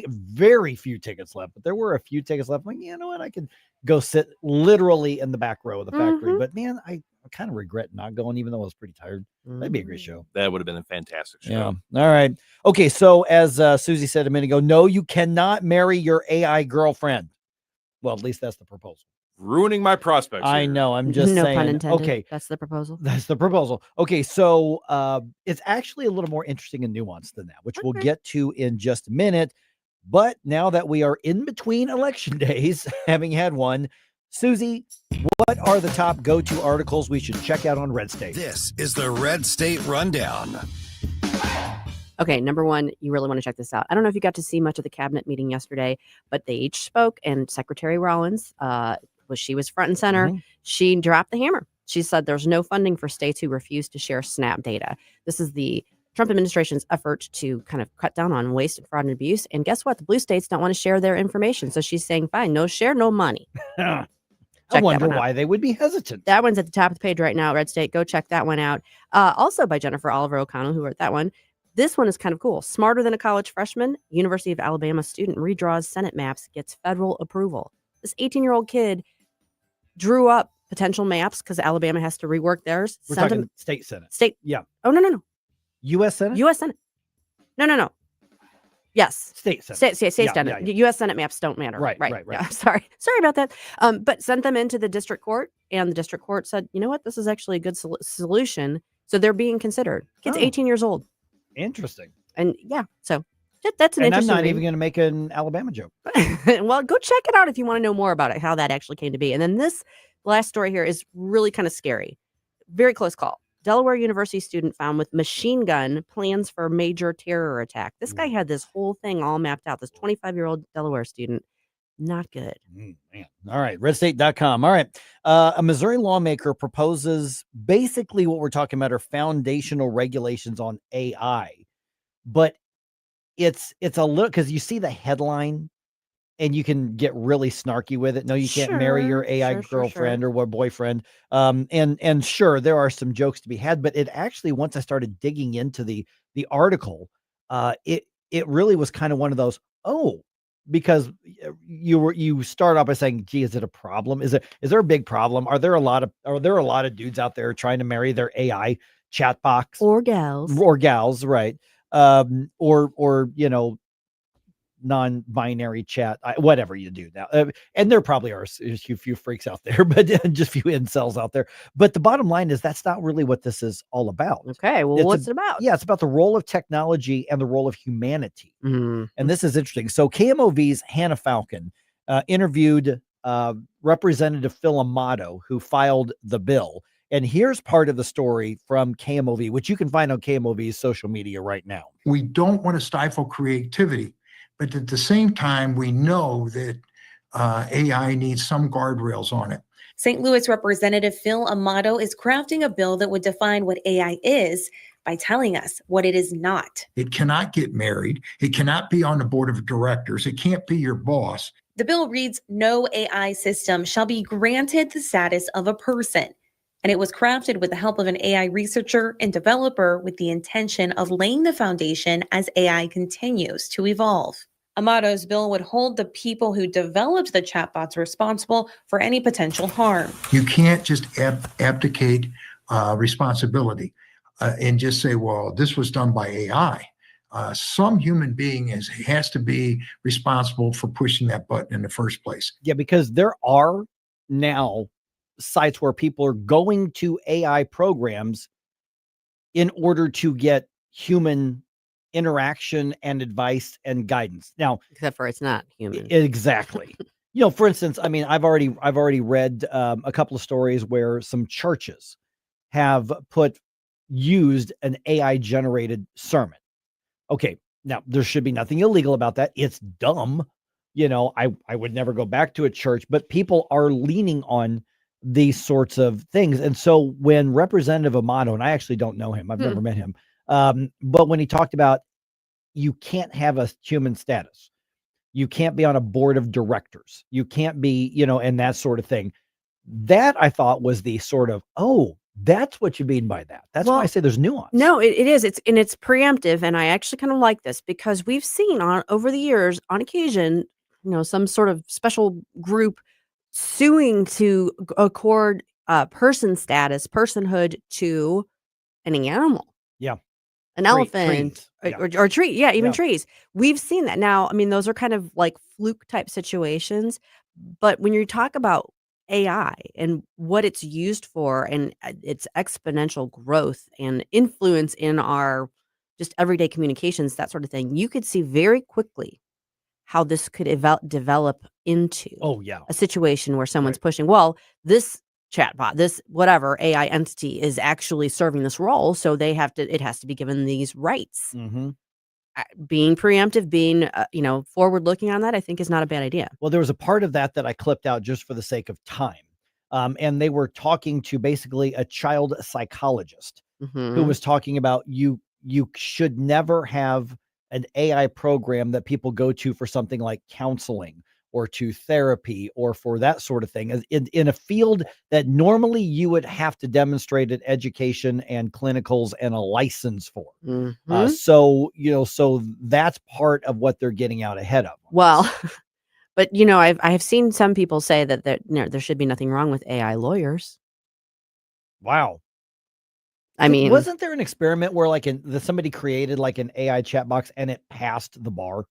very few tickets left, but there were a few tickets left. I'm like, you know what? I could go sit literally in the back row of the factory. But man, I kind of regret not going, even though I was pretty tired. That'd be a great show. That would have been a fantastic show. Yeah. All right. Okay. So as Susie said a minute ago, no, you cannot marry your AI girlfriend. Well, at least that's the proposal. ruining my prospects. I here. know. I'm just no saying. pun intended. Okay, That's the proposal. that's the proposal. Okay, so it's actually a little more interesting and nuanced than that, which we'll get to in just a minute. But now that we are in between election days, having had one, Susie, what are the top go-to articles we should check out on Red State? This is the Red State Rundown. Okay, number one, you really want to check this out. I don't know if you got to see much of the cabinet meeting yesterday, but they each spoke, and Secretary Rollins, she was front and center. Mm-hmm. She dropped the hammer. She said there's no funding for states who refuse to share SNAP data. This is the Trump administration's effort to kind of cut down on waste and fraud and abuse. And guess what? The blue states don't want to share their information. So she's saying, fine, no share, no money. I Check wonder that one out. why they would be hesitant. That one's at the top of the page right now at Red State. Go check that one out. Also by Jennifer Oliver O'Connell, who wrote that one. This one is kind of cool. Smarter than a college freshman, University of Alabama student redraws Senate maps, gets federal approval. This 18-year-old kid drew up potential maps because Alabama has to rework theirs. We're sent talking them- state Senate. State. Yeah. Oh, no. U.S. Senate? U.S. Senate. No. Yes. State Senate. State Yeah, Senate. yeah. U.S. Senate maps don't matter. Right. Yeah, sorry about that. But sent them into the district court, and the district court said, you know what? This is actually a good solution. So they're being considered. Kid's 18 years old. Interesting. And yeah, so that's an And I'm interesting not read. even going to make an Alabama joke. Well, go check it out if you want to know more about it, how that actually came to be. And then this last story here is really kind of scary. Very close call. Delaware University student found with machine gun plans for major terror attack. This guy had this whole thing all mapped out. This 25-year-old Delaware student. Not good. Man. All right. Redstate.com. All right. A Missouri lawmaker proposes basically what we're talking about are foundational regulations on AI. But it's a little, because you see the headline and you can get really snarky with it. No, you can't marry your AI girlfriend or boyfriend. And sure, there are some jokes to be had, but it actually, once I started digging into the article, it really was kind of one of those, because you start off by saying, gee, is it a problem? Is there a big problem? Are there a lot of dudes out there trying to marry their AI chat box or gals, right? Or non-binary chat, whatever you do now. And there probably are a few freaks out there, but just few incels out there. But the bottom line is that's not really what this is all about. Okay, well, what's it about? Yeah, it's about the role of technology and the role of humanity. Mm-hmm. And this is interesting. So KMOV's Hannah Falcon interviewed Representative Phil Amato, who filed the bill. And here's part of the story from KMOV, which you can find on KMOV's social media right now. We don't want to stifle creativity, but at the same time, we know that AI needs some guardrails on it. St. Louis Representative Phil Amato is crafting a bill that would define what AI is by telling us what it is not. It cannot get married. It cannot be on the board of directors. It can't be your boss. The bill reads, no AI system shall be granted the status of a person. And it was crafted with the help of an AI researcher and developer with the intention of laying the foundation as AI continues to evolve. Amato's bill would hold the people who developed the chatbots responsible for any potential harm. You can't just abdicate responsibility and just say, well, this was done by AI. Some human being has to be responsible for pushing that button in the first place. Yeah, because there are now sites where people are going to AI programs in order to get human interaction and advice and guidance. Now, except for it's not human. Exactly. For instance, I mean, I've already read a couple of stories where some churches have used an AI generated sermon. Okay. Now there should be nothing illegal about that. It's dumb. I would never go back to a church, but people are leaning on these sorts of things. And so when Representative Amato, and I actually don't know him, I've never met him. But when he talked about you can't have a human status, you can't be on a board of directors, you can't be, and that sort of thing, that I thought was the sort of, that's what you mean by that. That's why I say there's nuance. No, it is. It's preemptive. And I actually kind of like this because we've seen over the years, on occasion, some sort of special group suing to accord person status, personhood to any animal. Yeah. An elephant or tree. Yeah, even trees. We've seen that. Now, I mean, those are kind of like fluke type situations. But when you talk about AI and what it's used for and its exponential growth and influence in our just everyday communications, that sort of thing, you could see very quickly how this could develop into a situation where someone's pushing, well, this chatbot, this whatever AI entity is actually serving this role, so it has to be given these rights. Being preemptive, being forward looking on that, I think is not a bad idea. Well, there was a part of that I clipped out just for the sake of time. And they were talking to basically a child psychologist who was talking about you should never have an AI program that people go to for something like counseling or to therapy or for that sort of thing in a field that normally you would have to demonstrate an education and clinicals and a license for. So that's part of what they're getting out ahead of. Well, but I have seen some people say that there should be nothing wrong with AI lawyers. Wow. I mean, wasn't there an experiment where somebody created like an AI chat box and it passed the bar?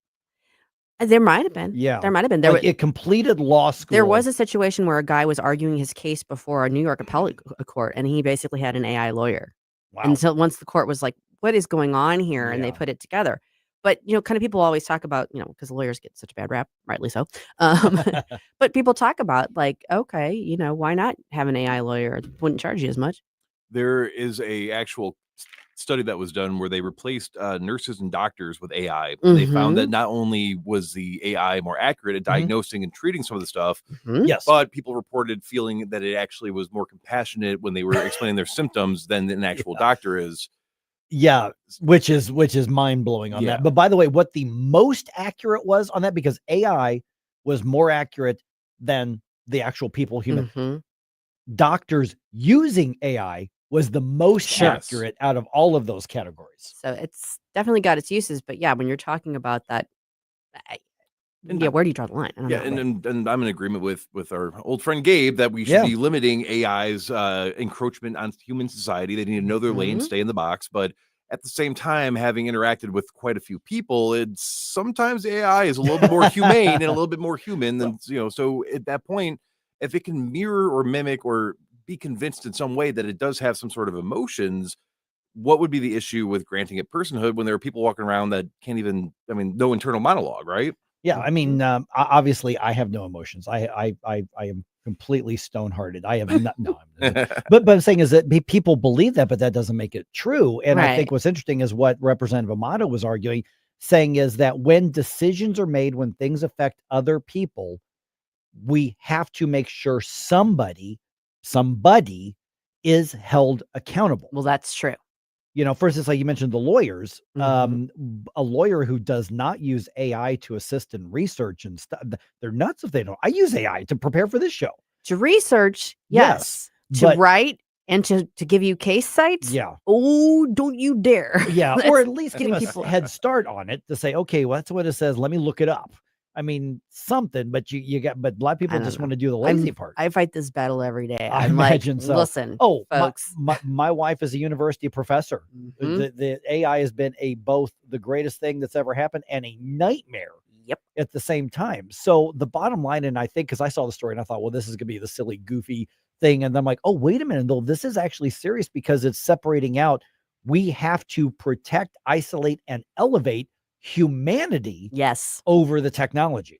There might have been. Yeah. There might have been. It completed law school. There was a situation where a guy was arguing his case before a New York appellate court, and he basically had an AI lawyer. Wow. Until once the court was like, what is going on here? And they put it together. But, kind of people always talk about, because lawyers get such a bad rap, rightly so. But people talk about like, okay, why not have an AI lawyer? It wouldn't charge you as much. There is a actual study that was done where they replaced nurses and doctors with AI. They found that not only was the AI more accurate at diagnosing and treating some of the stuff, yes, but people reported feeling that it actually was more compassionate when they were explaining their symptoms than an actual doctor is. Yeah, which is mind blowing on that. But by the way, what the most accurate was on that, because AI was more accurate than the actual people, human doctors using AI was the most accurate out of all of those categories. So it's definitely got its uses, but yeah, when you're talking about that, where do you draw the line? I don't know. And I'm in agreement with our old friend Gabe that we should be limiting AI's encroachment on human society. They need to know their lane, stay in the box, but at the same time, having interacted with quite a few people, it's sometimes AI is a little bit more humane and a little bit more human than so at that point, if it can mirror or mimic or be convinced in some way that it does have some sort of emotions, what would be the issue with granting it personhood when there are people walking around that can't even, no internal monologue, right? Yeah, obviously I have no emotions. I am completely stone-hearted. I have not. No, but I'm saying is that people believe that, but that doesn't make it true. And I think what's interesting is what Representative Amato was arguing, saying is that when decisions are made, when things affect other people, we have to make sure somebody is held accountable. Well, that's true. For instance, like you mentioned, the lawyers, a lawyer who does not use AI to assist in research and stuff, they're nuts if they don't. I use AI to prepare for this show. To research, yes. To write and to give you case sites? Yeah. Oh, don't you dare. Yeah, or at least give us a head start on it to say, okay, well, that's what it says. Let me look it up. Something, but but a lot of people just want to do the lazy part. I fight this battle every day. I imagine so. Listen, folks. My wife is a university professor. The AI has been both the greatest thing that's ever happened and a nightmare. Yep. At the same time. So the bottom line, and I think because I saw the story and I thought, well, this is gonna be the silly, goofy thing, and I'm like, oh, wait a minute, though, this is actually serious because it's separating out. We have to protect, isolate, and elevate humanity over the technology.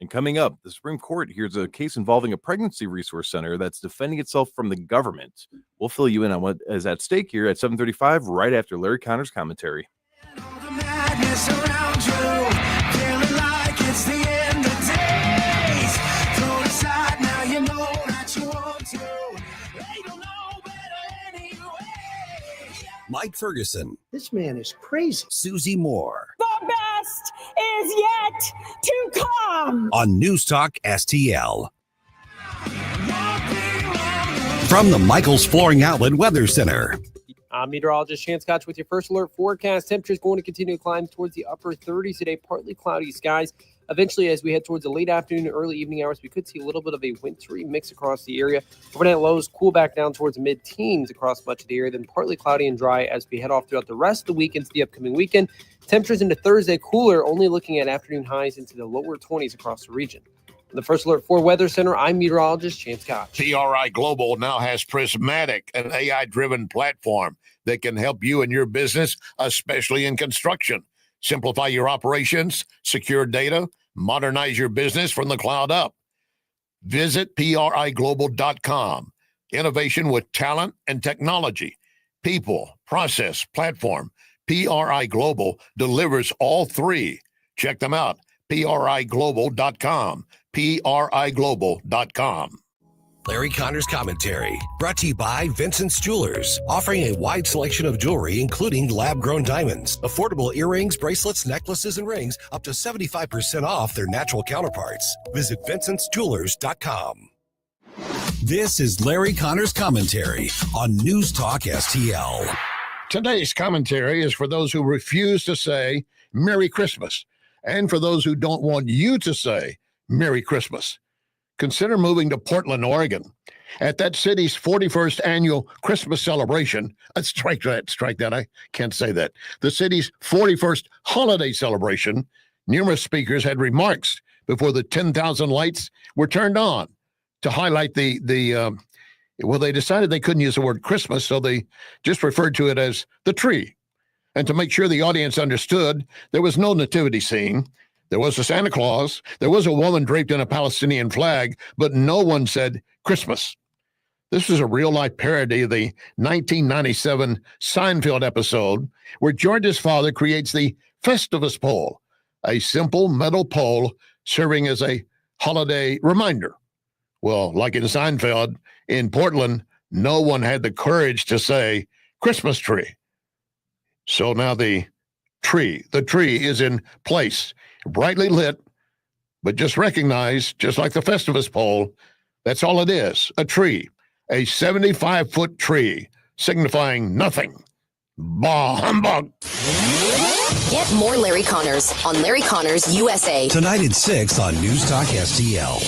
And coming up, the Supreme Court hears a case involving a pregnancy resource center that's defending itself from the government. We'll fill you in on what is at stake here at 7:35, right after Larry Connor's commentary. Mike Ferguson. This man is crazy. Susie Moore. The best is yet to come. On NewsTalkSTL. From the Michaels Flooring Outlet Weather Center. I'm meteorologist Chance Scotch with your first alert forecast. Temperatures going to continue to climb towards the upper 30s today. Partly cloudy skies. Eventually, as we head towards the late afternoon and early evening hours, we could see a little bit of a wintry mix across the area. Overnight lows cool back down towards mid-teens across much of the area, then partly cloudy and dry as we head off throughout the rest of the week into the upcoming weekend. Temperatures into Thursday cooler, only looking at afternoon highs into the lower 20s across the region. In the First Alert 4 Weather Center, I'm meteorologist Chance Koch. PRI Global now has Prismatic, an AI-driven platform that can help you and your business, especially in construction. Simplify your operations, secure data, modernize your business from the cloud up. Visit PRIGlobal.com. Innovation with talent and technology. People, process, platform. PRI Global delivers all three. Check them out. PRIGlobal.com. PRIGlobal.com. Larry Connor's Commentary, brought to you by Vincent's Jewelers, offering a wide selection of jewelry, including lab-grown diamonds, affordable earrings, bracelets, necklaces, and rings, up to 75% off their natural counterparts. Visit Vincent'sJewelers.com. This is Larry Connor's Commentary on News Talk STL. Today's commentary is for those who refuse to say Merry Christmas, and for those who don't want you to say Merry Christmas. Consider moving to Portland, Oregon. At that city's 41st annual Christmas celebration, strike that, I can't say that. The city's 41st holiday celebration, numerous speakers had remarks before the 10,000 lights were turned on to highlight they decided they couldn't use the word Christmas, so they just referred to it as the tree. And to make sure the audience understood, there was no nativity scene. There was a Santa Claus. There was a woman draped in a Palestinian flag, but no one said Christmas. This is a real-life parody of the 1997 Seinfeld episode where George's father creates the Festivus pole, a simple metal pole serving as a holiday reminder. Well, like in Seinfeld, in Portland, no one had the courage to say Christmas tree. So now the tree is in place, brightly lit, but just recognize, just like the Festivus pole, that's all it is, a tree, a 75-foot tree, signifying nothing. Bah humbug. Get more Larry Connors on Larry Connors USA. Tonight at 6 on News Talk STL.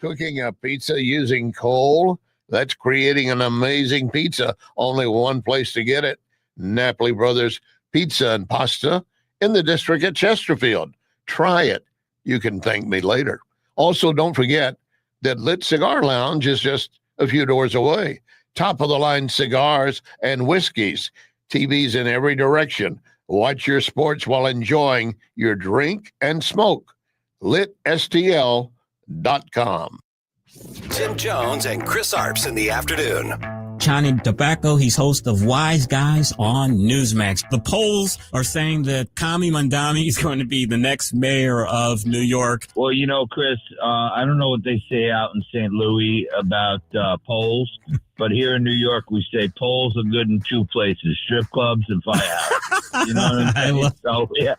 Cooking a pizza using coal, that's creating an amazing pizza. Only one place to get it, Napoli Brothers Pizza and Pasta in the district at Chesterfield. Try it. You can thank me later. Also, don't forget that Lit Cigar Lounge is just a few doors away. Top-of-the-line cigars and whiskeys. TVs in every direction. Watch your sports while enjoying your drink and smoke. LitSTL.com. Tim Jones and Chris Arps in the afternoon. Johnny Tobacco, he's host of Wise Guys on Newsmax. The polls are saying that Kami Mandami is going to be the next mayor of New York. Well, you know, Chris, I don't know what they say out in St. Louis about polls, but here in New York, we say polls are good in two places, strip clubs and firehouses. You know what I'm saying? So, yeah.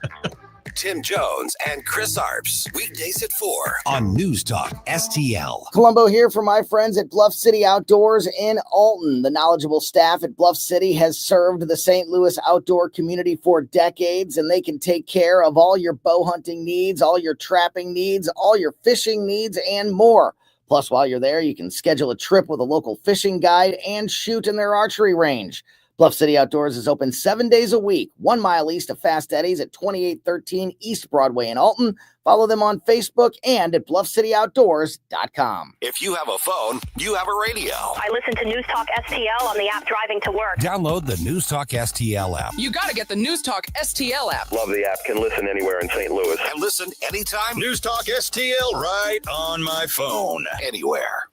Tim Jones and Chris Arps, weekdays at 4 on News Talk STL. Columbo here for my friends at Bluff City Outdoors in Alton. The knowledgeable staff at Bluff City has served the St. Louis outdoor community for decades, and they can take care of all your bow hunting needs, all your trapping needs, all your fishing needs, and more. Plus, while you're there, you can schedule a trip with a local fishing guide and shoot in their archery range. Bluff City Outdoors is open 7 days a week, 1 mile east of Fast Eddie's at 2813 East Broadway in Alton. Follow them on Facebook and at BluffCityOutdoors.com. If you have a phone, you have a radio. I listen to News Talk STL on the app driving to work. Download the News Talk STL app. You got to get the News Talk STL app. Love the app. Can listen anywhere in St. Louis. And listen anytime. News Talk STL right on my phone. Anywhere.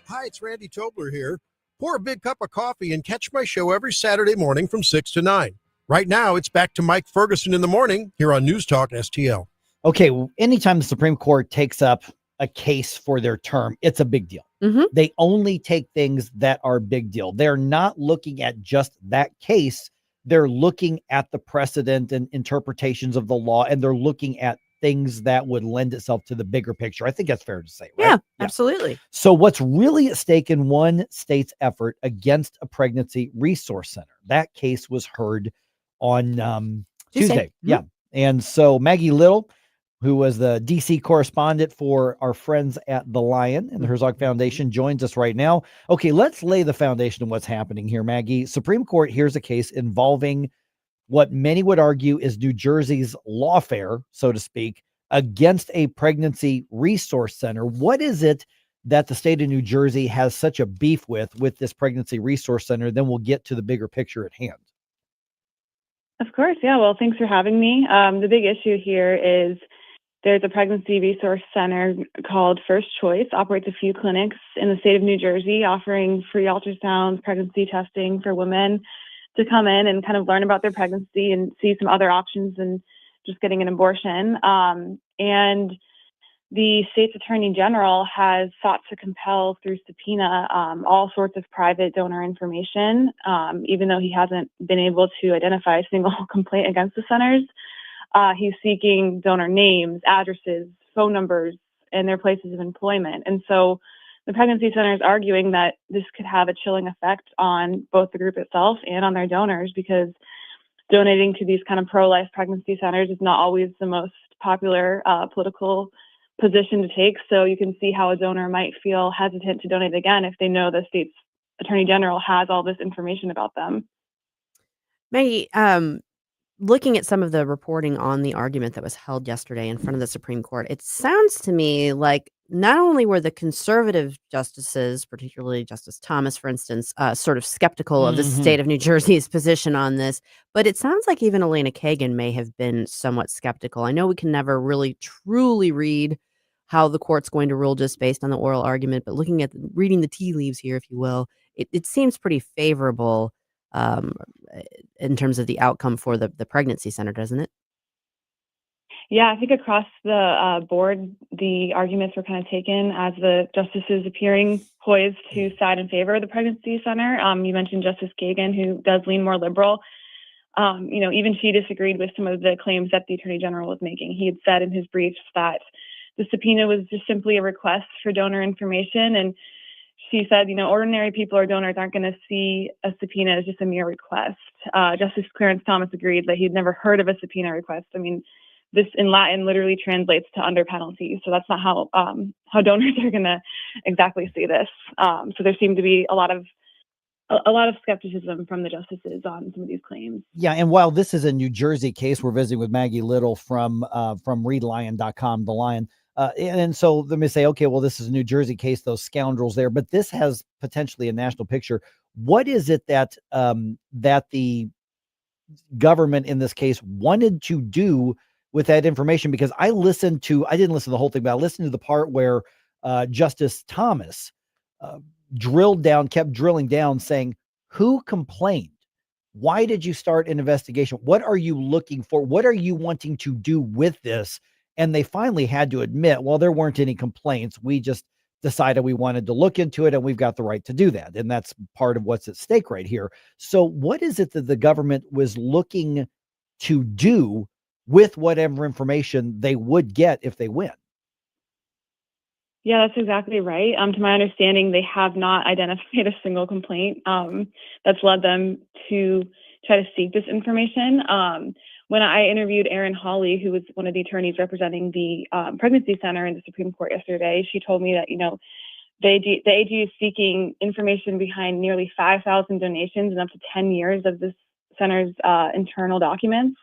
Hi, it's Randy Tobler here. Pour a big cup of coffee and catch my show every Saturday morning from 6 to 9. Right now, it's back to Mike Ferguson in the morning here on News Talk STL. Okay, anytime the Supreme Court takes up a case for their term, it's a big deal. Mm-hmm. They only take things that are big deal. They're not looking at just that case. They're looking at the precedent and interpretations of the law, and they're looking at things that would lend itself to the bigger picture. I think that's fair to say, right? Yeah, absolutely. So what's really at stake in one state's effort against a pregnancy resource center? That case was heard on Tuesday. Mm-hmm. Yeah. And so Maggie Little, who was the DC correspondent for our friends at The Lion and the Herzog Foundation, joins us right now. Okay, let's lay the foundation of what's happening here, Maggie. Supreme Court hears a case involving what many would argue is New Jersey's lawfare, so to speak, against a pregnancy resource center. What is it that the state of New Jersey has such a beef with this pregnancy resource center? Then we'll get to the bigger picture at hand. Of course. Yeah. Well, thanks for having me. The big issue here is there's a pregnancy resource center called First Choice, operates a few clinics in the state of New Jersey, offering free ultrasounds, pregnancy testing for women to come in and kind of learn about their pregnancy and see some other options than just getting an abortion. And the state's attorney general has sought to compel through subpoena all sorts of private donor information, even though he hasn't been able to identify a single complaint against the centers. He's seeking donor names, addresses, phone numbers, and their places of employment. And so the pregnancy center is arguing that this could have a chilling effect on both the group itself and on their donors, because donating to these kind of pro-life pregnancy centers is not always the most popular political position to take. So you can see how a donor might feel hesitant to donate again if they know the state's attorney general has all this information about them. Maggie, looking at some of the reporting on the argument that was held yesterday in front of the Supreme Court, it sounds to me like not only were the conservative justices, particularly Justice Thomas, for instance, sort of skeptical of the state of New Jersey's position on this, but it sounds like even Elena Kagan may have been somewhat skeptical. I know we can never really truly read how the court's going to rule just based on the oral argument, but reading the tea leaves here, if you will, it seems pretty favorable in terms of the outcome for the pregnancy center, doesn't it? Yeah, I think across the board, the arguments were kind of taken as the justices appearing poised to side in favor of the pregnancy center. You mentioned Justice Kagan, who does lean more liberal. Even she disagreed with some of the claims that the attorney general was making. He had said in his briefs that the subpoena was just simply a request for donor information. And she said, ordinary people or donors aren't going to see a subpoena as just a mere request. Justice Clarence Thomas agreed that he'd never heard of a subpoena request. I mean, this in Latin literally translates to under penalty. So that's not how donors are going to exactly see this. So there seemed to be a lot of skepticism from the justices on some of these claims. Yeah, and while this is a New Jersey case, we're visiting with Maggie Little from readlion.com, The Lion. And so let me say, okay, well, this is a New Jersey case, those scoundrels there, but this has potentially a national picture. What is it that that the government in this case wanted to do with that information? Because I didn't listen to the whole thing, but I listened to the part where Justice Thomas kept drilling down, saying, who complained? Why did you start an investigation? What are you looking for? What are you wanting to do with this? And they finally had to admit, well, there weren't any complaints. We just decided we wanted to look into it, and we've got the right to do that. And that's part of what's at stake right here. So what is it that the government was looking to do with whatever information they would get if they win? Yeah, that's exactly right. To my understanding, they have not identified a single complaint that's led them to try to seek this information. When I interviewed Erin Hawley, who was one of the attorneys representing the pregnancy center in the Supreme Court yesterday, she told me that, the AG is seeking information behind nearly 5,000 donations and up to 10 years of this center's internal documents.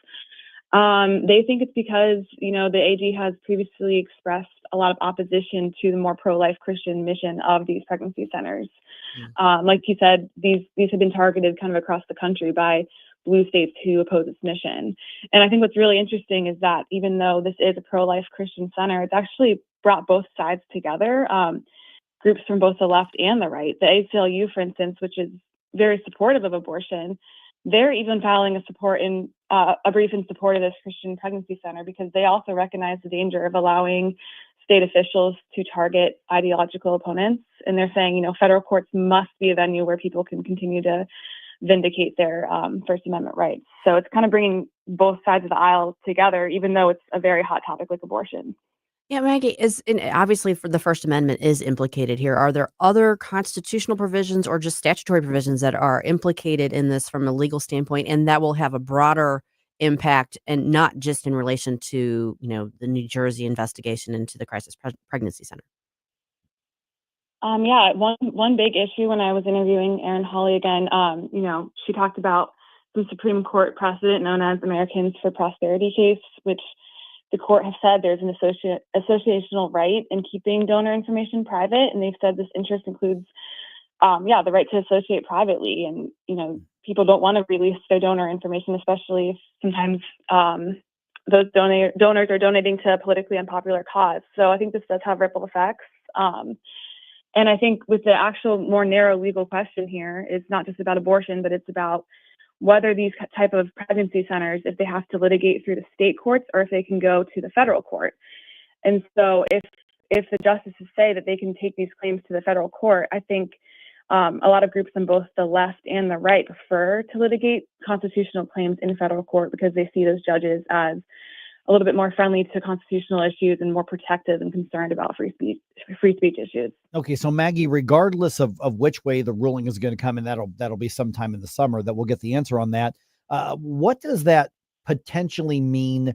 They think it's because, the AG has previously expressed a lot of opposition to the more pro-life Christian mission of these pregnancy centers. Like you said, these have been targeted kind of across the country by blue states who oppose its mission. And I think what's really interesting is that even though this is a pro-life Christian center, it's actually brought both sides together, groups from both the left and the right. The ACLU, for instance, which is very supportive of abortion, they're even filing a brief in support of this Christian pregnancy center because they also recognize the danger of allowing state officials to target ideological opponents. And they're saying, federal courts must be a venue where people can continue to vindicate their First Amendment rights. So it's kind of bringing both sides of the aisle together, even though it's a very hot topic like abortion. Yeah, Maggie, obviously for the First Amendment is implicated here. Are there other constitutional provisions or just statutory provisions that are implicated in this from a legal standpoint and that will have a broader impact, and not just in relation to, the New Jersey investigation into the crisis pregnancy center? Yeah, one big issue when I was interviewing Erin Hawley again, she talked about the Supreme Court precedent known as Americans for Prosperity case, which the court has said there's an associational right in keeping donor information private, and they've said this interest includes, the right to associate privately, and people don't want to release their donor information, especially if sometimes those donors are donating to a politically unpopular cause. So I think this does have ripple effects. And I think with the actual more narrow legal question here, it's not just about abortion, but it's about whether these type of pregnancy centers, if they have to litigate through the state courts or if they can go to the federal court. And so if the justices say that they can take these claims to the federal court, I think a lot of groups on both the left and the right prefer to litigate constitutional claims in federal court because they see those judges as a little bit more friendly to constitutional issues and more protective and concerned about free speech issues. Okay, so Maggie, regardless of which way the ruling is going to come, and that'll be sometime in the summer that we'll get the answer on that. What does that potentially mean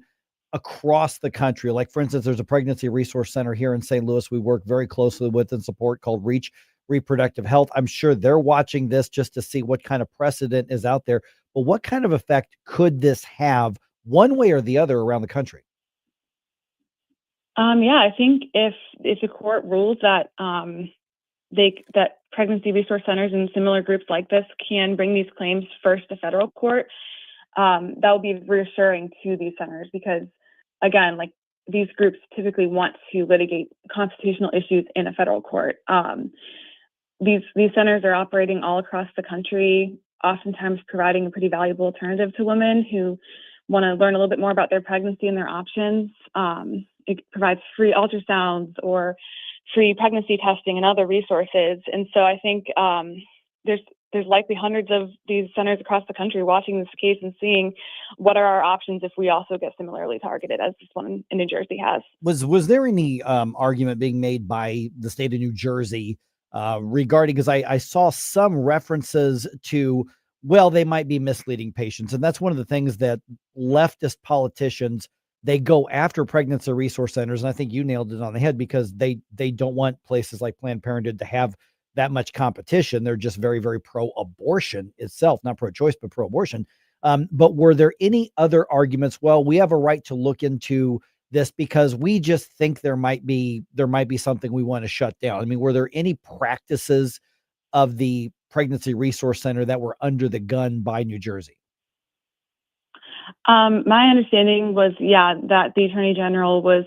across the country? Like, for instance, there's a pregnancy resource center here in St. Louis we work very closely with and support called Reach Reproductive Health. I'm sure they're watching this just to see what kind of precedent is out there. But what kind of effect could this have one way or the other around the country? I think if the court rules that that pregnancy resource centers and similar groups like this can bring these claims first to federal court, that will be reassuring to these centers because, again, like these groups typically want to litigate constitutional issues in a federal court. These centers are operating all across the country, oftentimes providing a pretty valuable alternative to women who want to learn a little bit more about their pregnancy and their options. It provides free ultrasounds or free pregnancy testing and other resources. And so I think there's likely hundreds of these centers across the country watching this case and seeing what are our options if we also get similarly targeted as this one in New Jersey has. Was there any argument being made by the state of New Jersey regarding, because I saw some references to, well, they might be misleading patients. And that's one of the things that leftist politicians, they go after pregnancy resource centers. And I think you nailed it on the head because they don't want places like Planned Parenthood to have that much competition. They're just very, very pro-abortion itself, not pro-choice, but pro-abortion. But were there any other arguments? Well, we have a right to look into this because we just think there might be something we want to shut down. I mean, were there any practices of the pregnancy resource center that were under the gun by New Jersey? My understanding was, that the Attorney General was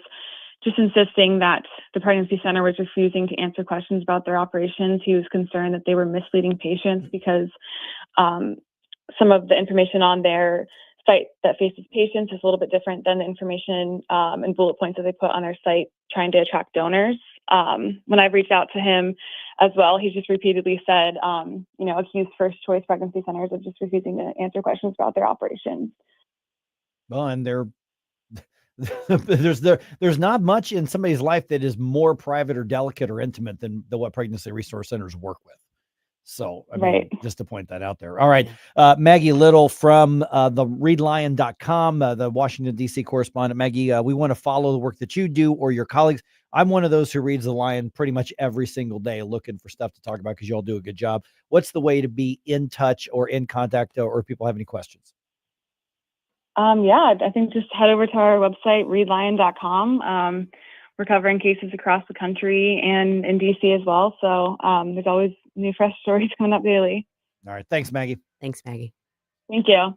just insisting that the pregnancy center was refusing to answer questions about their operations. He was concerned that they were misleading patients because some of the information on their site that faces patients is a little bit different than the information and bullet points that they put on their site trying to attract donors. When I've reached out to him as well, he's just repeatedly said, accused first choice pregnancy centers of just refusing to answer questions about their operations. Well, and there's not much in somebody's life that is more private or delicate or intimate than what pregnancy resource centers work with. So, I mean, just to point that out there. All right. Maggie Little from the readlion.com, the Washington, D.C. correspondent. Maggie, we want to follow the work that you do or your colleagues. I'm one of those who reads the Lion pretty much every single day looking for stuff to talk about because you all do a good job. What's the way to be in touch or in contact or if people have any questions? I think just head over to our website, readlion.com. We're covering cases across the country and in DC as well. So there's always new fresh stories coming up daily. All right. Thanks, Maggie. Thanks, Maggie. Thank you.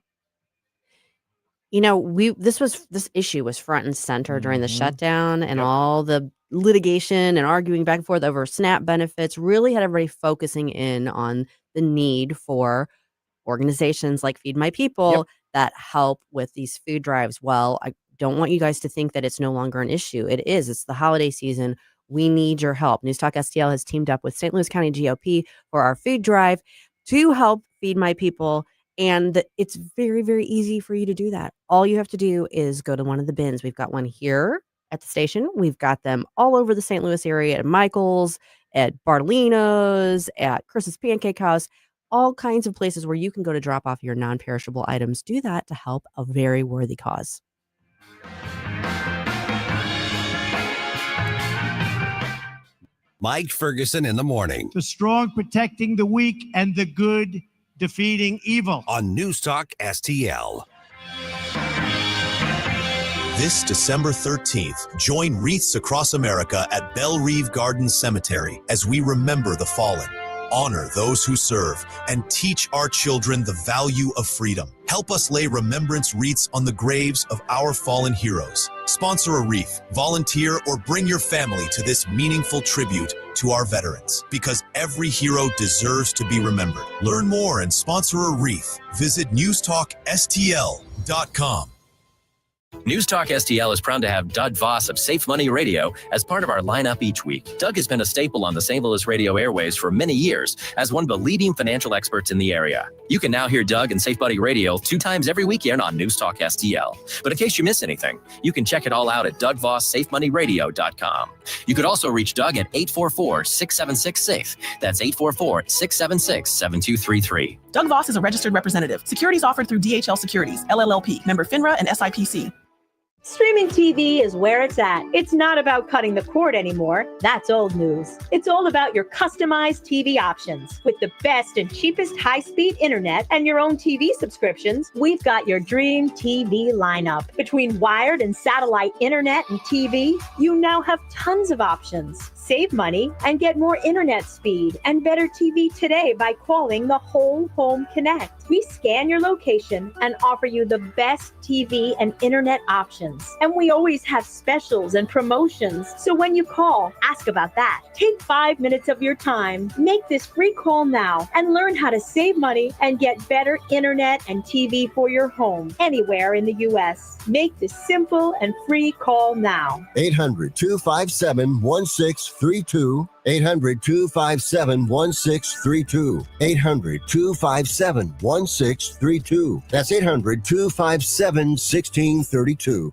This issue was front and center during the shutdown and all the litigation and arguing back and forth over SNAP benefits really had everybody focusing in on the need for organizations like Feed My People that help with these food drives. Well, I don't want you guys to think that it's no longer an issue. It is. It's the holiday season. We need your help. NewsTalkSTL has teamed up with St. Louis County GOP for our food drive to help Feed My People. And it's very, very easy for you to do that. All you have to do is go to one of the bins. We've got one here at the station. We've got them all over the St. Louis area at Michael's, at Bartolino's, at Chris's Pancake House. all kinds of places where you can go to drop off your non-perishable items. Do that to help a very worthy cause. Mike Ferguson in the morning. The strong protecting the weak and the good defeating evil. On NewsTalk STL. This December 13th, join wreaths across America at Belle Reve Gardens Cemetery as we remember the fallen, honor those who serve, and teach our children the value of freedom. Help us lay remembrance wreaths on the graves of our fallen heroes. Sponsor a wreath, volunteer, or bring your family to this meaningful tribute to our veterans, because every hero deserves to be remembered. Learn more and sponsor a wreath. Visit NewsTalkSTL.com. NewsTalk STL is proud to have Doug Voss of Safe Money Radio as part of our lineup each week. Doug has been a staple on the St. Louis radio airways for many years as one of the leading financial experts in the area. You can now hear Doug and Safe Money Radio 2 times every weekend on NewsTalk STL. But in case you miss anything, you can check it all out at DougVossSafeMoneyRadio.com. You could also reach Doug at 844-676-SAFE. That's 844-676-7233. Doug Voss is a registered representative. Securities offered through DHL Securities, LLLP, member FINRA and SIPC. Streaming TV is where it's at. It's not about cutting the cord anymore. That's old news. It's all about your customized TV options. With the best and cheapest high-speed internet and your own TV subscriptions, we've got your dream TV lineup. Between wired and satellite internet and TV, you now have tons of options. Save money and get more internet speed and better TV today by calling the Whole Home Connect. We scan your location and offer you the best TV and internet options. And we always have specials and promotions. So when you call, ask about that. Take 5 minutes of your time. Make this free call now and learn how to save money and get better internet and TV for your home anywhere in the U.S. Make this simple and free call now. 800-257-1632. 800-257-1632. 800-257-1632. That's 800-257-1632.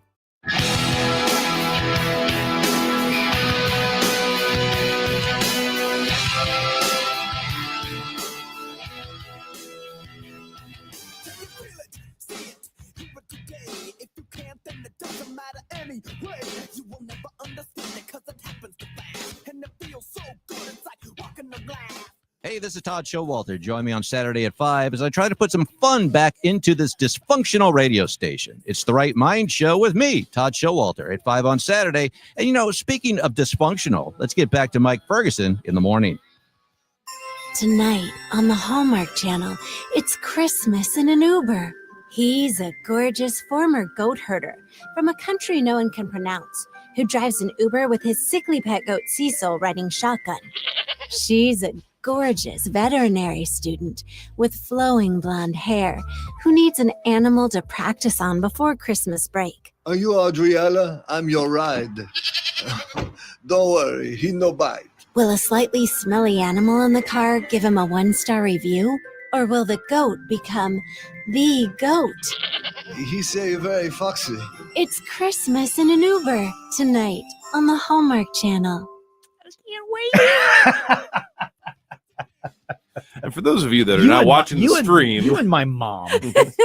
Hey, this is Todd Showalter. Join me on Saturday at 5 as I try to put some fun back into this dysfunctional radio station. It's the Right Mind Show with me, Todd Showalter, at 5 on Saturday. And, you know, speaking of dysfunctional, let's get back to Mike Ferguson in the morning. Tonight on the Hallmark Channel, it's Christmas in an Uber. He's a gorgeous former goat herder from a country no one can pronounce, who drives an Uber with his sickly pet goat Cecil riding shotgun. She's a gorgeous veterinary student with flowing blonde hair who needs an animal to practice on before Christmas break. Are you Adriella? I'm your ride. Don't worry, he no bite. Will a slightly smelly animal in the car give him a 1-star review? Or will the goat become the goat? He say very foxy. It's Christmas in an Uber tonight on the Hallmark Channel. I can't wait. And for those of you that are not watching the stream, you and my mom. If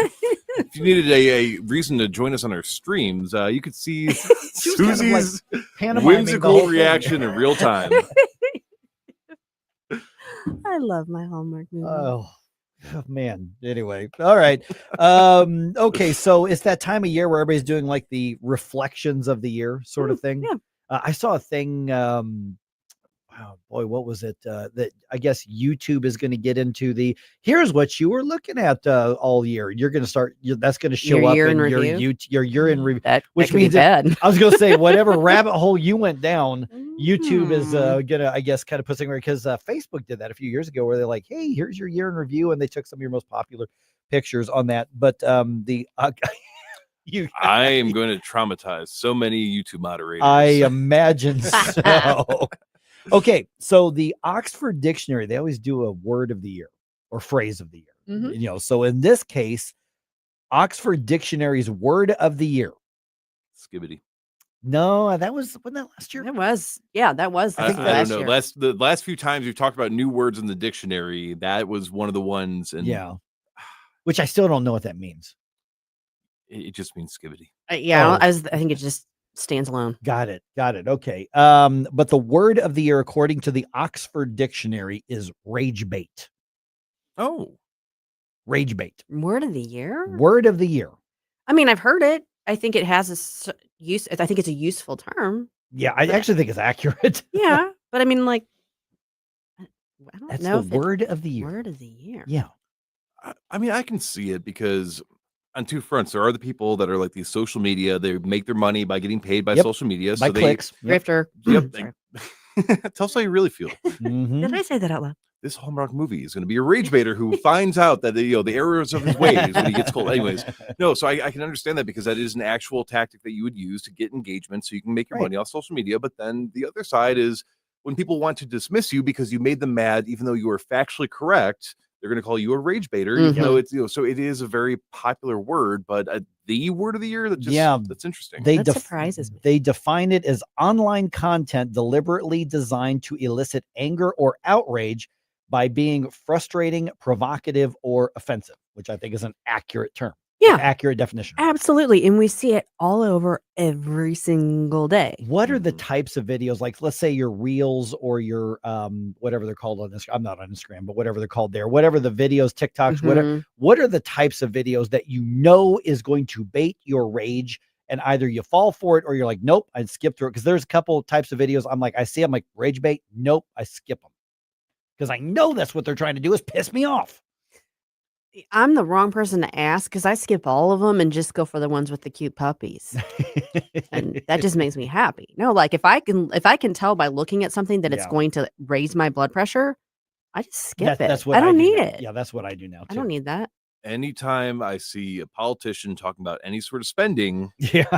you needed a reason to join us on our streams, you could see Susie's whimsical reaction in real time. I love my Hallmark movie. Oh, man. Anyway. All right. Okay. So it's that time of year where everybody's doing like the reflections of the year sort of thing. Yeah. I saw a thing. Wow, boy, what was it? That I guess YouTube is going to get into the here's what you were looking at all year. You're going to start. That's going to show up in your year in review. Which means bad. I was going to say whatever rabbit hole you went down, YouTube is gonna, I guess, kind of put something because Facebook did that a few years ago, where they're like, "Hey, here's your year in review," and they took some of your most popular pictures on that. But I am going to traumatize so many YouTube moderators. I imagine so. Okay, so the Oxford Dictionary, they always do a word of the year or phrase of the year. Mm-hmm. You know, so in this case, Oxford Dictionary's word of the year. Skibbity. No, wasn't that last year? It was. Yeah, that was. I last don't know. year. The last few times we've talked about new words in the dictionary, that was one of the ones. And which I still don't know what that means. It just means skibbity. I think it just stands alone. Got it. Okay. But the word of the year, according to the Oxford Dictionary, is rage bait. Oh, rage bait. Word of the year. Word of the year. I mean, I've heard it. I think it has a use. I think it's a useful term. Yeah, I actually think it's accurate. Yeah, but I mean, like, I don't That's know. the word of the year. Word of the year. Yeah. I mean, I can see it because on two fronts, there are the people that are like these social media. They make their money by getting paid by social media. By clicks. Grifter. Yep. Tell us how you really feel. Did I say that out loud? This Hallmark movie is going to be a rage baiter who finds out that the errors of his ways when he gets cold. Anyways, no, so I can understand that because that is an actual tactic that you would use to get engagement so you can make your money off social media. But then the other side is when people want to dismiss you because you made them mad, even though you were factually correct, they're going to call you a rage baiter, even though it's, so it is a very popular word, but the word of the year, that's interesting. That surprises me. They define it as online content deliberately designed to elicit anger or outrage by being frustrating, provocative, or offensive, which I think is an accurate term. Yeah. Accurate definition. Absolutely. And we see it all over every single day. What are the types of videos? Like, let's say your reels or your, whatever they're called on this. I'm not on Instagram, but whatever they're called there, whatever the videos, TikToks, whatever. What are the types of videos that you know is going to bait your rage? And either you fall for it or you're like, nope, I'd skip through it. Cause there's a couple of types of videos. I'm like, rage bait. Nope. I skip them. Because I know that's what they're trying to do is piss me off. I'm the wrong person to ask because I skip all of them and just go for the ones with the cute puppies. And that just makes me happy. No, like if I can tell by looking at something that it's going to raise my blood pressure, I just skip it. That's what I don't need now. it. Yeah, that's what I do now too. I don't need that. Anytime I see a politician talking about any sort of spending,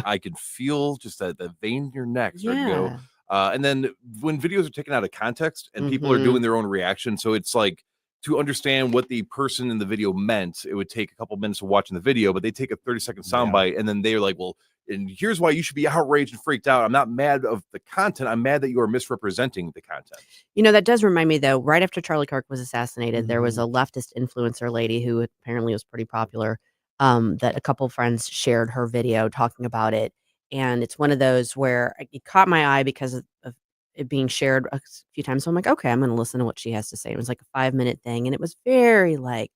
I can feel just that vein in your neck start to go. And then when videos are taken out of context and people are doing their own reaction, so it's like to understand what the person in the video meant, it would take a couple minutes of watching the video, but they take a 30-second soundbite and then they're like, well, and here's why you should be outraged and freaked out. I'm not mad of the content. I'm mad that you are misrepresenting the content. You know, that does remind me, though, right after Charlie Kirk was assassinated, there was a leftist influencer lady who apparently was pretty popular, that a couple of friends shared her video talking about it. And it's one of those where it caught my eye because of it being shared a few times. So I'm like, okay, I'm going to listen to what she has to say. It was like a 5-minute thing. And it was very like,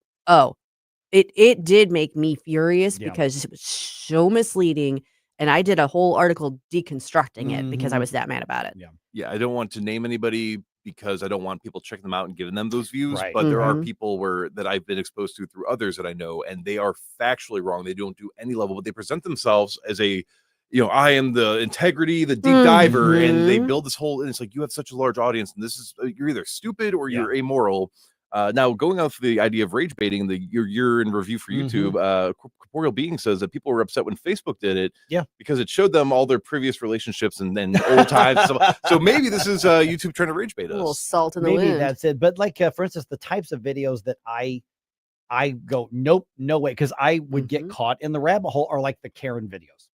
it did make me furious because it was so misleading. And I did a whole article deconstructing it because I was that mad about it. Yeah. I don't want to name anybody because I don't want people checking them out and giving them those views. But there are people that I've been exposed to through others that I know, and they are factually wrong. They don't do any level, but they present themselves as I am the integrity, the deep diver, and they build this whole, and it's like, you have such a large audience, and this is, you're either stupid or you're amoral. Now, going off the idea of rage baiting, your year in review for YouTube, Corporeal Being says that people were upset when Facebook did it, because it showed them all their previous relationships and then old times. So maybe this is YouTube trying to rage bait us. A little salt in the wind. Maybe that's it. But like, for instance, the types of videos that I go, nope, no way, because I would get caught in the rabbit hole are like the Karen videos.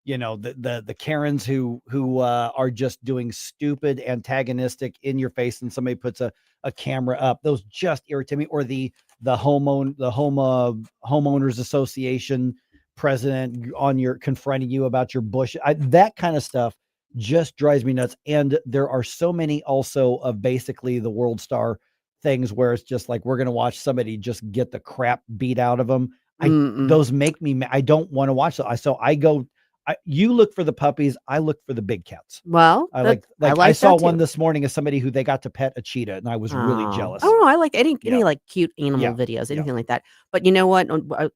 You know, the Karens who are just doing stupid, antagonistic, in your face, and somebody puts a camera up. Those just irritate me. Or the homeowners association president confronting you about your bush. That kind of stuff just drives me nuts. And there are so many also of basically the World Star things where it's just like, we're going to watch somebody just get the crap beat out of them. Those make me, I don't want to watch that. So I go, you look for the puppies. I look for the big cats. Well, I saw one this morning of somebody who they got to pet a cheetah, and I was really jealous. Oh, I like any like cute animal videos, anything like that. But you know what?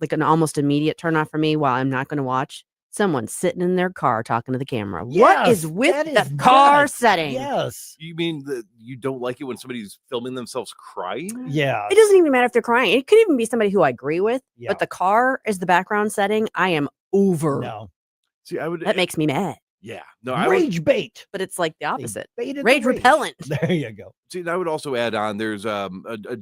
Like an almost immediate turnoff for me, while I'm not going to watch, someone sitting in their car talking to the camera. What is with the car setting? Yes. You mean that you don't like it when somebody's filming themselves crying? Yeah. It doesn't even matter if they're crying. It could even be somebody who I agree with, but the car is the background setting. I am over. No. See, that makes me mad. Yeah. No, rage bait. But it's like the opposite. Rage repellent. There you go. See, I would also add on, there's a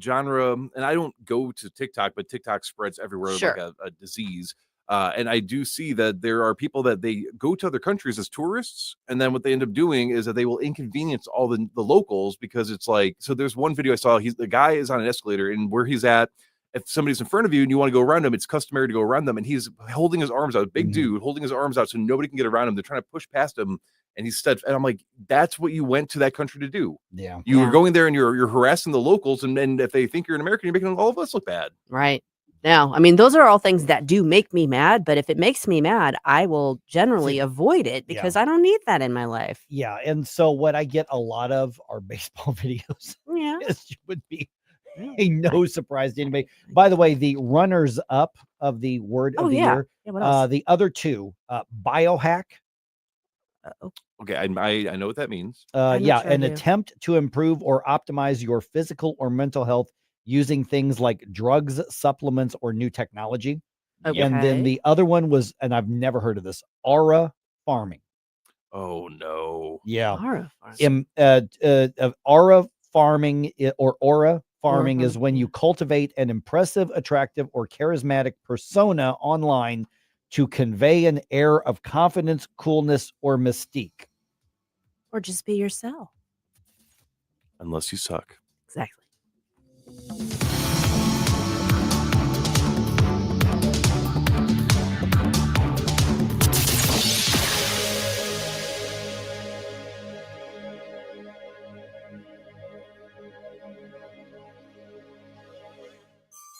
genre, and I don't go to TikTok, but TikTok spreads everywhere like a disease. And I do see that there are people that they go to other countries as tourists, and then what they end up doing is that they will inconvenience all the locals, because it's like, so there's one video I saw, the guy is on an escalator, and where he's at, if somebody's in front of you and you want to go around them, it's customary to go around them, and he's holding his arms out, big dude holding his arms out so nobody can get around him. They're trying to push past him, and he's and I'm like, that's what you went to that country to do. Yeah, you were going there and you're harassing the locals, and then if they think you're an American, you're making all of us look bad. Right. Now, I mean, those are all things that do make me mad, but if it makes me mad, I will generally avoid it because I don't need that in my life. Yeah. And so what I get a lot of are baseball videos. Yeah. It would be no surprise to anybody. By the way, the runners up of the word of the year, the other two, biohack. Okay, I know what that means. An attempt to improve or optimize your physical or mental health using things like drugs, supplements, or new technology. Okay. And then the other one was, and I've never heard of this, aura farming. Oh no. Yeah. Aura farming. Aura farming or aura farming is when you cultivate an impressive, attractive, or charismatic persona online to convey an air of confidence, coolness, or mystique. Or just be yourself. Unless you suck. Exactly.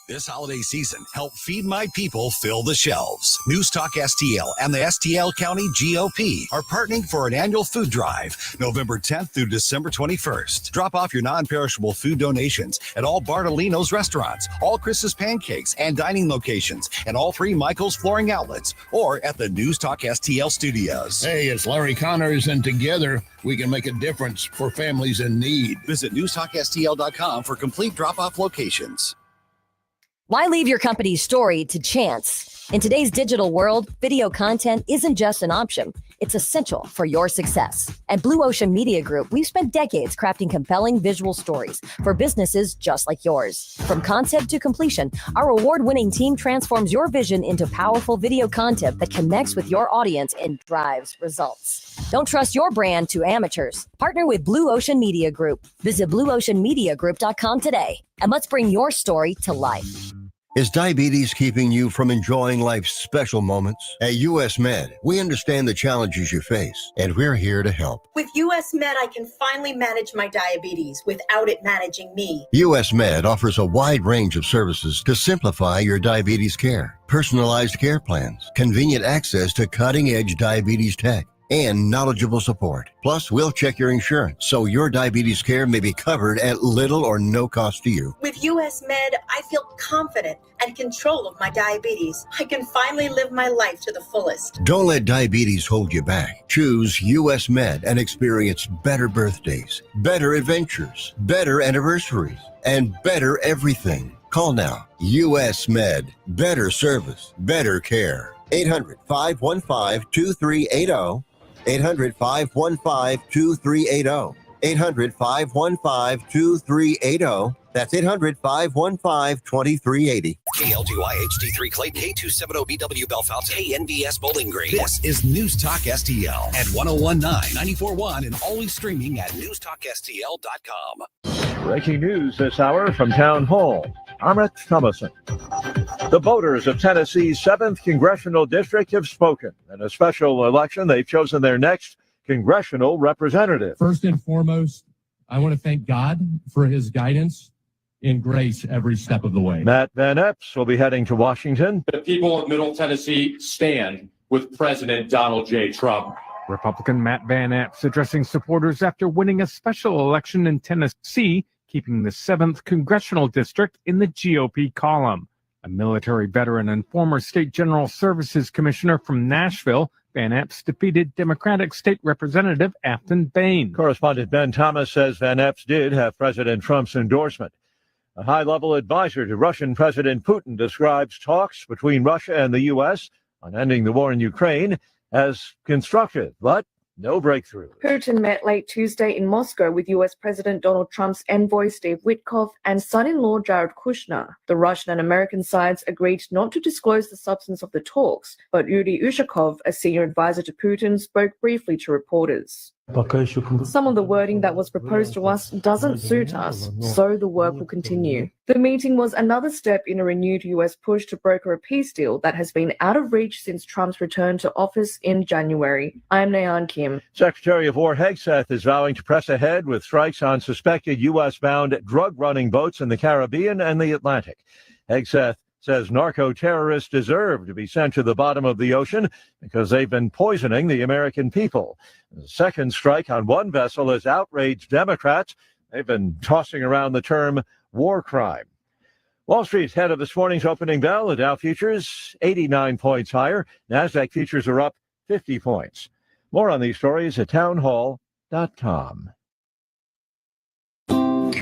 This holiday season, help Feed My People fill the shelves. NewsTalk STL and the STL County GOP are partnering for an annual food drive, November 10th through December 21st. Drop off your non-perishable food donations at all Bartolino's restaurants, all Chris's Pancakes and dining locations, and all 3 Michael's Flooring outlets, or at the NewsTalk STL studios. Hey, it's Larry Connors, and together we can make a difference for families in need. Visit NewsTalkSTL.com for complete drop-off locations. Why leave your company's story to chance? In today's digital world, video content isn't just an option. It's essential for your success. At Blue Ocean Media Group, we've spent decades crafting compelling visual stories for businesses just like yours. From concept to completion, our award-winning team transforms your vision into powerful video content that connects with your audience and drives results. Don't trust your brand to amateurs. Partner with Blue Ocean Media Group. Visit blueoceanmediagroup.com today, and let's bring your story to life. Is diabetes keeping you from enjoying life's special moments? At US Med, we understand the challenges you face, and we're here to help. With US Med, I can finally manage my diabetes without it managing me. US Med offers a wide range of services to simplify your diabetes care. Personalized care plans, convenient access to cutting-edge diabetes tech, and knowledgeable support. Plus, we'll check your insurance so your diabetes care may be covered at little or no cost to you. With US Med, I feel confident and control of my diabetes. I can finally live my life to the fullest. Don't let diabetes hold you back. Choose US Med and experience better birthdays, better adventures, better anniversaries, and better everything. Call now. US Med. Better service, better care. 800-515-2380. 800-515-2380. 800-515-2380. That's 800-515-2380. KLGY HD3 Clayton, K270BW Bellefonte, KNBS Bowling Green. This is News Talk STL at 1019, 94.1, and always streaming at newstalkstl.com. Breaking news this hour from Town Hall. Amit Thomason. The voters of Tennessee's 7th Congressional District have spoken. In a special election, they've chosen their next congressional representative. First and foremost, I want to thank God for his guidance and grace every step of the way. Matt Van Epps will be heading to Washington. The people of Middle Tennessee stand with President Donald J. Trump. Republican Matt Van Epps addressing supporters after winning a special election in Tennessee, keeping the 7th Congressional District in the GOP column. A military veteran and former State General Services Commissioner from Nashville, Van Epps defeated Democratic State Representative Afton Bain. Correspondent Ben Thomas says Van Epps did have President Trump's endorsement. A high-level advisor to Russian President Putin describes talks between Russia and the U.S. on ending the war in Ukraine as constructive, but No breakthrough. Putin met late Tuesday in Moscow with U.S. President Donald Trump's envoy Steve Witkoff and son-in-law Jared Kushner. The Russian and American sides agreed not to disclose the substance of the talks, but Yuri Ushakov, a senior advisor to Putin, spoke briefly to reporters. Some of the wording that was proposed to us doesn't suit us, so the work will continue. The meeting was another step in a renewed U.S. push to broker a peace deal that has been out of reach since Trump's return to office in January. I'm Nayan Kim. Secretary of War Hegseth is vowing to press ahead with strikes on suspected U.S.-bound drug-running boats in the Caribbean and the Atlantic. Hegseth says narco-terrorists deserve to be sent to the bottom of the ocean because they've been poisoning the American people. The second strike on one vessel has outraged Democrats. They've been tossing around the term war crime. Wall Street's head of this morning's opening bell. The Dow futures 89 points higher. NASDAQ futures are up 50 points. More on these stories at townhall.com.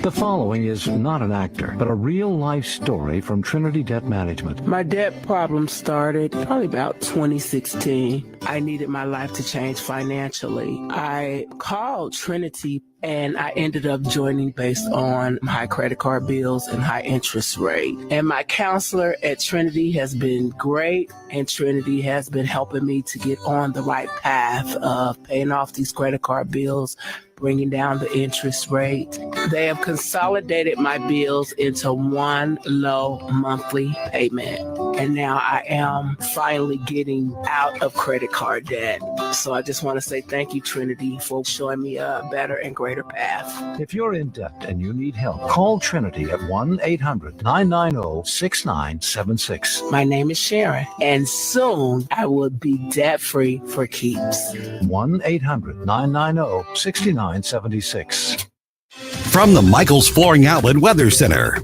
The following is not an actor, but a real-life story from Trinity Debt Management. My debt problem started probably about 2016. I needed my life to change financially. I called Trinity and I ended up joining based on high credit card bills and high interest rate. And my counselor at Trinity has been great, and Trinity has been helping me to get on the right path of paying off these credit card bills, bringing down the interest rate. They have consolidated my bills into one low monthly payment. And now I am finally getting out of credit card debt. So I just want to say thank you, Trinity, for showing me a better and greater path. If you're in debt and you need help, call Trinity at 1-800-990-6976. My name is Sharon, and soon I will be debt-free for keeps. 1-800-990-6976. From the Michaels Flooring Outlet Weather Center.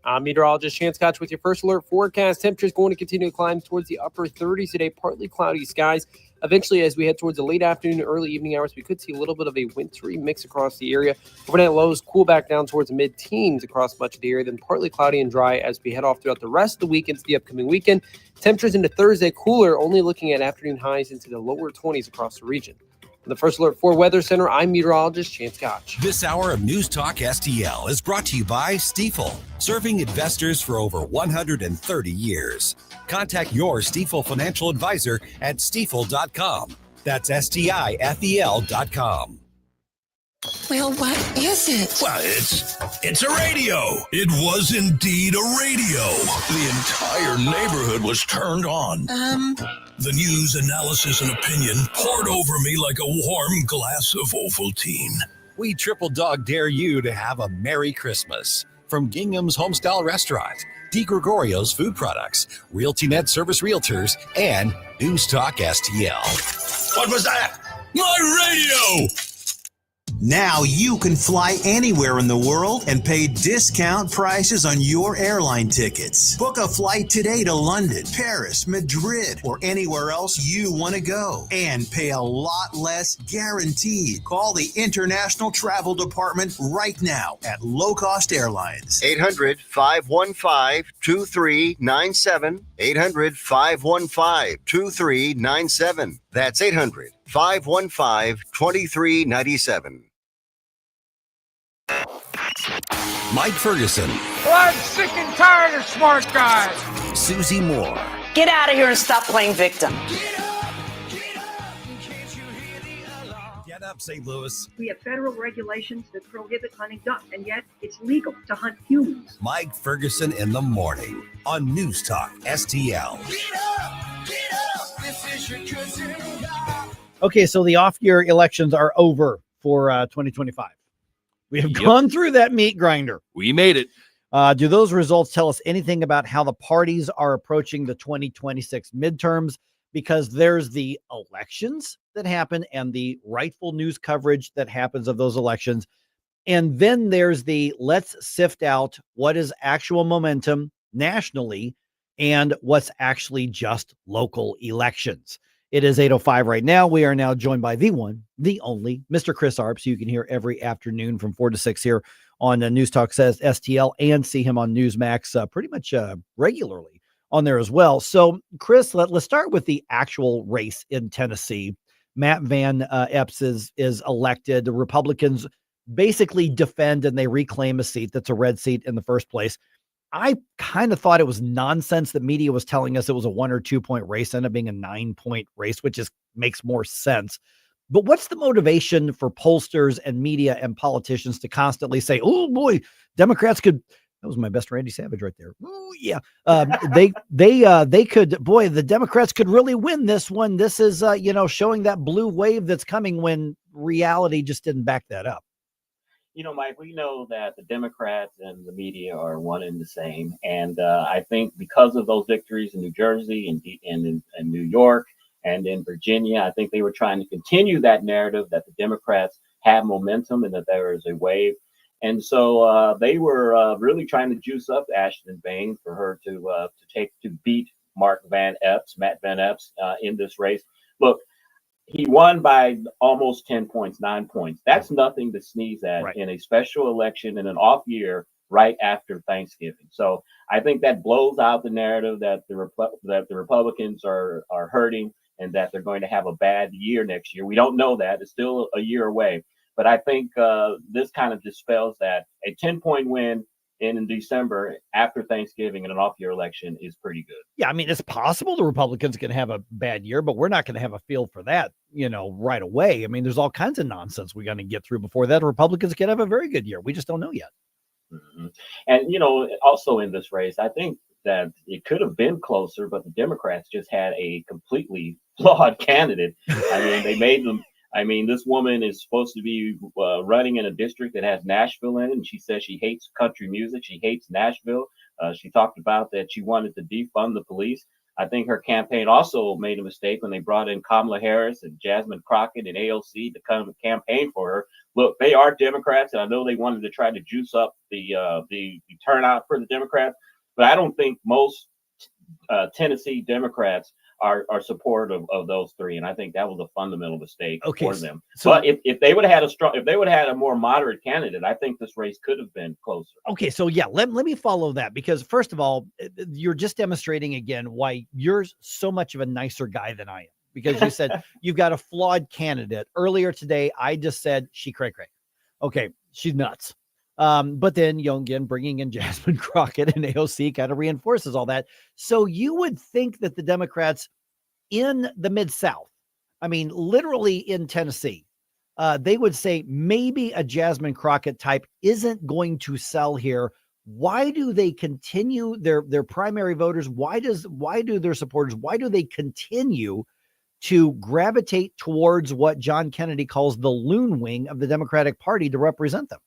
I'm meteorologist Chance Scotch with your first alert forecast. Temperatures going to continue to climb towards the upper 30s today, partly cloudy skies. Eventually, as we head towards the late afternoon and early evening hours, we could see a little bit of a wintry mix across the area. Overnight lows cool back down towards mid-teens across much of the area, then partly cloudy and dry as we head off throughout the rest of the week into the upcoming weekend. Temperatures into Thursday cooler, only looking at afternoon highs into the lower 20s across the region. From the First Alert 4 Weather Center, I'm meteorologist Chance Scotch. This hour of News Talk STL is brought to you by Stifel, serving investors for over 130 years. Contact your Stifel financial advisor at stifel.com. That's STIFEL.com. Well, what is it? Well, it's a radio. It was indeed a radio. The entire neighborhood was turned on. The news, analysis, and opinion poured over me like a warm glass of Ovaltine. We triple dog dare you to have a Merry Christmas. From Gingham's Homestyle Restaurant, D. Gregorio's Food Products, RealtyNet Service Realtors, and News Talk STL. What was that? My radio! Now you can fly anywhere in the world and pay discount prices on your airline tickets. Book a flight today to London, Paris, Madrid, or anywhere else you want to go and pay a lot less guaranteed. Call the International Travel Department right now at Low Cost Airlines. 800-515-2397. 800-515-2397. That's 800-515-2397. Mike Ferguson, I'm sick and tired of smart guys. Susie Moore, Get out of here and stop playing victim. Get up, St. Louis. We have federal regulations that prohibit hunting duck, and yet it's legal to hunt humans. Mike Ferguson in the morning on News Talk STL. Okay, so the off-year elections are over for 2025. We have gone through that meat grinder. We made it. Do those results tell us anything about how the parties are approaching the 2026 midterms? Because there's the elections that happen and the rightful news coverage that happens of those elections. And then there's the let's sift out what is actual momentum nationally and what's actually just local elections. It is 8:05 right now. We are now joined by the one, the only, Mr. Chris Arps. You can hear every afternoon from 4 to 6 here on News Talk Says STL and see him on Newsmax pretty much regularly on there as well. So, Chris, let's start with the actual race in Tennessee. Matt Van Epps is elected. The Republicans basically defend and they reclaim a seat that's a red seat in the first place. I kind of thought it was nonsense that media was telling us it was a 1 or 2 point race, ended up being a 9-point race, which makes more sense. But what's the motivation for pollsters and media and politicians to constantly say, "Oh boy, Democrats could"? That was my best Randy Savage right there. Oh yeah, they could. Boy, the Democrats could really win this one. This is showing that blue wave that's coming when reality just didn't back that up. Mike, we know that the Democrats and the media are one and the same. And I think because of those victories in New Jersey and in New York and in Virginia, I think they were trying to continue that narrative that the Democrats have momentum and that there is a wave. And so they were really trying to juice up Ashton Bain for her to beat Matt Van Epps in this race. Look, he won by almost 10 points, 9 points. That's nothing to sneeze at in a special election in an off year right after Thanksgiving. So I think that blows out the narrative that the Republicans are hurting and that they're going to have a bad year next year. We don't know that. It's still a year away. But I think this kind of dispels that. A 10-point win in December after Thanksgiving in an off-year election is pretty good. Yeah, I mean, it's possible the Republicans can have a bad year, but we're not going to have a feel for that, right away. I mean, there's all kinds of nonsense we're going to get through before that. Republicans can have a very good year. We just don't know yet. Mm-hmm. And, also in this race, I think that it could have been closer, but the Democrats just had a completely flawed candidate. I mean, they made them. I mean, this woman is supposed to be running in a district that has Nashville in it, and she says she hates country music. She hates Nashville. She talked about that she wanted to defund the police. I think her campaign also made a mistake when they brought in Kamala Harris and Jasmine Crockett and AOC to come campaign for her. Look, they are Democrats, and I know they wanted to try to juice up the turnout for the Democrats, but I don't think most Tennessee Democrats are supportive of those three, and I think that was a fundamental mistake for them. But if they would have had a more moderate candidate, I think this race could have been closer. Okay, so yeah, let me follow that, because first of all, you're just demonstrating again why you're so much of a nicer guy than I am, because you said you've got a flawed candidate. Earlier today, I just said she cray. Okay, she's nuts. But then, again, bringing in Jasmine Crockett and AOC kind of reinforces all that. So you would think that the Democrats in the Mid-South, I mean, literally in Tennessee, they would say maybe a Jasmine Crockett type isn't going to sell here. Why do they continue their primary voters? Why do their supporters, why do they continue to gravitate towards what John Kennedy calls the loon wing of the Democratic Party to represent them?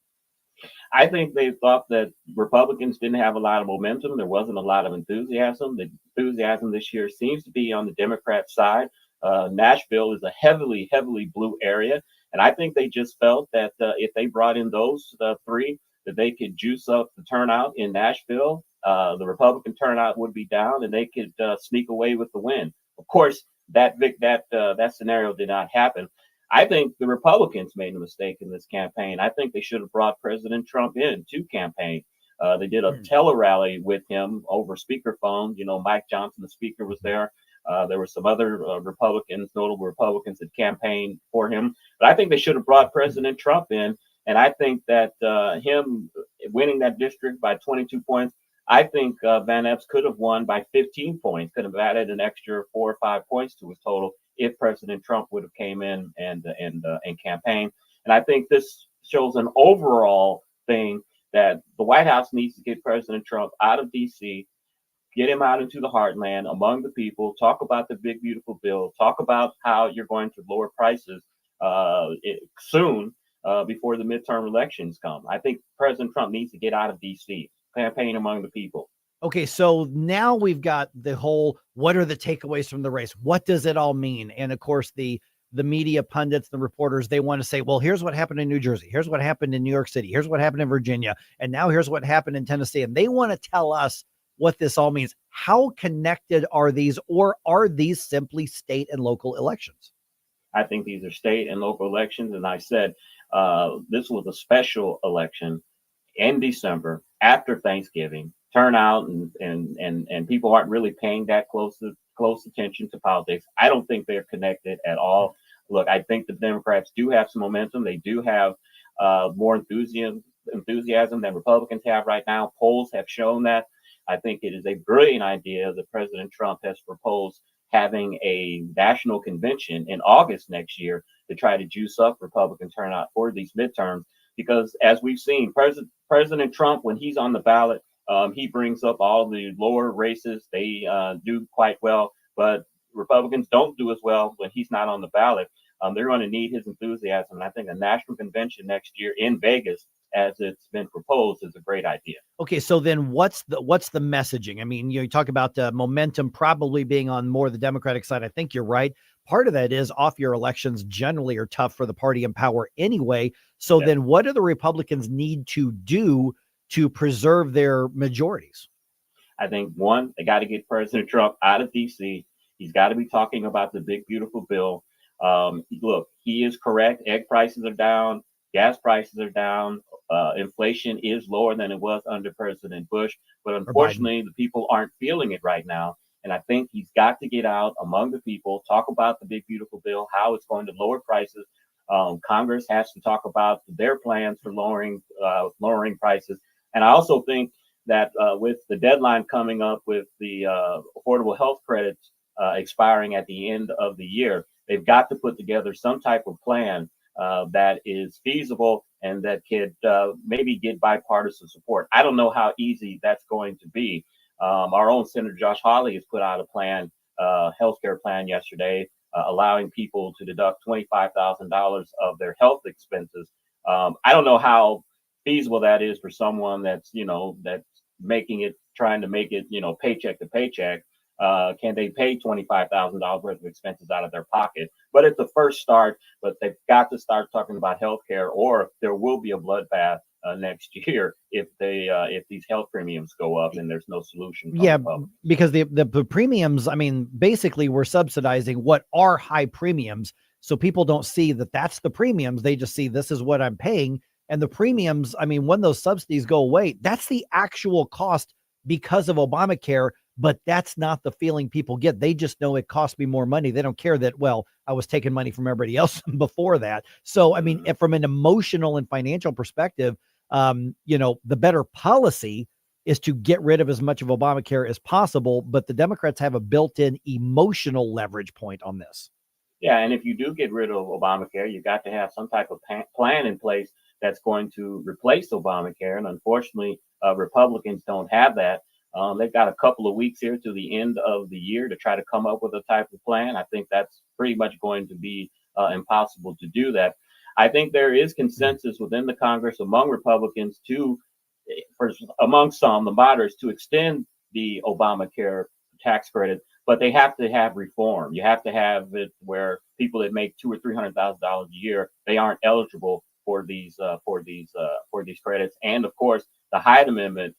I think they thought that Republicans didn't have a lot of momentum. There wasn't a lot of enthusiasm. The enthusiasm this year seems to be on the Democrat side. Nashville is a heavily blue area. And I think they just felt that if they brought in those three, that they could juice up the turnout in Nashville. The Republican turnout would be down and they could sneak away with the win. Of course, that scenario did not happen. I think the Republicans made a mistake in this campaign. I think they should have brought President Trump in to campaign. They did a tele-rally with him over speakerphone. Mike Johnson, the speaker, was there. There were some other notable Republicans that campaigned for him. But I think they should have brought President Trump in. And I think that him winning that district by 22 points, I think Van Epps could have won by 15 points, could have added an extra 4 or 5 points to his total if President Trump would have came in and campaigned. And I think this shows an overall thing that the White House needs to get President Trump out of D.C., get him out into the heartland among the people, talk about the big, beautiful bill, talk about how you're going to lower prices soon before the midterm elections come. I think President Trump needs to get out of D.C., campaign among the people. Okay, so now we've got the whole, what are the takeaways from the race? What does it all mean? And of course, the media pundits, the reporters, they want to say, well, here's what happened in New Jersey. Here's what happened in New York City. Here's what happened in Virginia. And now here's what happened in Tennessee. And they want to tell us what this all means. How connected are these, or are these simply state and local elections? I think these are state and local elections. And I said, this was a special election in December after Thanksgiving. Turnout and people aren't really paying that close attention to politics. I don't think they're connected at all. look, I think the Democrats do have some momentum. They do have more enthusiasm than Republicans have right now. Polls have shown that. I think it is a brilliant idea that President Trump has proposed having a national convention in August next year to try to juice up Republican turnout for these midterms. Because as we've seen, President Trump, when he's on the ballot, he brings up all the lower races. They do quite well, but Republicans don't do as well when he's not on the ballot. They're going to need his enthusiasm. And I think a national convention next year in Vegas, as it's been proposed, is a great idea. Okay, so then what's the messaging? I mean, you talk about momentum probably being on more the Democratic side. I think you're right. Part of that is off-year elections generally are tough for the party in power anyway. So then what do the Republicans need to do to preserve their majorities? I think, one, they got to get President Trump out of D.C. He's got to be talking about the big, beautiful bill. Look, he is correct. Egg prices are down. Gas prices are down. Inflation is lower than it was under President Bush. But unfortunately, the people aren't feeling it right now. And I think he's got to get out among the people, talk about the big, beautiful bill, how it's going to lower prices. Congress has to talk about their plans for lowering prices. And I also think that with the deadline coming up with the affordable health credits expiring at the end of the year, they've got to put together some type of plan that is feasible and that could maybe get bipartisan support. I don't know how easy that's going to be. Our own Senator Josh Hawley has put out a plan, healthcare plan yesterday, allowing people to deduct $25,000 of their health expenses. I don't know how feasible that is for someone that's trying to make it, paycheck to paycheck. Can they pay $25,000 worth of expenses out of their pocket? But it's the first start, but they've got to start talking about healthcare, or there will be a bloodbath next year if these health premiums go up and there's no solution. Yeah, because the premiums, I mean, basically we're subsidizing what are high premiums. So people don't see that that's the premiums. They just see this is what I'm paying. And the premiums, I mean, when those subsidies go away, that's the actual cost because of Obamacare. But that's not the feeling people get. They just know it cost me more money. They don't care that, well, I was taking money from everybody else before that. So, I mean, from an emotional and financial perspective, the better policy is to get rid of as much of Obamacare as possible. But the Democrats have a built-in emotional leverage point on this. Yeah, and if you do get rid of Obamacare, you got to have some type of plan in place that's going to replace Obamacare. And unfortunately, Republicans don't have that. They've got a couple of weeks here to the end of the year to try to come up with a type of plan. I think that's pretty much going to be impossible to do that. I think there is consensus within the Congress among Republicans among some, the moderates, to extend the Obamacare tax credit, but they have to have reform. You have to have it where people that make $200,000 or $300,000 a year, they aren't eligible for these credits. And of course, the Hyde Amendment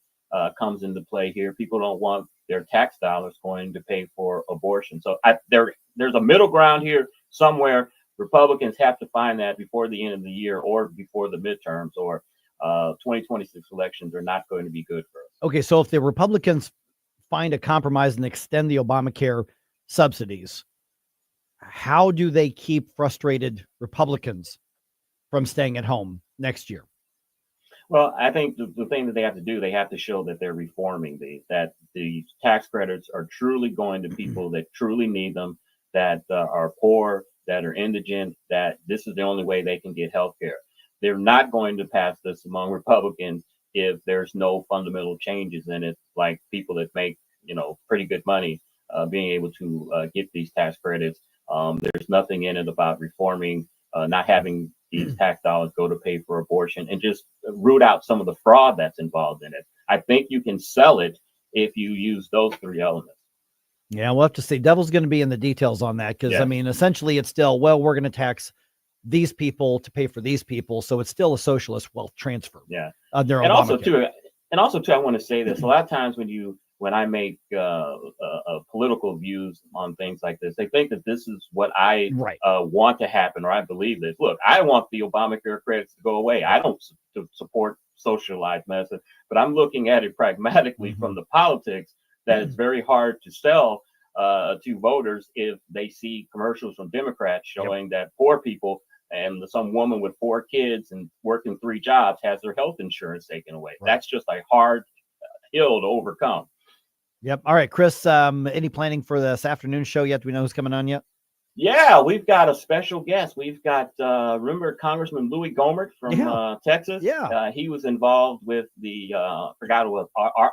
comes into play here. People don't want their tax dollars going to pay for abortion. So there's a middle ground here somewhere. Republicans have to find that before the end of the year or before the midterms, or 2026 elections are not going to be good for us. Okay, so if the Republicans find a compromise and extend the Obamacare subsidies, how do they keep frustrated Republicans from staying at home next year? Well, I think the thing that they have to do, they have to show that they're reforming that the tax credits are truly going to people that truly need them, that are poor, that are indigent, that this is the only way they can get health care. They're not going to pass this among Republicans if there's no fundamental changes in it, like people that make, pretty good money being able to get these tax credits. There's nothing in it about reforming, not having these tax dollars go to pay for abortion, and just root out some of the fraud that's involved in it. I think you can sell it if you use those three elements. Yeah, we'll have to see. Devil's going to be in the details on that because, I mean, essentially it's still, well, we're going to tax these people to pay for these people. So it's still a socialist wealth transfer. Yeah. And also, too, I want to say this. A lot of times when I make political views on things like this, they think that this is what I want to happen, or I believe this. Look, I want the Obamacare credits to go away. I don't support socialized medicine, but I'm looking at it pragmatically from the politics that it's very hard to sell to voters if they see commercials from Democrats showing that poor people and some woman with 4 kids and working 3 jobs has their health insurance taken away. Right. That's just a hard hill to overcome. Yep. All right, Chris, any planning for this afternoon show yet? Do we know who's coming on yet? Yeah, we've got a special guest. We've got, remember Congressman Louis Gohmert from Texas? Yeah. He was involved with the, forgot what,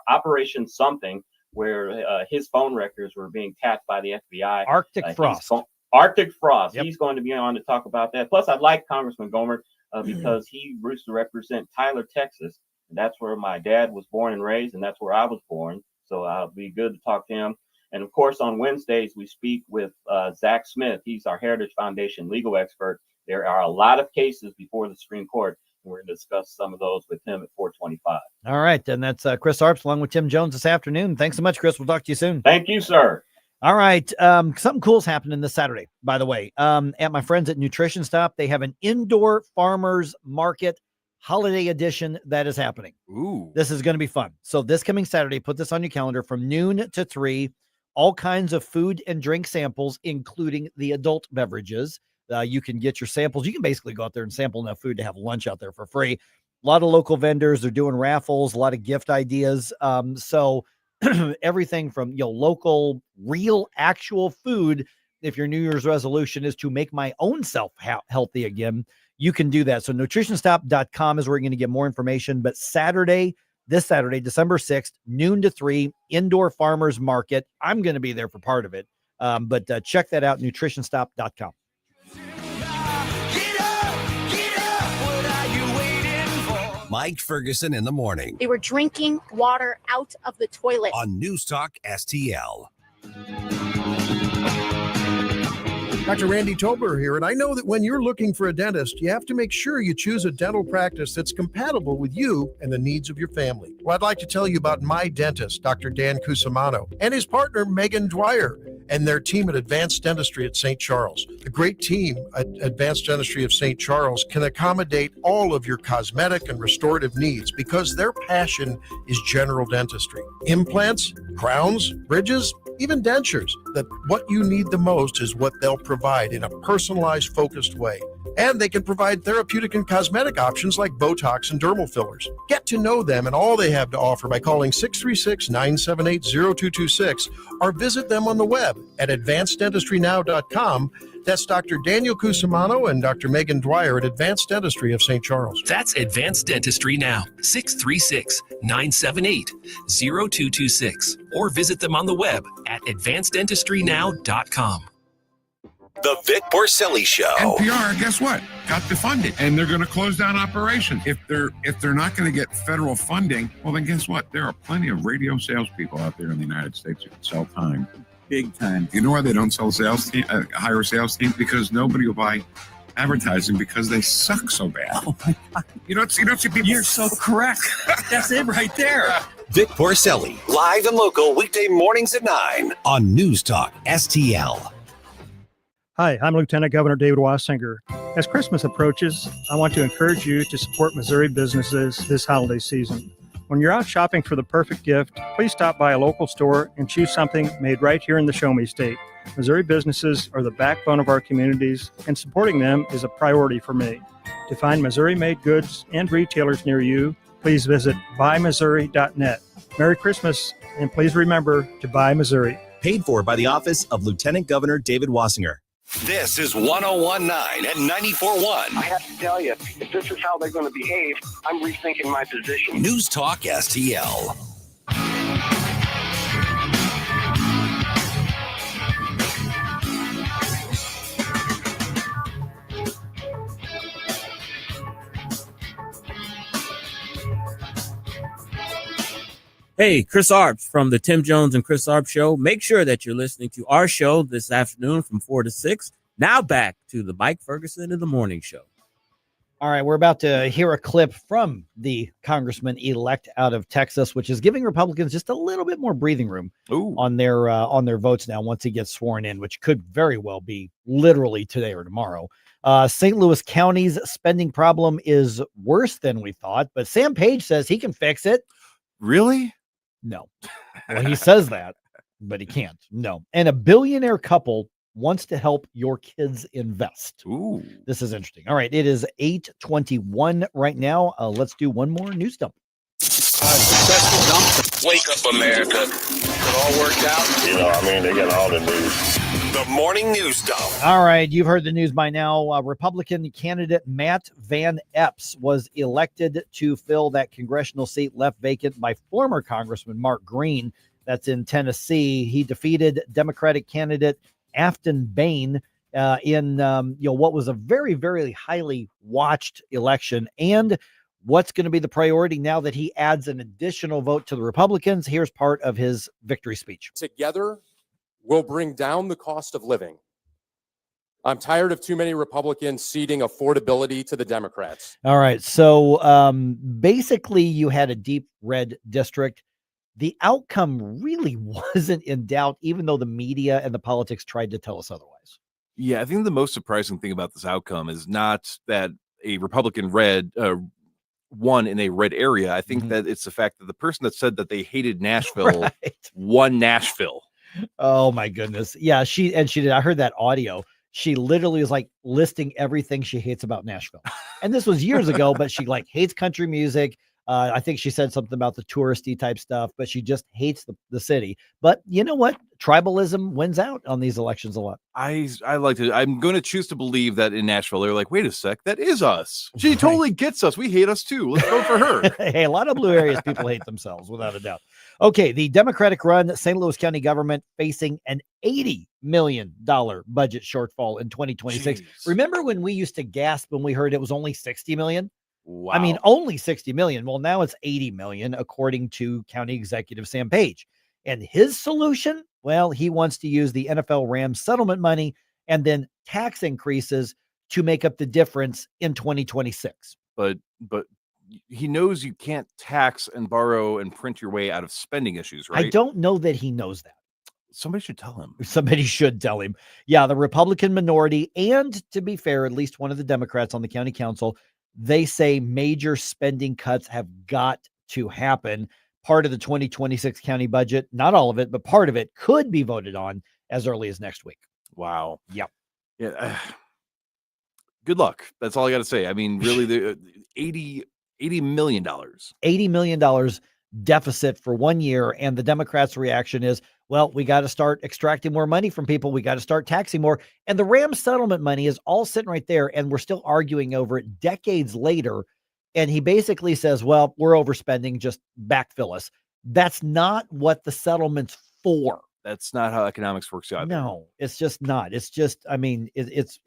Operation something, where his phone records were being tapped by the FBI. Arctic Frost. Arctic Frost. Yep. He's going to be on to talk about that. Plus, I like Congressman Gohmert because he used to represent Tyler, Texas. And that's where my dad was born and raised, and that's where I was born. So it'll be good to talk to him. And of course, on Wednesdays, we speak with Zach Smith. He's our Heritage Foundation legal expert. There are a lot of cases before the Supreme Court. And we're going to discuss some of those with him at 4:25. All right. And that's Chris Arps along with Tim Jones this afternoon. Thanks so much, Chris. We'll talk to you soon. Thank you, sir. All right. Something cool's happening this Saturday, by the way. At my friends at Nutrition Stop, they have an indoor farmers market holiday edition that is happening. Ooh. This is going to be fun. So this coming Saturday, put this on your calendar from noon to 3, all kinds of food and drink samples, including the adult beverages. You can get your samples. You can basically go out there and sample enough food to have lunch out there for free. A lot of local vendors, they're doing raffles, a lot of gift ideas. So everything from, local, real, actual food. If your New Year's resolution is to make my own self healthy again, you can do that. So nutritionstop.com is where you're going to get more information. But this Saturday, December 6th, noon to 3, indoor farmers market. I'm going to be there for part of it. But check that out, nutritionstop.com. Mike Ferguson in the morning They were drinking water out of the toilet. on News Talk STL. Dr. Randy Tober here, and I know that when you're looking for a dentist, you have to make sure you choose a dental practice that's compatible with you and the needs of your family. Well, I'd like to tell you about my dentist, Dr. Dan Cusimano, and his partner, Megan Dwyer, and their team at Advanced Dentistry at St. Charles. The great team at Advanced Dentistry of St. Charles can accommodate all of your cosmetic and restorative needs because their passion is general dentistry. Implants, crowns, bridges, even dentures. That what you need the most is what they'll provide in a personalized, focused way. And they can provide therapeutic and cosmetic options like Botox and dermal fillers. Get to know them and all they have to offer by calling 636-978-0226 or visit them on the web at advanceddentistrynow.com. That's Dr. Daniel Cusimano and Dr. Megan Dwyer at Advanced Dentistry of St. Charles. That's Advanced Dentistry Now, 636-978-0226. Or visit them on the web at advanceddentistrynow.com. The Vic Porcelli Show. NPR, guess what? Got defunded, and they're going to close down operations. If they're not going to get federal funding, well, then guess what? There are plenty of radio salespeople out there in the United States who can sell time, big time. You know why they don't sell hire a sales team? Because nobody will buy advertising because they suck so bad. Oh my God! You don't see people. You're so correct. That's it right there. Vic Porcelli, live and local, weekday mornings at 9 on News Talk STL. Hi, I'm Lieutenant Governor David Wassinger. As Christmas approaches, I want to encourage you to support Missouri businesses this holiday season. When you're out shopping for the perfect gift, please stop by a local store and choose something made right here in the Show Me State. Missouri businesses are the backbone of our communities, and supporting them is a priority for me. To find Missouri-made goods and retailers near you, please visit buymissouri.net. Merry Christmas, and please remember to buy Missouri. Paid for by the Office of Lieutenant Governor David Wassinger. This is 101.9 and 94.1. I have to tell you, if this is how they're going to behave, I'm rethinking my position. News Talk STL. Hey, Chris Arps from the Tim Jones and Chris Arps Show. Make sure that you're listening to our show this afternoon from 4 to 6. Now back to the Mike Ferguson in the Morning Show. All right, we're about to hear a clip from the congressman-elect out of Texas, which is giving Republicans just a little bit more breathing room on their votes now once he gets sworn in, which could very well be literally today or tomorrow. St. Louis County's spending problem is worse than we thought, but Sam Page says he can fix it. Really? No. Well, he says that. but he can't. No. And a billionaire couple wants to help your kids invest. Ooh. This is interesting. All right. It is 8:21 right now. Let's do one more news dump. Wake up, America. It all worked out. They got all the news. The morning news dump. All right. You've heard the news by now. Republican candidate Matt Van Epps was elected to fill that congressional seat left vacant by former Congressman Mark Green. That's in Tennessee. He defeated Democratic candidate Afton Bain in what was a very, very highly watched election. And what's going to be the priority now that he adds an additional vote to the Republicans? Here's part of his victory speech. Together, we'll bring down the cost of living. I'm tired of too many Republicans ceding affordability to the Democrats. All right. So basically, you had a deep red district. The outcome really wasn't in doubt, even though the media and the politics tried to tell us otherwise. Yeah, I think the most surprising thing about this outcome is not that a Republican won in a red area. I think that it's the fact that the person that said that they hated Nashville won Nashville. Oh my goodness. Yeah, she did. I heard that audio. She literally was like listing everything she hates about Nashville. And this was years ago, but she hates country music. I think she said something about the touristy type stuff, but she just hates the city. But you know what? Tribalism wins out on these elections a lot. I like to. I'm going to choose to believe that in Nashville, they're like, wait a sec, that is us. She totally gets us. We hate us too. Let's vote for her. Hey, a lot of blue areas, people hate themselves without a doubt. Okay, the Democratic-run St. Louis County government facing an $80 million budget shortfall in 2026. Jeez. Remember when we used to gasp when we heard it was only $60 million? Wow. I mean, only $60 million. Well, now it's $80 million, according to County Executive Sam Page. And his solution, well, he wants to use the NFL Rams settlement money and then tax increases to make up the difference in 2026. But he knows you can't tax and borrow and print your way out of spending issues, right? I don't know that he knows that. Somebody should tell him. Somebody should tell him. Yeah, the Republican minority, and to be fair, at least one of the Democrats on the county council, they say major spending cuts have got to happen. Part of the 2026 county budget, not all of it, but part of it could be voted on as early as next week. Wow. Yep. Yeah. Good luck. That's all I got to say. I mean, really, the $80 million. $80 million deficit for 1 year. And the Democrats' reaction is, well, we got to start extracting more money from people. We got to start taxing more. And the Rams settlement money is all sitting right there. And we're still arguing over it decades later. And he basically says, well, we're overspending, just backfill us. That's not what the settlement's for. That's not how economics works out. No, it's just not. It's just, I mean, it's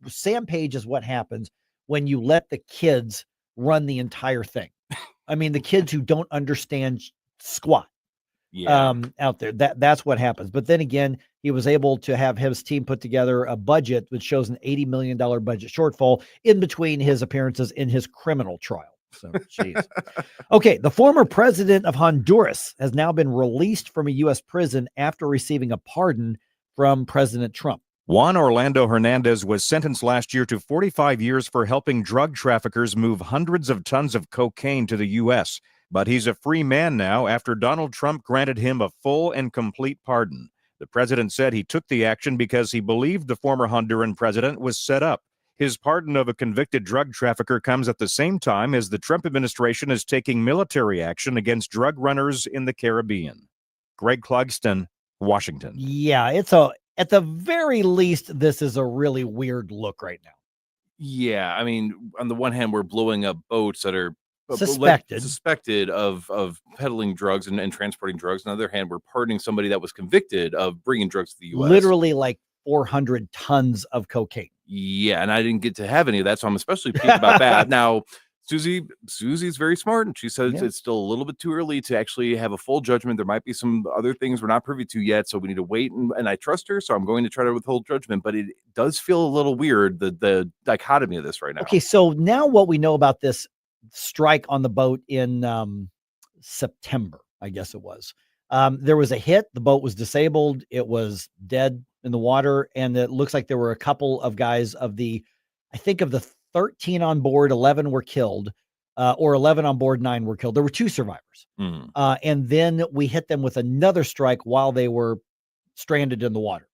Sam Page is what happens when you let the kids run the entire thing. I mean, the kids who don't understand squat. Yeah. Out there. That's what happens. But then again, he was able to have his team put together a budget which shows an $80 million budget shortfall in between his appearances in his criminal trial. So, geez. Okay, the former president of Honduras has now been released from a U.S. prison after receiving a pardon from President Trump. Juan Orlando Hernandez was sentenced last year to 45 years for helping drug traffickers move hundreds of tons of cocaine to the U.S., but he's a free man now after Donald Trump granted him a full and complete pardon. The president said he took the action because he believed the former Honduran president was set up. His pardon of a convicted drug trafficker comes at the same time as the Trump administration is taking military action against drug runners in the Caribbean. Greg Clugston, Washington. Yeah, at the very least, this is a really weird look right now. Yeah, I mean, on the one hand, we're blowing up boats that are suspected of peddling drugs and transporting drugs. On the other hand, we're pardoning somebody that was convicted of bringing drugs to the U.S. Literally like 400 tons of cocaine. Yeah, and I didn't get to have any of that, so I'm especially peeved about that. Now, Susie's very smart, and she says it's still a little bit too early to actually have a full judgment. There might be some other things we're not privy to yet, so we need to wait, and I trust her, so I'm going to try to withhold judgment, but it does feel a little weird, the dichotomy of this right now. Okay, so now what we know about this strike on the boat in September, I guess it was. There was a hit. The boat was disabled. It was dead in the water. And it looks like there were a couple of guys of the 13 on board, 11 were killed. or 11 on board, 9 were killed. There were 2 survivors. And then we hit them with another strike while they were stranded in the water.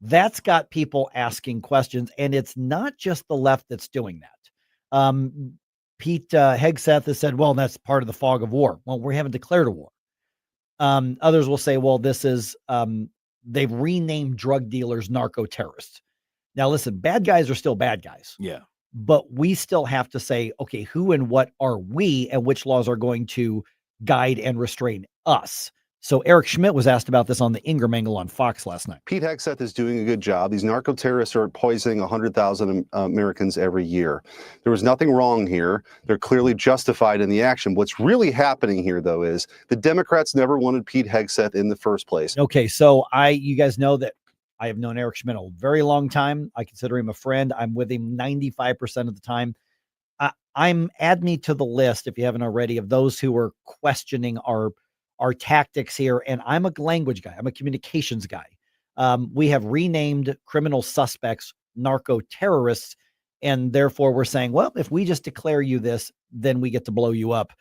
That's got people asking questions, and it's not just the left that's doing that. Pete Hegseth has said, well, that's part of the fog of war. Well, we haven't declared a war. Others will say, well, this is, they've renamed drug dealers narco terrorists. Now, listen, bad guys are still bad guys. Yeah. But we still have to say, okay, who and what are we, and which laws are going to guide and restrain us? So Eric Schmidt was asked about this on the Ingram Angle on Fox last night. Pete Hegseth is doing a good job. These narco terrorists are poisoning 100,000 Americans every year. There was nothing wrong here. They're clearly justified in the action. What's really happening here, though, is the Democrats never wanted Pete Hegseth in the first place. Okay, so you guys know that I have known Eric Schmidt a very long time. I consider him a friend. I'm with him 95% of the time. I'm add me to the list, if you haven't already, of those who are questioning our tactics here. And I'm a language guy. I'm a communications guy. We have renamed criminal suspects narco terrorists. And therefore we're saying, well, if we just declare you this, then we get to blow you up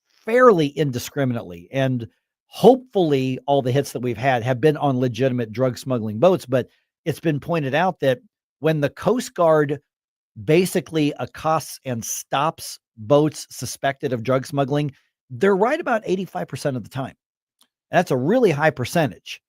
fairly indiscriminately. And hopefully all the hits that we've had have been on legitimate drug smuggling boats. But it's been pointed out that when the Coast Guard basically accosts and stops boats suspected of drug smuggling, they're right about 85% of the time. That's a really high percentage,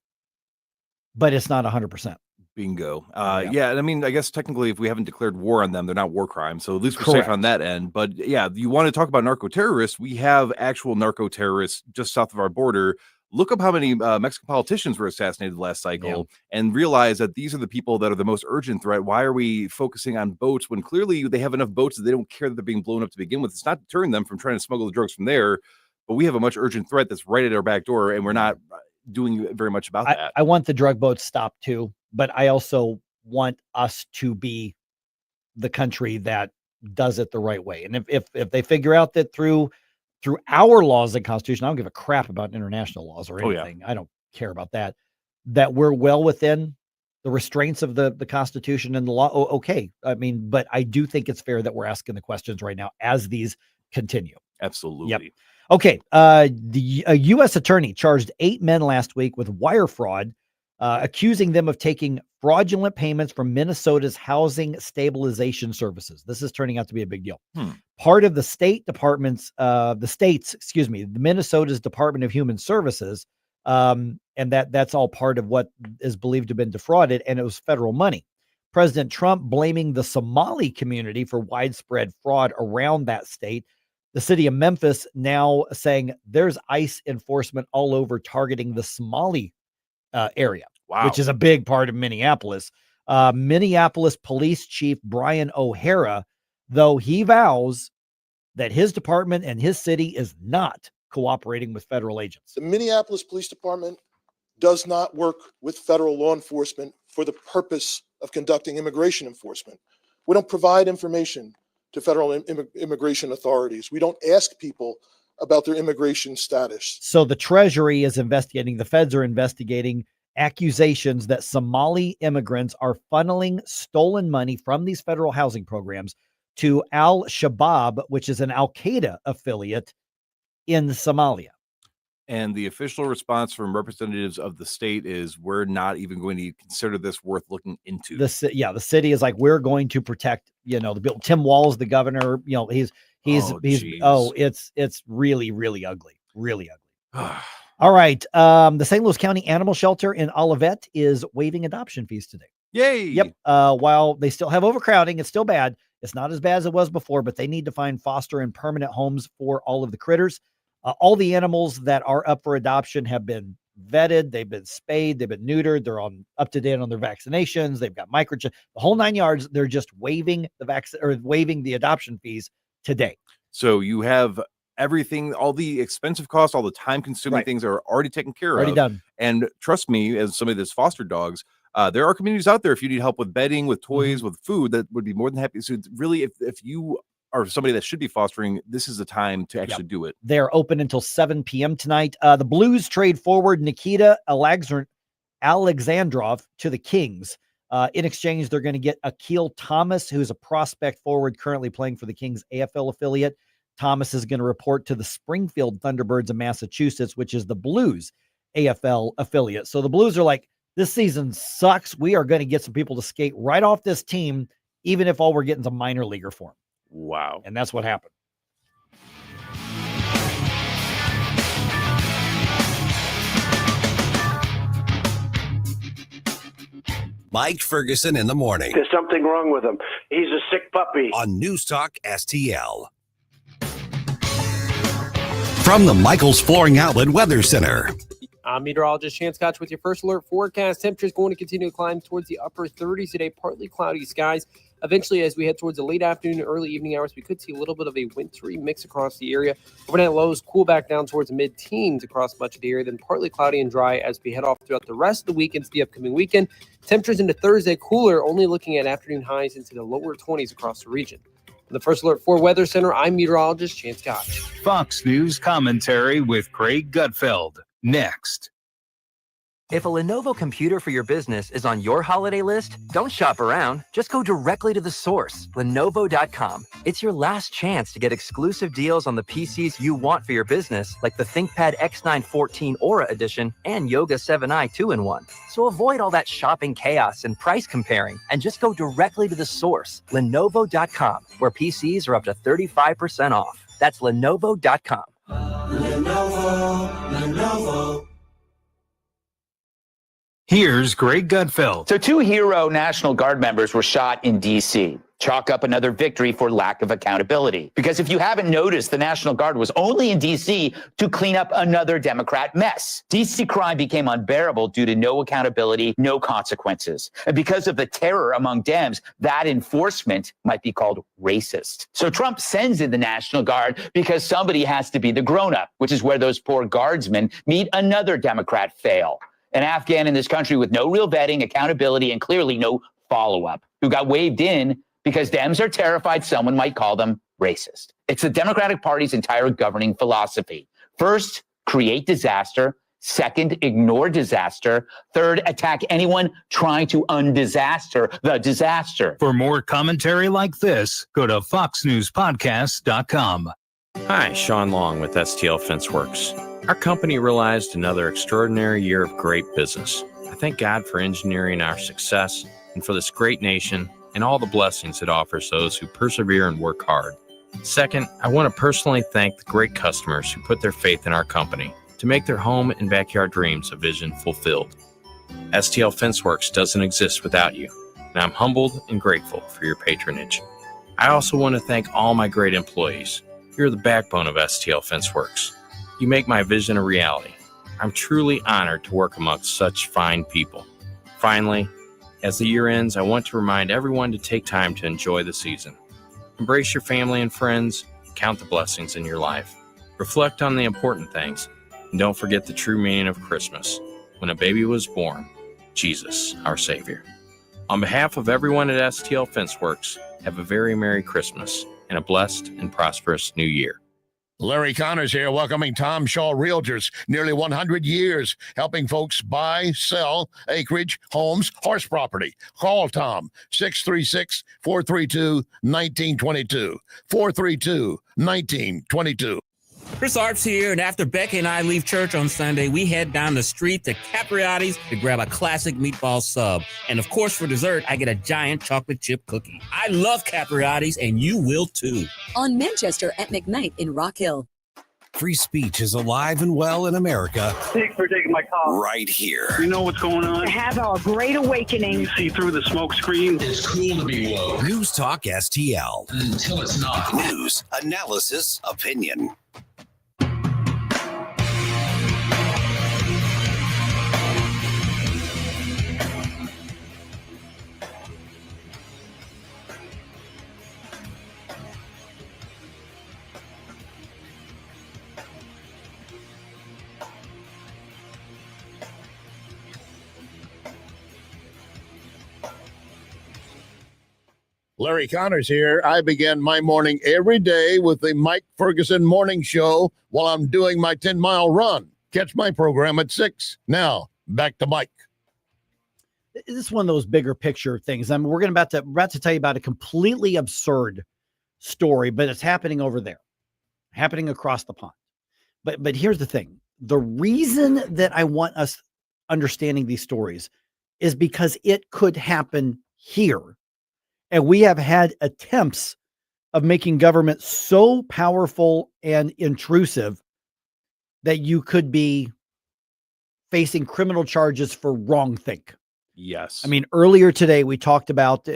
but it's not 100%. Bingo. Yeah. And I mean, I guess technically if we haven't declared war on them, they're not war crimes. So at least we're safe on that end. But yeah, you want to talk about narco terrorists. We have actual narco terrorists just south of our border. Look up how many Mexican politicians were assassinated last cycle and realize that these are the people that are the most urgent threat. Why are we focusing on boats when clearly they have enough boats that they don't care that they're being blown up to begin with? It's not deterring them from trying to smuggle the drugs from there, but we have a much urgent threat that's right at our back door, and we're not doing very much about that. I want the drug boats stopped too, but I also want us to be the country that does it the right way. And if they figure out that through our laws and constitution, I don't give a crap about international laws or anything. I don't care about that we're well within the restraints of the Constitution and the law. Okay. I mean, but I do think it's fair that we're asking the questions right now as these continue. Absolutely. Yep. Okay. A U.S. attorney charged 8 men last week with wire fraud, accusing them of taking fraudulent payments from Minnesota's housing stabilization services. This is turning out to be a big deal. Part of the the Minnesota's Department of Human Services. And that's all part of what is believed to have been defrauded. And it was federal money. President Trump blaming the Somali community for widespread fraud around that state. The city of Memphis now saying there's ICE enforcement all over targeting the Somali area, which is a big part of Minneapolis. Minneapolis Police Chief Brian O'Hara, though he vows that his department and his city is not cooperating with federal agents. The Minneapolis Police Department does not work with federal law enforcement for the purpose of conducting immigration enforcement. We don't provide information to federal immigration authorities. We don't ask people about their immigration status. So the Treasury is investigating, the feds are investigating accusations that Somali immigrants are funneling stolen money from these federal housing programs to Al-Shabaab, which is an Al-Qaeda affiliate in Somalia. And the official response from representatives of the state is we're not even going to consider this worth looking into. The city is like, we're going to protect, the bill. Tim Walz, the governor, it's really, really ugly, really ugly. All right. The St. Louis County Animal Shelter in Olivet is waiving adoption fees today. Yay. Yep. While they still have overcrowding, it's still bad. It's not as bad as it was before, but they need to find foster and permanent homes for all of the critters. All the animals that are up for adoption have been vetted. They've been spayed. They've been neutered. They're up to date on their vaccinations. They've got microchip, the whole 9 yards. They're just waiving the adoption fees today. So you have everything, all the expensive costs, all the time consuming things are already taken care of. Already done. And trust me, as somebody that's fostered dogs, there are communities out there. If you need help with bedding, with toys, with food, that would be more than happy. So really, if you are somebody that should be fostering, this is the time to actually do it. They're open until 7 p.m. tonight. The Blues trade forward Nikita Alexandrov to the Kings. In exchange, they're going to get Akil Thomas, who's a prospect forward currently playing for the Kings AFL affiliate. Thomas is going to report to the Springfield Thunderbirds of Massachusetts, which is the Blues AFL affiliate. So the Blues are like, this season sucks. We are going to get some people to skate right off this team, even if all we're getting is a minor leaguer form. Wow. And that's what happened. Mike Ferguson in the morning. There's something wrong with him. He's a sick puppy. On News Talk STL. From the Michaels Flooring Outlet Weather Center. I'm meteorologist Chance Koch with your first alert forecast. Temperatures going to continue to climb towards the upper 30s today, partly cloudy skies. Eventually, as we head towards the late afternoon and early evening hours, we could see a little bit of a wintry mix across the area. Overnight lows cool back down towards mid-teens across much of the area, then partly cloudy and dry as we head off throughout the rest of the week into the upcoming weekend. Temperatures into Thursday cooler, only looking at afternoon highs into the lower 20s across the region. For the First Alert 4 Weather Center, I'm meteorologist Chance Koch. Fox News commentary with Craig Gutfeld. Next. If a Lenovo computer for your business is on your holiday list, don't shop around. Just go directly to the source, Lenovo.com. It's your last chance to get exclusive deals on the PCs you want for your business, like the ThinkPad X9 14 Aura Edition and Yoga 7i 2-in-1. So avoid all that shopping chaos and price comparing, and just go directly to the source, Lenovo.com, where PCs are up to 35% off. That's Lenovo.com. Lenovo. Here's Greg Gutfeld. So 2 hero National Guard members were shot in D.C. Chalk up another victory for lack of accountability. Because if you haven't noticed, the National Guard was only in D.C. to clean up another Democrat mess. D.C. crime became unbearable due to no accountability, no consequences. And because of the terror among Dems, that enforcement might be called racist. So Trump sends in the National Guard because somebody has to be the grown-up, which is where those poor guardsmen meet another Democrat fail. An Afghan in this country with no real vetting, accountability, and clearly no follow-up, who got waved in because Dems are terrified someone might call them racist. It's the Democratic Party's entire governing philosophy. First, create disaster. Second, ignore disaster. Third, attack anyone trying to undisaster the disaster. For more commentary like this, go to foxnewspodcast.com. Hi, Sean Long with STL FenceWorks. Our company realized another extraordinary year of great business. I thank God for engineering our success and for this great nation and all the blessings it offers those who persevere and work hard. Second, I want to personally thank the great customers who put their faith in our company to make their home and backyard dreams a vision fulfilled. STL FenceWorks doesn't exist without you, and I'm humbled and grateful for your patronage. I also want to thank all my great employees. You're the backbone of STL FenceWorks. You make my vision a reality. I'm truly honored to work amongst such fine people. Finally, as the year ends, I want to remind everyone to take time to enjoy the season. Embrace your family and friends, count the blessings in your life. Reflect on the important things, and don't forget the true meaning of Christmas. When a baby was born, Jesus, our Savior. On behalf of everyone at STL FenceWorks, have a very Merry Christmas and a blessed and prosperous New Year. Larry Connors here, welcoming Tom Shaw Realtors. Nearly 100 years helping folks buy, sell, acreage, homes, horse property. Call Tom, 636-432-1922. 432-1922. Chris Arps here, and after Becky and I leave church on Sunday, we head down the street to Capriotti's to grab a classic meatball sub. And of course, for dessert, I get a giant chocolate chip cookie. I love Capriotti's, and you will too. On Manchester at McKnight in Rock Hill. Free speech is alive and well in America. Thanks for taking my call. Right here. You know what's going on? Have a great awakening. You see through the smoke screen. It's cool to be woke. News Talk STL. Until it's not. News, analysis, opinion. Larry Connors here. I begin my morning every day with the Mike Ferguson Morning Show while I'm doing my 10-mile run. Catch my program at 6. Now, back to Mike. This is one of those bigger picture things. I mean, we're about to tell you about a completely absurd story, but it's happening over there. happening across the pond. But here's the thing. The reason that I want us understanding these stories is because it could happen here. And we have had attempts of making government so powerful and intrusive that you could be facing criminal charges for wrongthink. Yes. I mean, earlier today, we talked about,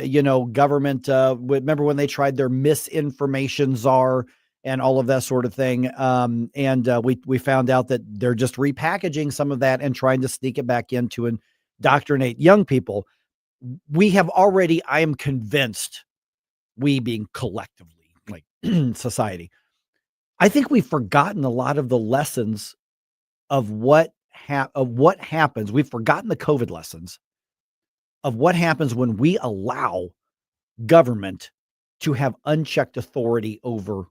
government, remember when they tried their misinformation czar and all of that sort of thing. We found out that they're just repackaging some of that and trying to sneak it back in to indoctrinate young people. We have already, I am convinced, we being collectively, like society, I think we've forgotten a lot of the lessons of what happens. We've forgotten the COVID lessons of what happens when we allow government to have unchecked authority over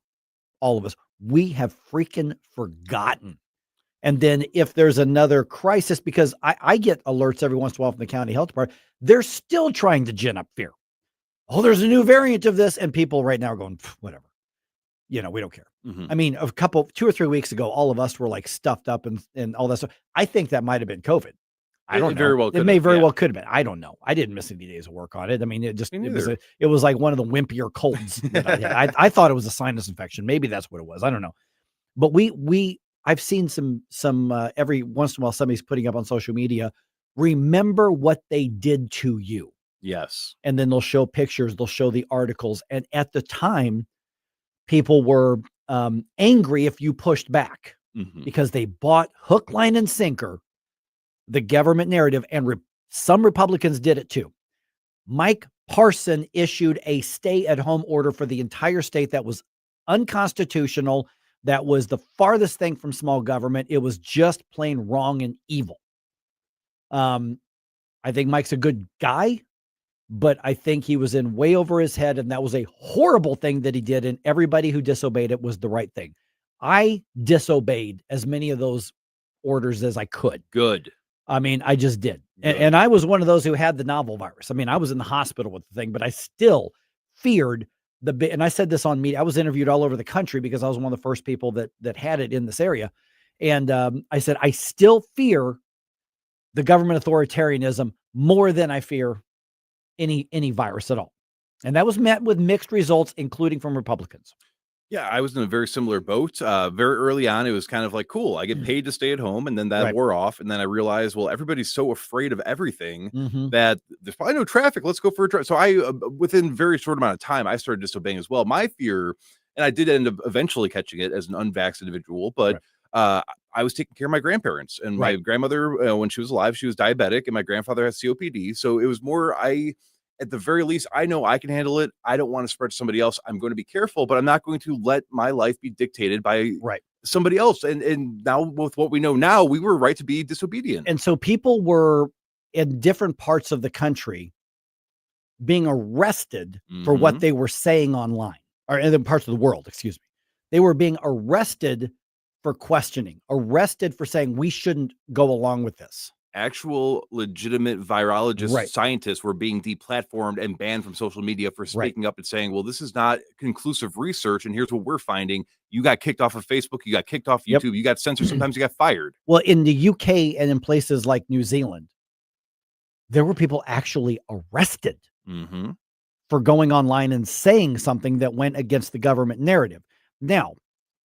all of us. We have freaking forgotten. And then if there's another crisis, because I get alerts every once in a while from the county health department, they're still trying to gin up fear. Oh, there's a new variant of this. And people right now are going, whatever. We don't care. I mean, 2 or 3 weeks ago, all of us were like stuffed up and all that stuff. I think that might've been COVID. I don't know. Very well it may very well could have been. I don't know. I didn't miss any days of work on it. I mean, it was like one of the wimpier colds that I had. I thought it was a sinus infection. Maybe that's what it was. I don't know. But I've seen some every once in a while, somebody's putting up on social media, remember what they did to you. Yes. And then they'll show pictures, they'll show the articles. And at the time, people were angry if you pushed back because they bought hook, line, and sinker the government narrative, and some Republicans did it too. Mike Parson issued a stay-at-home order for the entire state that was unconstitutional. That was the farthest thing from small government. It was just plain wrong and evil. I think Mike's a good guy, but I think he was in way over his head, and that was a horrible thing that he did, and everybody who disobeyed it was the right thing. I disobeyed as many of those orders as I could. Good. I mean, I just did. And I was one of those who had the novel virus. I mean, I was in the hospital with the thing, but I still feared and I said this on media. I was interviewed all over the country because I was one of the first people that had it in this area. And I said, I still fear the government authoritarianism more than I fear any virus at all. And that was met with mixed results, including from Republicans. Yeah, I was in a very similar boat. Very early on, it was kind of like, cool, I get paid to stay at home, and then that wore off. And then I realized, well, everybody's so afraid of everything that there's probably no traffic. Let's go for a drive. So I, within very short amount of time, I started disobeying as well. My fear, and I did end up eventually catching it as an unvaxxed individual, but I was taking care of my grandparents. And my grandmother, when she was alive, she was diabetic, and my grandfather has COPD. So it was more, at the very least, I know I can handle it. I don't want to spread to somebody else. I'm going to be careful, but I'm not going to let my life be dictated by somebody else. And now with what we know now, we were right to be disobedient. And so people were in different parts of the country being arrested for what they were saying online, or in parts of the world, excuse me. They were being arrested for questioning, arrested for saying we shouldn't go along with this. Actual legitimate virologists, scientists were being deplatformed and banned from social media for speaking up and saying, well, this is not conclusive research, and here's what we're finding. You got kicked off of Facebook, you got kicked off YouTube, you got censored, sometimes you got fired. Well, in the UK and in places like New Zealand, there were people actually arrested for going online and saying something that went against the government narrative. Now,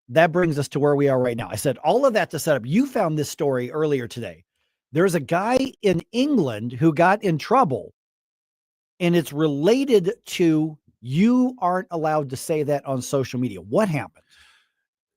that brings us to where we are right now. I said all of that to set up. You found this story earlier today. There's a guy in England who got in trouble, and it's related to you aren't allowed to say that on social media. What happened?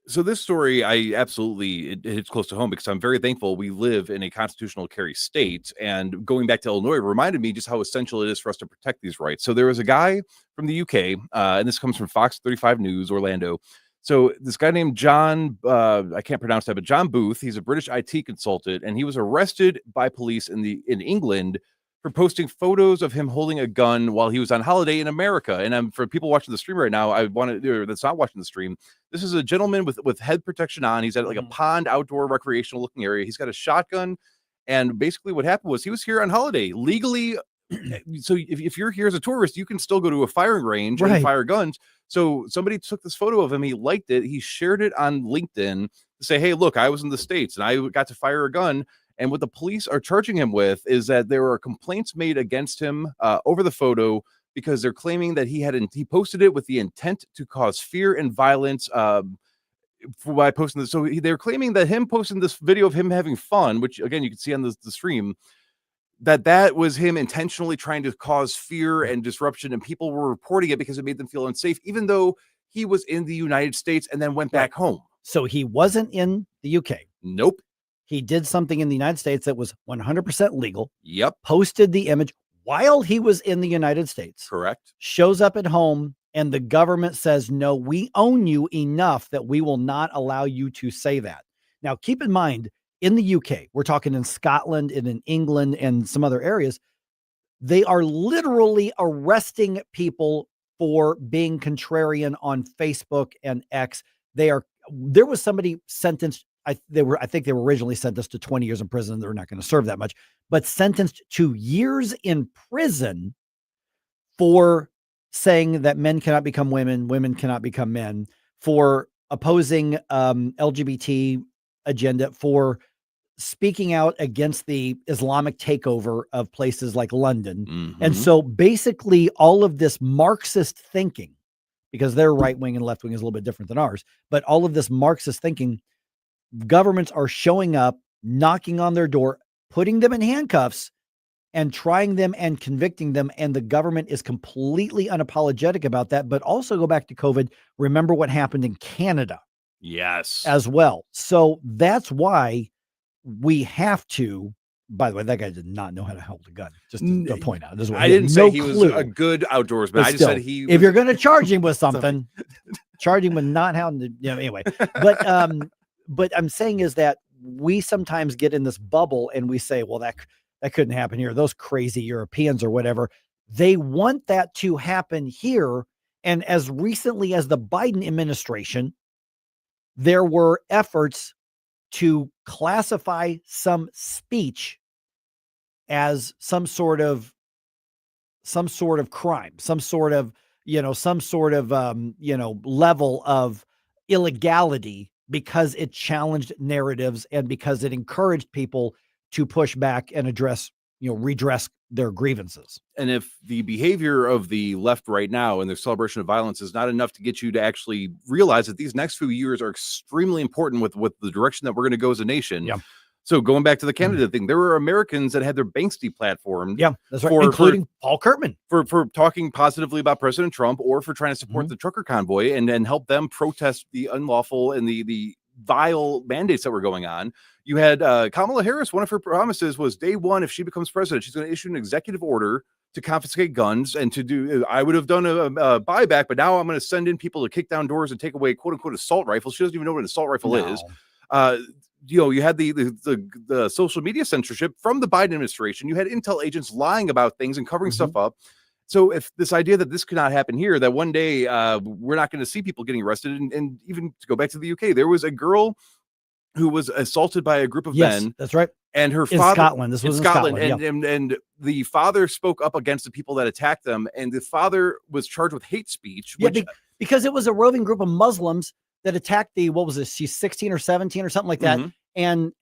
So this story, it hits close to home because I'm very thankful we live in a constitutional carry state. And going back to Illinois reminded me just how essential it is for us to protect these rights. So there was a guy from the UK, and this comes from Fox 35 News, Orlando. So this guy named John, I can't pronounce that, but John Booth, he's a British IT consultant, and he was arrested by police in England for posting photos of him holding a gun while he was on holiday in America. And for people watching the stream right now, that's not watching the stream, this is a gentleman with head protection on. He's at like a pond, outdoor recreational looking area. He's got a shotgun. And basically what happened was he was here on holiday, legally so if you're here as a tourist, you can still go to a firing range Right. and fire guns. So somebody took this photo of him, he liked it, he shared it on LinkedIn to say, hey, look, I was in the States and I got to fire a gun. And what the police are charging him with is that there are complaints made against him over the photo because they're claiming that he posted it with the intent to cause fear and violence by posting this. So they're claiming that him posting this video of him having fun, which again you can see on the stream, that was him intentionally trying to cause fear and disruption, and people were reporting it because it made them feel unsafe, even though he was in the United States and then went back home. So he wasn't in the UK. Nope. He did something in the United States that was 100% legal. Yep. Posted the image while he was in the United States. Correct. Shows up at home and the government says, no, we own you enough that we will not allow you to say that. Now, keep in mind, in the UK, we're talking in Scotland and in England and some other areas, they are literally arresting people for being contrarian on Facebook and X. There was somebody sentenced, I think they were originally sentenced to 20 years in prison. They're not going to serve that much, but sentenced to years in prison for saying that men cannot become women, women cannot become men, for opposing LGBT agenda, for speaking out against the Islamic takeover of places like London. Mm-hmm. And so basically all of this Marxist thinking, because their right wing and left wing is a little bit different than ours, but all of this Marxist thinking, governments are showing up, knocking on their door, putting them in handcuffs and trying them and convicting them. And the government is completely unapologetic about that. But also go back to COVID. Remember what happened in Canada. Yes. As well. So that's why we have to, by the way, that guy did not know how to hold a gun. Just to point out. This is what I didn't say he was a good outdoorsman. But I just still, said he if you're going to charge him with something, charge him with not how to, anyway. But I'm saying is that we sometimes get in this bubble and we say, well, that couldn't happen here. Those crazy Europeans or whatever, they want that to happen here. And as recently as the Biden administration, there were efforts to classify some speech as some sort of crime, some sort of level of illegality, because it challenged narratives and because it encouraged people to push back and redress their grievances. And if the behavior of the left right now and their celebration of violence is not enough to get you to actually realize that these next few years are extremely important with the direction that we're going to go as a nation. Yeah. So going back to the Canada thing, there were Americans that had their banks deplatformed. Yeah, that's right. Including Paul Kurtman for talking positively about President Trump, or for trying to support the trucker convoy and help them protest the unlawful and the vile mandates that were going on. You had Kamala Harris. One of her promises was day one, if she becomes president, she's going to issue an executive order to confiscate guns and to do, I would have done a buyback, but now I'm going to send in people to kick down doors and take away quote unquote assault rifles. She doesn't even know what an assault rifle is. You had the social media censorship from the Biden administration. You had intel agents lying about things and covering stuff up. So if this idea that this could not happen here, that one day we're not going to see people getting arrested, and even to go back to the UK, there was a girl who was assaulted by a group of men. That's right. And her in father, Scotland. This was in Scotland. And the father spoke up against the people that attacked them, and the father was charged with hate speech. Because it was a roving group of Muslims that attacked she's 16 or 17 or something like that, and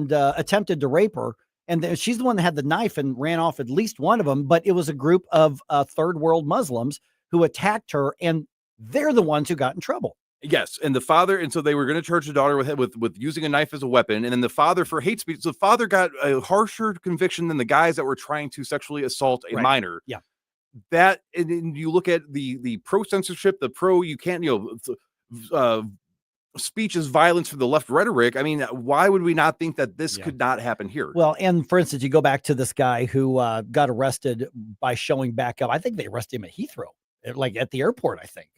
attempted to rape her. And she's the one that had the knife and ran off at least one of them. But it was a group of third world Muslims who attacked her, and they're the ones who got in trouble. Yes, and the father, and so they were going to charge the daughter with using a knife as a weapon, and then the father for hate speech. So the father got a harsher conviction than the guys that were trying to sexually assault a minor. Yeah, that, and you look at the pro censorship, the pro you can't speech is violence for the left rhetoric. I mean, why would we not think that this could not happen here? Well, and for instance, you go back to this guy who got arrested by showing back up. I think they arrested him at Heathrow, like at the airport, I think.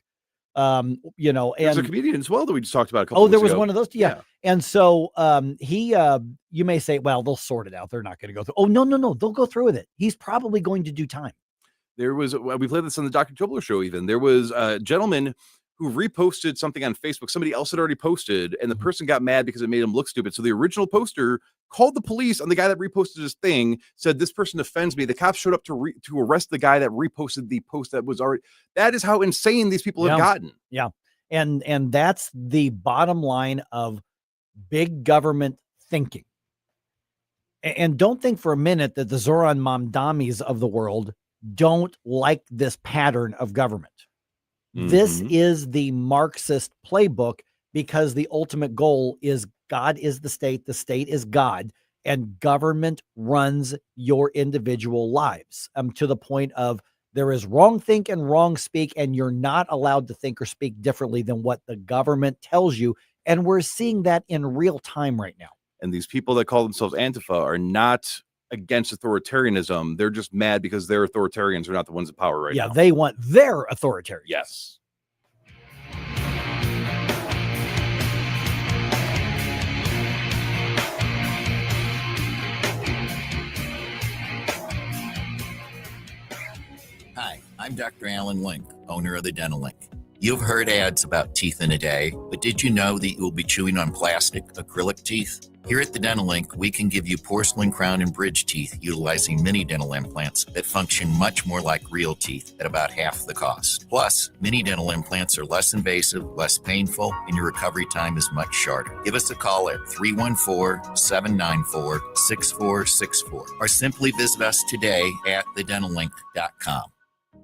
And there's a comedian as well that we just talked about a couple there was ago. one of those. Yeah. And so you may say, well, they'll sort it out. They're not going to go through. Oh, no. They'll go through with it. He's probably going to do time. There was, we played this on the Dr. Tobler show. Even there was a gentleman who reposted something on Facebook. Somebody else had already posted, and the person got mad because it made him look stupid. So the original poster called the police on the guy that reposted his thing, said, this person offends me. The cops showed up to arrest the guy that reposted the post that was already. That is how insane these people have gotten. Yeah. And that's the bottom line of big government thinking. And don't think for a minute that the Zoran Mamdamis of the world don't like this pattern of government. This is the Marxist playbook, because the ultimate goal is God is the state is God, and government runs your individual lives to the point of there is wrong think and wrong speak, and you're not allowed to think or speak differently than what the government tells you. And we're seeing that in real time right now. And these people that call themselves Antifa are not against authoritarianism. They're just mad because their authoritarians are not the ones in power right now. Yeah, they want their authoritarians. Yes. Hi, I'm Dr. Alan Link, owner of the Dental Link. You've heard ads about teeth in a day, but did you know that you'll be chewing on plastic, acrylic teeth? Here at the Dental Link, we can give you porcelain crown and bridge teeth utilizing mini dental implants that function much more like real teeth at about half the cost. Plus, mini dental implants are less invasive, less painful, and your recovery time is much shorter. Give us a call at 314-794-6464 or simply visit us today at thedentallink.com.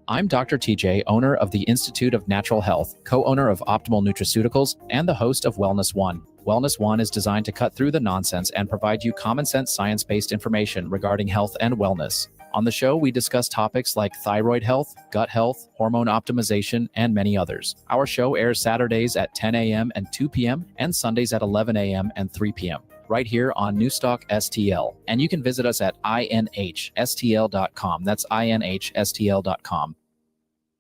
I'm Dr. TJ, owner of the Institute of Natural Health, co-owner of Optimal Nutraceuticals, and the host of Wellness One. Wellness One is designed to cut through the nonsense and provide you common sense science-based information regarding health and wellness. On the show, we discuss topics like thyroid health, gut health, hormone optimization, and many others. Our show airs Saturdays at 10 a.m. and 2 p.m. and Sundays at 11 a.m. and 3 p.m. right here on NewsTalkSTL. And you can visit us at inhstl.com. That's inhstl.com.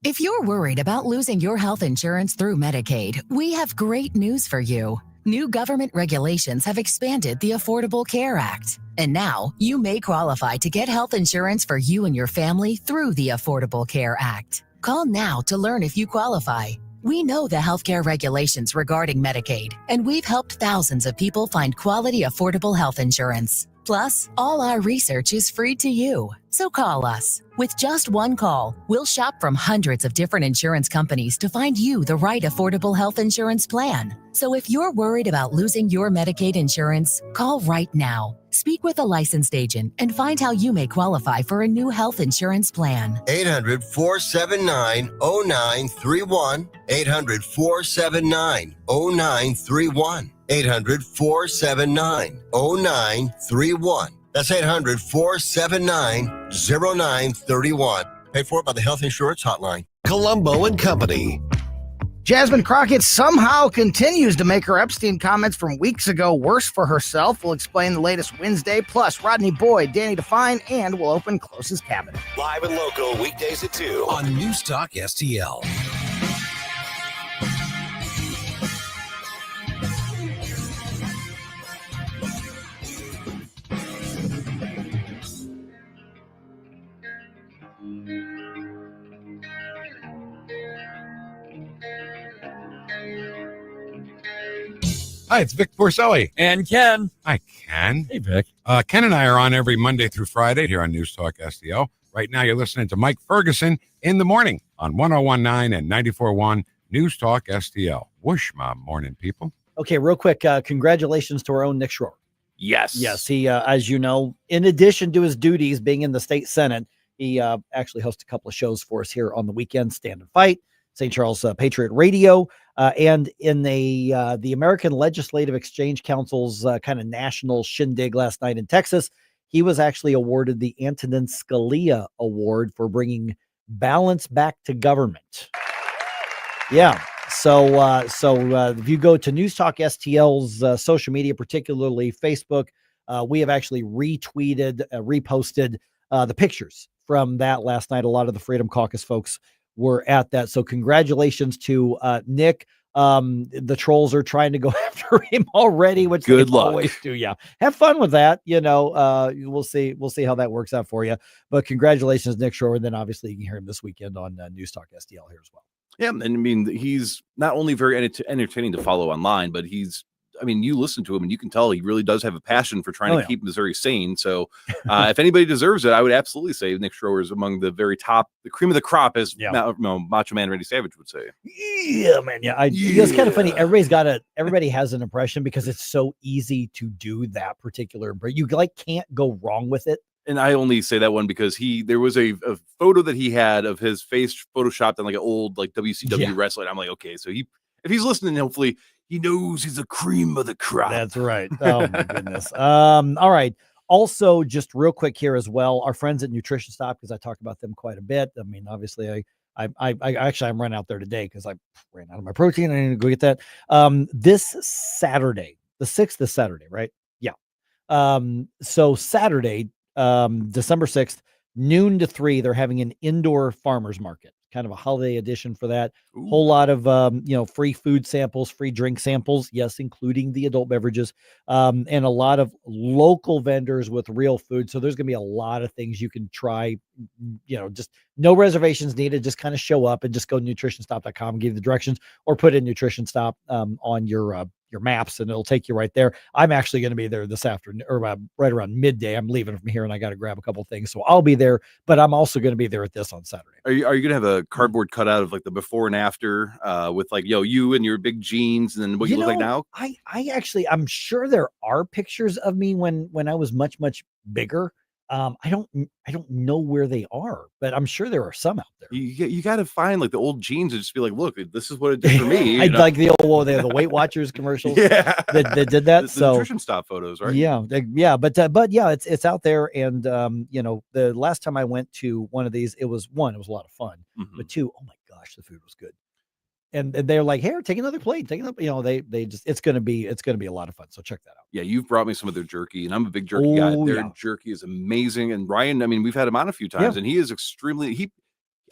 If you're worried about losing your health insurance through Medicaid, we have great news for you. New government regulations have expanded the Affordable Care Act. And now you may qualify to get health insurance for you and your family through the Affordable Care Act. Call now to learn if you qualify. We know the healthcare regulations regarding Medicaid, and we've helped thousands of people find quality, affordable health insurance. Plus, all our research is free to you. So call us. With just one call, we'll shop from hundreds of different insurance companies to find you the right affordable health insurance plan. So if you're worried about losing your Medicaid insurance, call right now. Speak with a licensed agent and find how you may qualify for a new health insurance plan. 800-479-0931. 800-479-0931. 800-479-0931. That's 800-479-0931. Paid for by the Health Insurance Hotline. Columbo and Company. Jasmine Crockett somehow continues to make her Epstein comments from weeks ago worse for herself. We'll explain the latest Wednesday. Plus, Rodney Boyd, Danny Define, and we'll open Close's cabinet. Live and local weekdays at 2 on NewsTalkSTL. Hi, it's Vic Porcelli. And Ken. Hi, Ken. Hey, Vic. Ken and I are on every Monday through Friday here on News Talk STL. Right now, you're listening to Mike Ferguson in the morning on 1019 and 94.1 News Talk STL. Whoosh, my morning, people. Okay, real quick. Congratulations to our own Nick Schroer. Yes. Yes. He, as you know, in addition to his duties being in the state Senate, he actually hosts a couple of shows for us here on the weekend, Stand and Fight, St. Charles Patriot Radio, and in the American Legislative Exchange Council's kind of national shindig last night in Texas. He was actually awarded the Antonin Scalia Award for bringing balance back to government. Yeah. So if you go to News Talk STL's social media, particularly Facebook, we have actually reposted the pictures from that last night. A lot of the Freedom Caucus folks were at that. So congratulations to Nick. The trolls are trying to go after him already, which good they luck. Always do. Yeah. Have fun with that. You know, we'll see how that works out for you, but congratulations, Nick Schroer. And then obviously you can hear him this weekend on News Talk STL here as well. Yeah, and I mean, he's not only very entertaining to follow online, but you listen to him and you can tell he really does have a passion for trying to keep Missouri sane. So if anybody deserves it, I would absolutely say Nick Schroer is among the very top, the cream of the crop, as Macho Man Randy Savage would say. Yeah, man. Yeah. It's kind of funny. Everybody has an impression because it's so easy to do that particular, but you can't go wrong with it. And I only say that one because there was a photo that he had of his face photoshopped on like an old WCW wrestler. I'm like, okay, so if he's listening, hopefully he knows he's a cream of the crop. That's right. Oh my goodness. All right. Also, just real quick here as well, our friends at Nutrition Stop, because I talk about them quite a bit. I mean, obviously, I'm running out there today because I ran out of my protein. I need to go get that. This Saturday, the 6th is Saturday, right? Yeah. So Saturday, December 6th, noon to 3, they're having an indoor farmers market, kind of a holiday edition for that. Whole lot of, free food samples, free drink samples. Yes. Including the adult beverages, and a lot of local vendors with real food. So there's going to be a lot of things you can try, just no reservations needed. Just kind of show up and just go to nutritionstop.com and give you the directions, or put in Nutrition Stop, on your maps, and it'll take you right there. I'm actually going to be there this afternoon, or right around midday. I'm leaving from here and I got to grab a couple things. So I'll be there, but I'm also going to be there at this on Saturday. Are you going to have a cardboard cutout of like the before and after, with like, you and your big jeans and then what you look like now? I'm sure there are pictures of me when I was much, much bigger. I don't know where they are, but I'm sure there are some out there. You got to find like the old jeans and just be like, look, this is what it did for me. I'd like the old, the Weight Watchers commercials. That did that. The Nutrition Stop photos, right? Yeah. But yeah, it's out there. And, the last time I went to one of these, it was a lot of fun, but 2, oh my gosh, the food was good. And they're like, here, take another plate, take another, they just, it's going to be a lot of fun. So check that out. Yeah. You've brought me some of their jerky, and I'm a big jerky guy. Their jerky is amazing. And Ryan, I mean, we've had him on a few times, and he is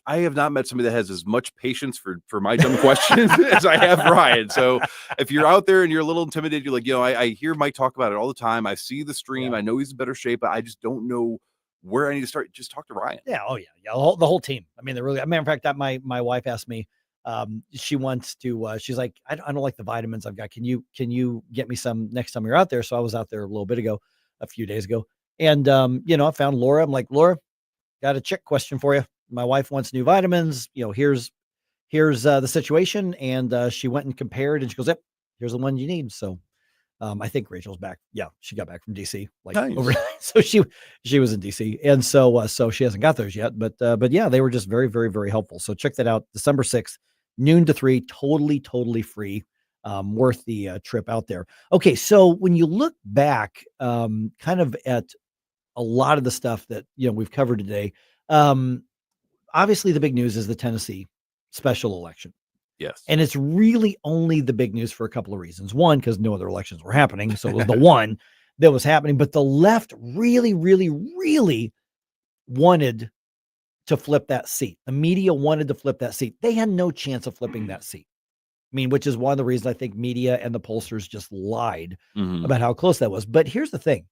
I have not met somebody that has as much patience for my dumb questions as I have Ryan. So if you're out there and you're a little intimidated, you're like, I hear Mike talk about it all the time. I see the stream. I know he's in better shape, but I just don't know where I need to start. Just talk to Ryan. Yeah. Oh yeah. Yeah. The whole team. I mean, they're really, matter of fact, that my wife asked me, she wants to, she's like, I don't like the vitamins I've got. Can you get me some next time you're out there? So I was out there a few days ago. And, I found Laura. I'm like, Laura, got a chick question for you. My wife wants new vitamins. Here's the situation. And, she went and compared, and she goes, yep, here's the one you need. So, I think Rachel's back. Yeah. She got back from DC, overnight. So she was in DC. And so she hasn't got those yet, but yeah, they were just very, very, very helpful. So check that out. December 6th, noon to 3, totally free, worth the trip out there. Okay. So when you look back, kind of at a lot of the stuff that, we've covered today, obviously the big news is the Tennessee special election. Yes. And it's really only the big news for a couple of reasons. One, because no other elections were happening. So it was the one that was happening. But the left really, really, really wanted to flip that seat. The media wanted to flip that seat. They had no chance of flipping that seat. I mean, which is one of the reasons I think media and the pollsters just lied about how close that was. But here's the thing,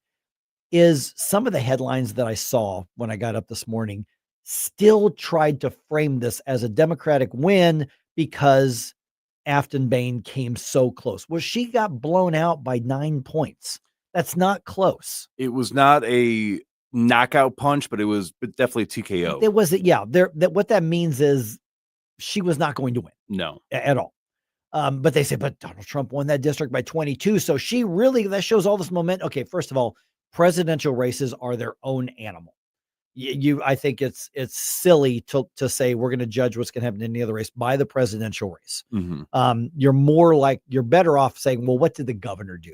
is some of the headlines that I saw when I got up this morning still tried to frame this as a Democratic win because Afton Bain came so close. Well, she got blown out by 9 points. That's not close. It was not a knockout punch, but it was definitely a TKO. It wasn't. Yeah. What that means is she was not going to win. No, at all. But they say, but Donald Trump won that district by 22. So that shows all this momentum. Okay. First of all, presidential races are their own animal. I think it's silly to say we're going to judge what's going to happen in any other race by the presidential race. You're better off saying, well, what did the governor do?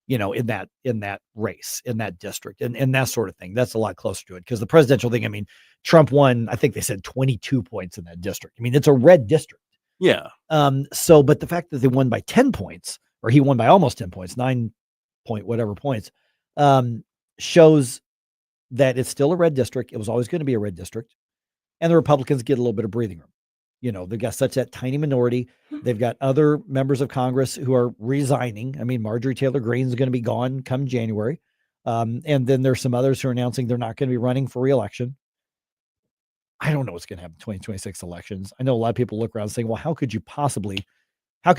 In that race, in that district, and that sort of thing. That's a lot closer to it, because the presidential thing, I mean, Trump won, I think they said 22 points in that district. I mean, it's a red district. Yeah. But the fact that they won by 10 points, or he won by almost 10 points, 9 point whatever points, shows that it's still a red district. It was always going to be a red district. And the Republicans get a little bit of breathing room. They've got such that tiny minority. They've got other members of Congress who are resigning. I mean, Marjorie Taylor Greene is going to be gone come January. And then there's some others who are announcing they're not going to be running for re-election. I don't know what's going to happen in 2026 elections. I know a lot of people look around saying, well, how could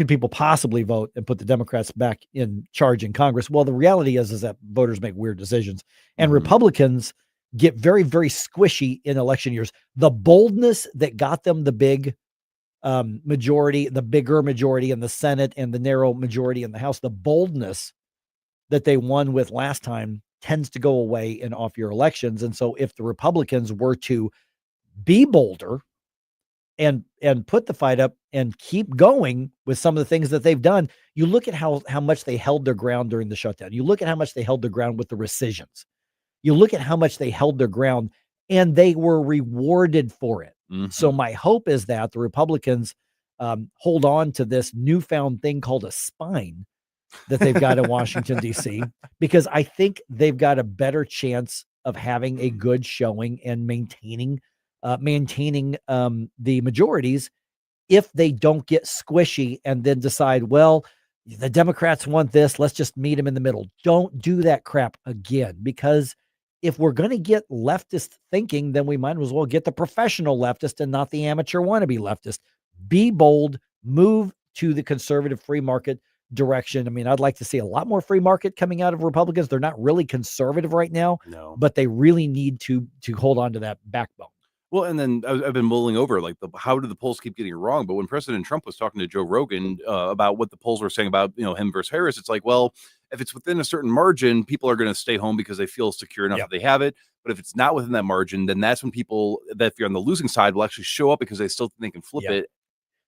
people possibly vote and put the Democrats back in charge in Congress? Well, the reality is that voters make weird decisions, and Republicans get very, very squishy in election years. The boldness that got them the big majority, the bigger majority in the Senate and the narrow majority in the House, the boldness that they won with last time tends to go away in off-year elections. And so if the Republicans were to be bolder and put the fight up and keep going with some of the things that they've done, you look at how much they held their ground during the shutdown. You look at how much they held their ground with the rescissions. You look at how much they held their ground, and they were rewarded for it. So my hope is that the Republicans hold on to this newfound thing called a spine that they've got in Washington, D.C., because I think they've got a better chance of having a good showing and maintaining the majorities if they don't get squishy and then decide, well, the Democrats want this, let's just meet them in the middle. Don't do that crap again, because if we're going to get leftist thinking, then we might as well get the professional leftist and not the amateur wannabe leftist. Be bold, move to the conservative free market direction. I mean, I'd like to see a lot more free market coming out of Republicans. They're not really conservative right now, but they really need to hold on to that backbone. Well, and then I've been mulling over, like, how do the polls keep getting it wrong? But when President Trump was talking to Joe Rogan about what the polls were saying about, him versus Harris, it's like, well, if it's within a certain margin, people are going to stay home because they feel secure enough that they have it. But if it's not within that margin, then that's when people that if you're on the losing side will actually show up because they still think they can flip it.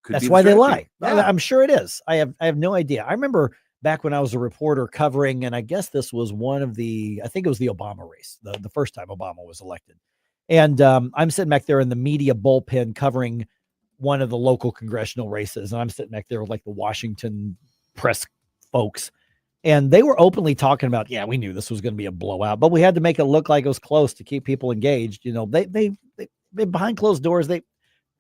That's why they lie. Yeah. I'm sure it is. I have no idea. I remember back when I was a reporter covering, and I guess this was I think it was the Obama race, the first time Obama was elected. And I'm sitting back there in the media bullpen covering one of the local congressional races. And I'm sitting back there with like the Washington press folks. And they were openly talking about, yeah, we knew this was going to be a blowout, but we had to make it look like it was close to keep people engaged. They behind closed doors, they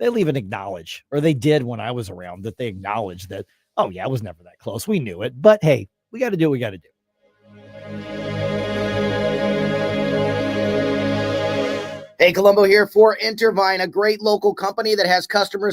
even acknowledge, or they did when I was around, that they acknowledged that, oh yeah, it was never that close. We knew it, but hey, we got to do what we got to do. Hey, Columbo here for Intervine, a great local company that has customers